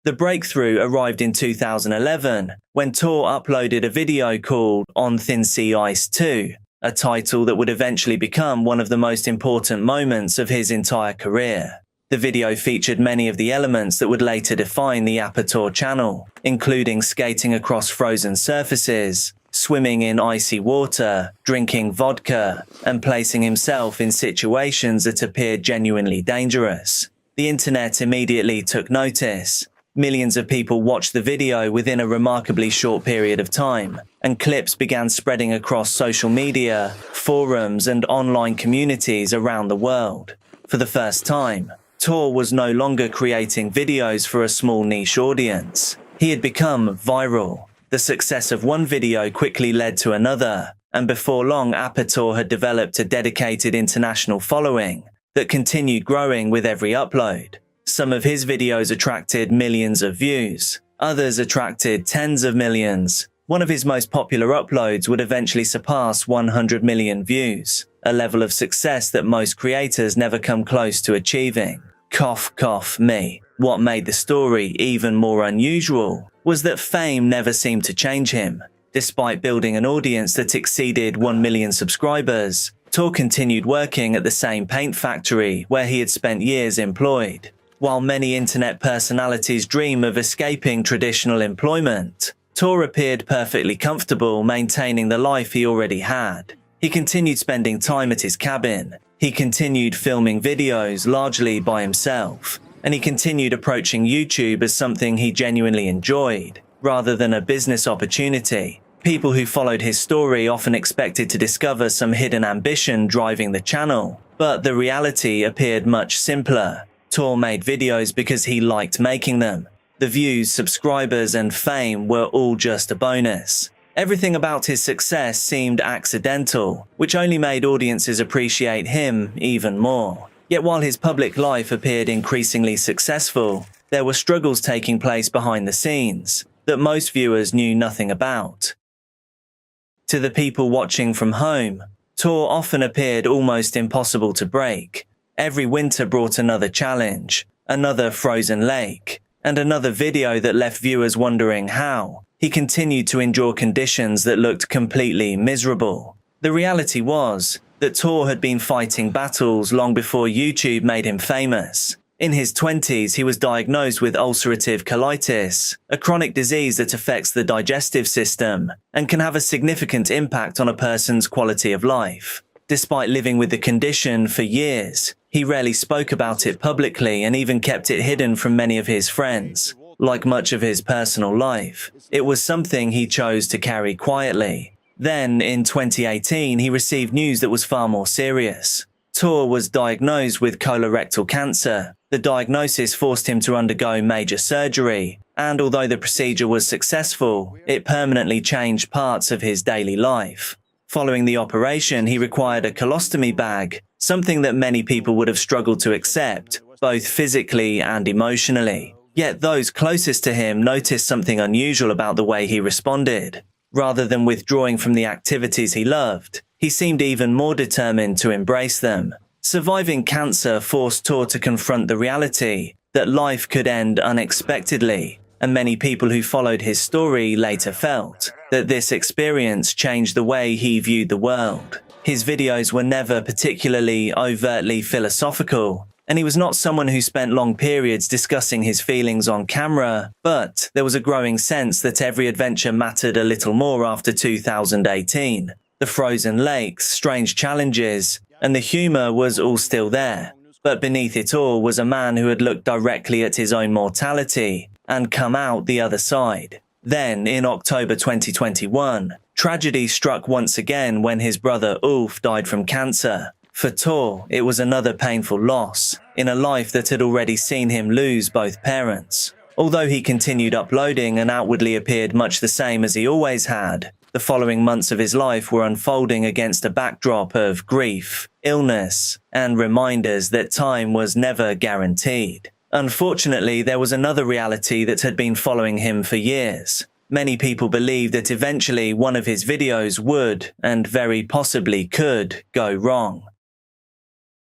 The breakthrough arrived in 2011 when Tor uploaded a video called On Thin Sea Ice 2, a title that would eventually become one of the most important moments of his entire career. The video featured many of the elements that would later define the Tor channel, including skating across frozen surfaces, swimming in icy water, drinking vodka, and placing himself in situations that appeared genuinely dangerous. The internet immediately took notice. Millions of people watched the video within a remarkably short period of time, and clips began spreading across social media, forums, and online communities around the world. For the first time, Tor was no longer creating videos for a small niche audience. He had become viral. The success of one video quickly led to another, and before long Tor had developed a dedicated international following that continued growing with every upload. Some of his videos attracted millions of views, others attracted tens of millions. One of his most popular uploads would eventually surpass 100 million views, a level of success that most creators never come close to achieving. Cough, cough, me. What made the story even more unusual was that fame never seemed to change him. Despite building an audience that exceeded 1 million subscribers, Tor continued working at the same paint factory where he had spent years employed. While many internet personalities dream of escaping traditional employment, Tor appeared perfectly comfortable maintaining the life he already had. He continued spending time at his cabin. He continued filming videos largely by himself. And he continued approaching YouTube as something he genuinely enjoyed, rather than a business opportunity. People who followed his story often expected to discover some hidden ambition driving the channel, but the reality appeared much simpler. Tor made videos because he liked making them. The views, subscribers, and fame were all just a bonus. Everything about his success seemed accidental, which only made audiences appreciate him even more. Yet while his public life appeared increasingly successful, there were struggles taking place behind the scenes that most viewers knew nothing about. To the people watching from home, Tor often appeared almost impossible to break. Every winter brought another challenge, another frozen lake, and another video that left viewers wondering how he continued to endure conditions that looked completely miserable. The reality was that Tor had been fighting battles long before YouTube made him famous. In his 20s, he was diagnosed with ulcerative colitis, a chronic disease that affects the digestive system and can have a significant impact on a person's quality of life. Despite living with the condition for years, he rarely spoke about it publicly and even kept it hidden from many of his friends. Like much of his personal life, it was something he chose to carry quietly. Then, in 2018, he received news that was far more serious. Tor was diagnosed with colorectal cancer. The diagnosis forced him to undergo major surgery, and although the procedure was successful, it permanently changed parts of his daily life. Following the operation, he required a colostomy bag, something that many people would have struggled to accept, both physically and emotionally. Yet those closest to him noticed something unusual about the way he responded. Rather than withdrawing from the activities he loved, he seemed even more determined to embrace them. Surviving cancer forced Tor to confront the reality that life could end unexpectedly, and many people who followed his story later felt that this experience changed the way he viewed the world. His videos were never particularly overtly philosophical, and he was not someone who spent long periods discussing his feelings on camera, but there was a growing sense that every adventure mattered a little more after 2018. The frozen lakes, strange challenges, and the humor was all still there. But beneath it all was a man who had looked directly at his own mortality and come out the other side. Then, in October 2021, tragedy struck once again when his brother Ulf died from cancer. For Tor, it was another painful loss in a life that had already seen him lose both parents. Although he continued uploading and outwardly appeared much the same as he always had, the following months of his life were unfolding against a backdrop of grief, illness, and reminders that time was never guaranteed. Unfortunately, there was another reality that had been following him for years. Many people believed that eventually one of his videos would, and very possibly could, go wrong.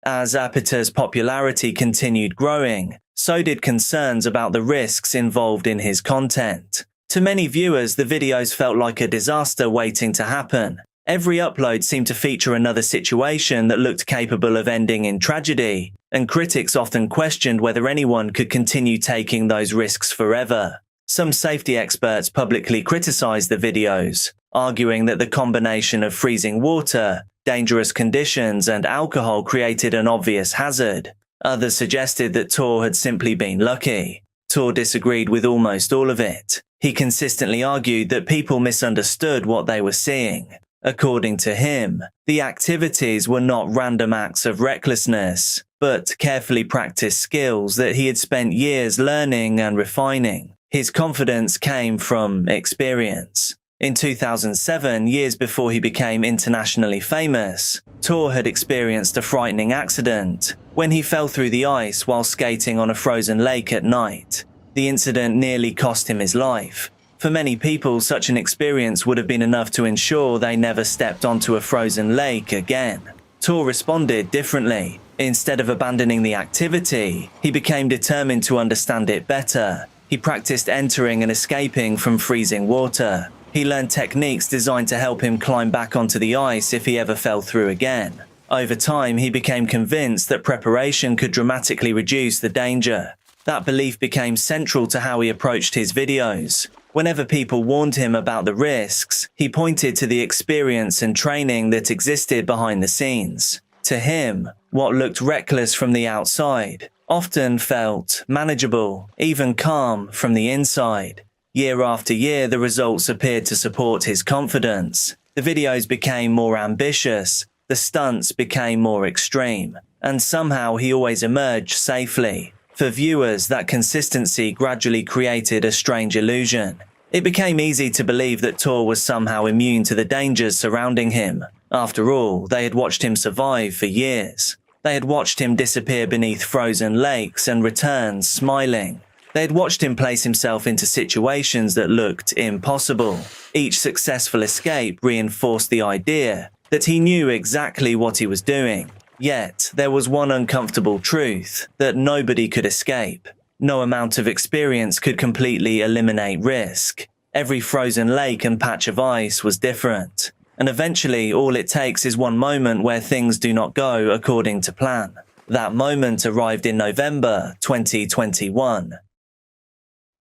As Apato's popularity continued growing, so did concerns about the risks involved in his content. To many viewers, the videos felt like a disaster waiting to happen. Every upload seemed to feature another situation that looked capable of ending in tragedy, and critics often questioned whether anyone could continue taking those risks forever. Some safety experts publicly criticized the videos, arguing that the combination of freezing water, dangerous conditions, and alcohol created an obvious hazard. Others suggested that Tor had simply been lucky. Tor disagreed with almost all of it. He consistently argued that people misunderstood what they were seeing. According to him, the activities were not random acts of recklessness, but carefully practiced skills that he had spent years learning and refining. His confidence came from experience. In 2007, years before he became internationally famous, Tor had experienced a frightening accident when he fell through the ice while skating on a frozen lake at night. The incident nearly cost him his life. For many people, such an experience would have been enough to ensure they never stepped onto a frozen lake again. Tor responded differently. Instead of abandoning the activity, he became determined to understand it better. He practiced entering and escaping from freezing water. He learned techniques designed to help him climb back onto the ice if he ever fell through again. Over time, he became convinced that preparation could dramatically reduce the danger. That belief became central to how he approached his videos. Whenever people warned him about the risks, he pointed to the experience and training that existed behind the scenes. To him, what looked reckless from the outside often felt manageable, even calm from the inside. Year after year, the results appeared to support his confidence. The videos became more ambitious, the stunts became more extreme, and somehow he always emerged safely. For viewers, that consistency gradually created a strange illusion. It became easy to believe that Tor was somehow immune to the dangers surrounding him. After all, they had watched him survive for years. They had watched him disappear beneath frozen lakes and return smiling. They had watched him place himself into situations that looked impossible. Each successful escape reinforced the idea that he knew exactly what he was doing. Yet, there was one uncomfortable truth that nobody could escape. No amount of experience could completely eliminate risk. Every frozen lake and patch of ice was different. And eventually, all it takes is one moment where things do not go according to plan. That moment arrived in November 2021.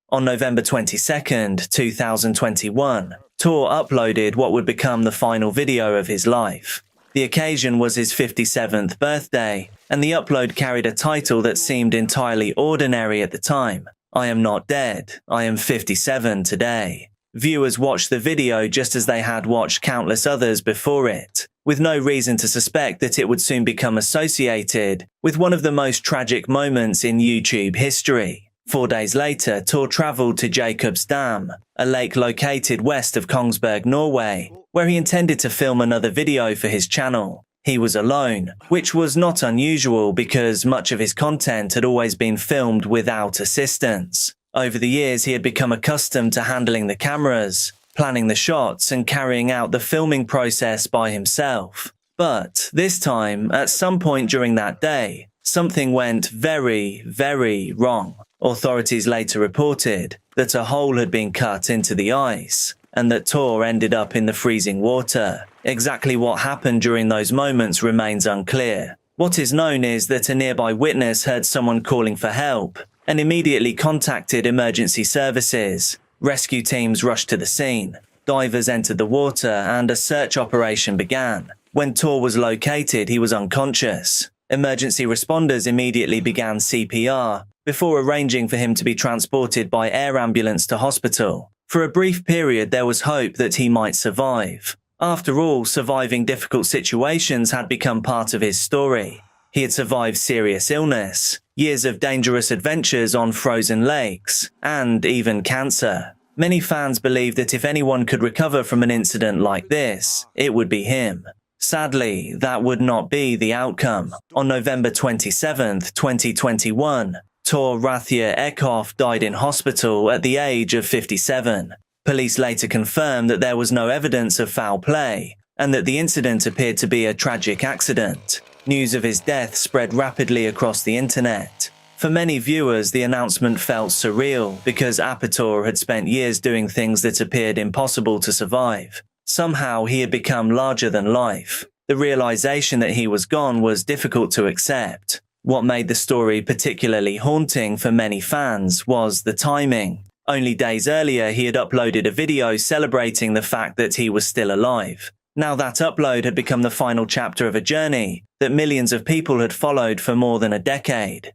On November 22nd, 2021, Tor uploaded what would become the final video of his life. The occasion was his 57th birthday, and the upload carried a title that seemed entirely ordinary at the time. I am not dead, I am 57 today. Viewers watched the video just as they had watched countless others before it, with no reason to suspect that it would soon become associated with one of the most tragic moments in YouTube history. 4 days later, Tor travelled to Jacob's Dam, a lake located west of Kongsberg, Norway, where he intended to film another video for his channel. He was alone, which was not unusual because much of his content had always been filmed without assistance. Over the years, he had become accustomed to handling the cameras, planning the shots, and carrying out the filming process by himself. But this time, at some point during that day, something went very, very wrong. Authorities later reported that a hole had been cut into the ice and that Tor ended up in the freezing water. Exactly what happened during those moments remains unclear. What is known is that a nearby witness heard someone calling for help and immediately contacted emergency services. Rescue teams rushed to the scene. Divers entered the water and a search operation began. When Tor was located, he was unconscious. Emergency responders immediately began CPR before arranging for him to be transported by air ambulance to hospital. For a brief period, there was hope that he might survive. After all, surviving difficult situations had become part of his story. He had survived serious illness, years of dangerous adventures on frozen lakes, and even cancer. Many fans believed that if anyone could recover from an incident like this, it would be him. Sadly, that would not be the outcome. On November 27, 2021, Tor Rathje Ekhoff died in hospital at the age of 57. Police later confirmed that there was no evidence of foul play and that the incident appeared to be a tragic accident. News of his death spread rapidly across the internet. For many viewers, the announcement felt surreal because Apator had spent years doing things that appeared impossible to survive. Somehow he had become larger than life. The realization that he was gone was difficult to accept. What made the story particularly haunting for many fans was the timing. Only days earlier, he had uploaded a video celebrating the fact that he was still alive. Now that upload had become the final chapter of a journey that millions of people had followed for more than a decade.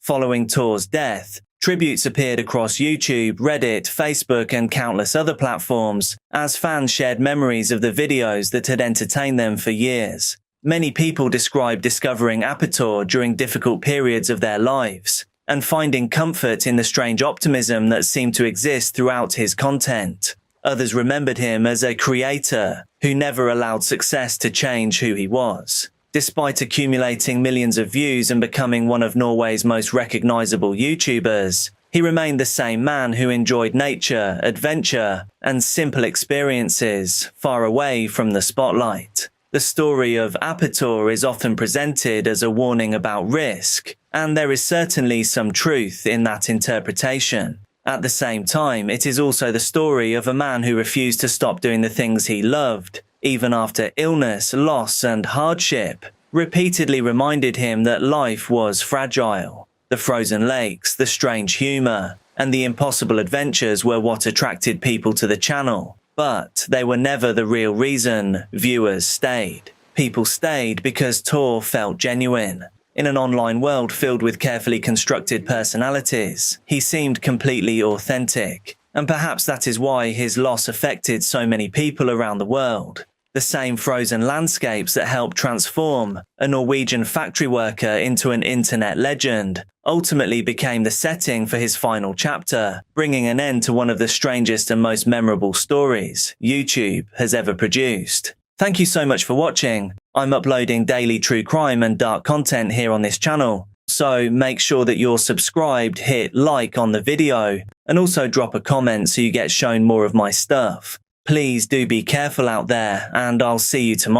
Following Tor's death, tributes appeared across YouTube, Reddit, Facebook, and countless other platforms as fans shared memories of the videos that had entertained them for years. Many people described discovering Apator during difficult periods of their lives and finding comfort in the strange optimism that seemed to exist throughout his content. Others remembered him as a creator who never allowed success to change who he was. Despite accumulating millions of views and becoming one of Norway's most recognizable YouTubers, he remained the same man who enjoyed nature, adventure, and simple experiences far away from the spotlight. The story of Apator is often presented as a warning about risk, and there is certainly some truth in that interpretation. At the same time, it is also the story of a man who refused to stop doing the things he loved, even after illness, loss, and hardship repeatedly reminded him that life was fragile. The frozen lakes, the strange humor, and the impossible adventures were what attracted people to the channel. But they were never the real reason viewers stayed. People stayed because Tor felt genuine. In an online world filled with carefully constructed personalities, he seemed completely authentic. And perhaps that is why his loss affected so many people around the world. The same frozen landscapes that helped transform a Norwegian factory worker into an internet legend ultimately became the setting for his final chapter, bringing an end to one of the strangest and most memorable stories YouTube has ever produced. Thank you so much for watching. I'm uploading daily true crime and dark content here on this channel, so make sure that you're subscribed, hit like on the video, and also drop a comment so you get shown more of my stuff. Please do be careful out there, and I'll see you tomorrow.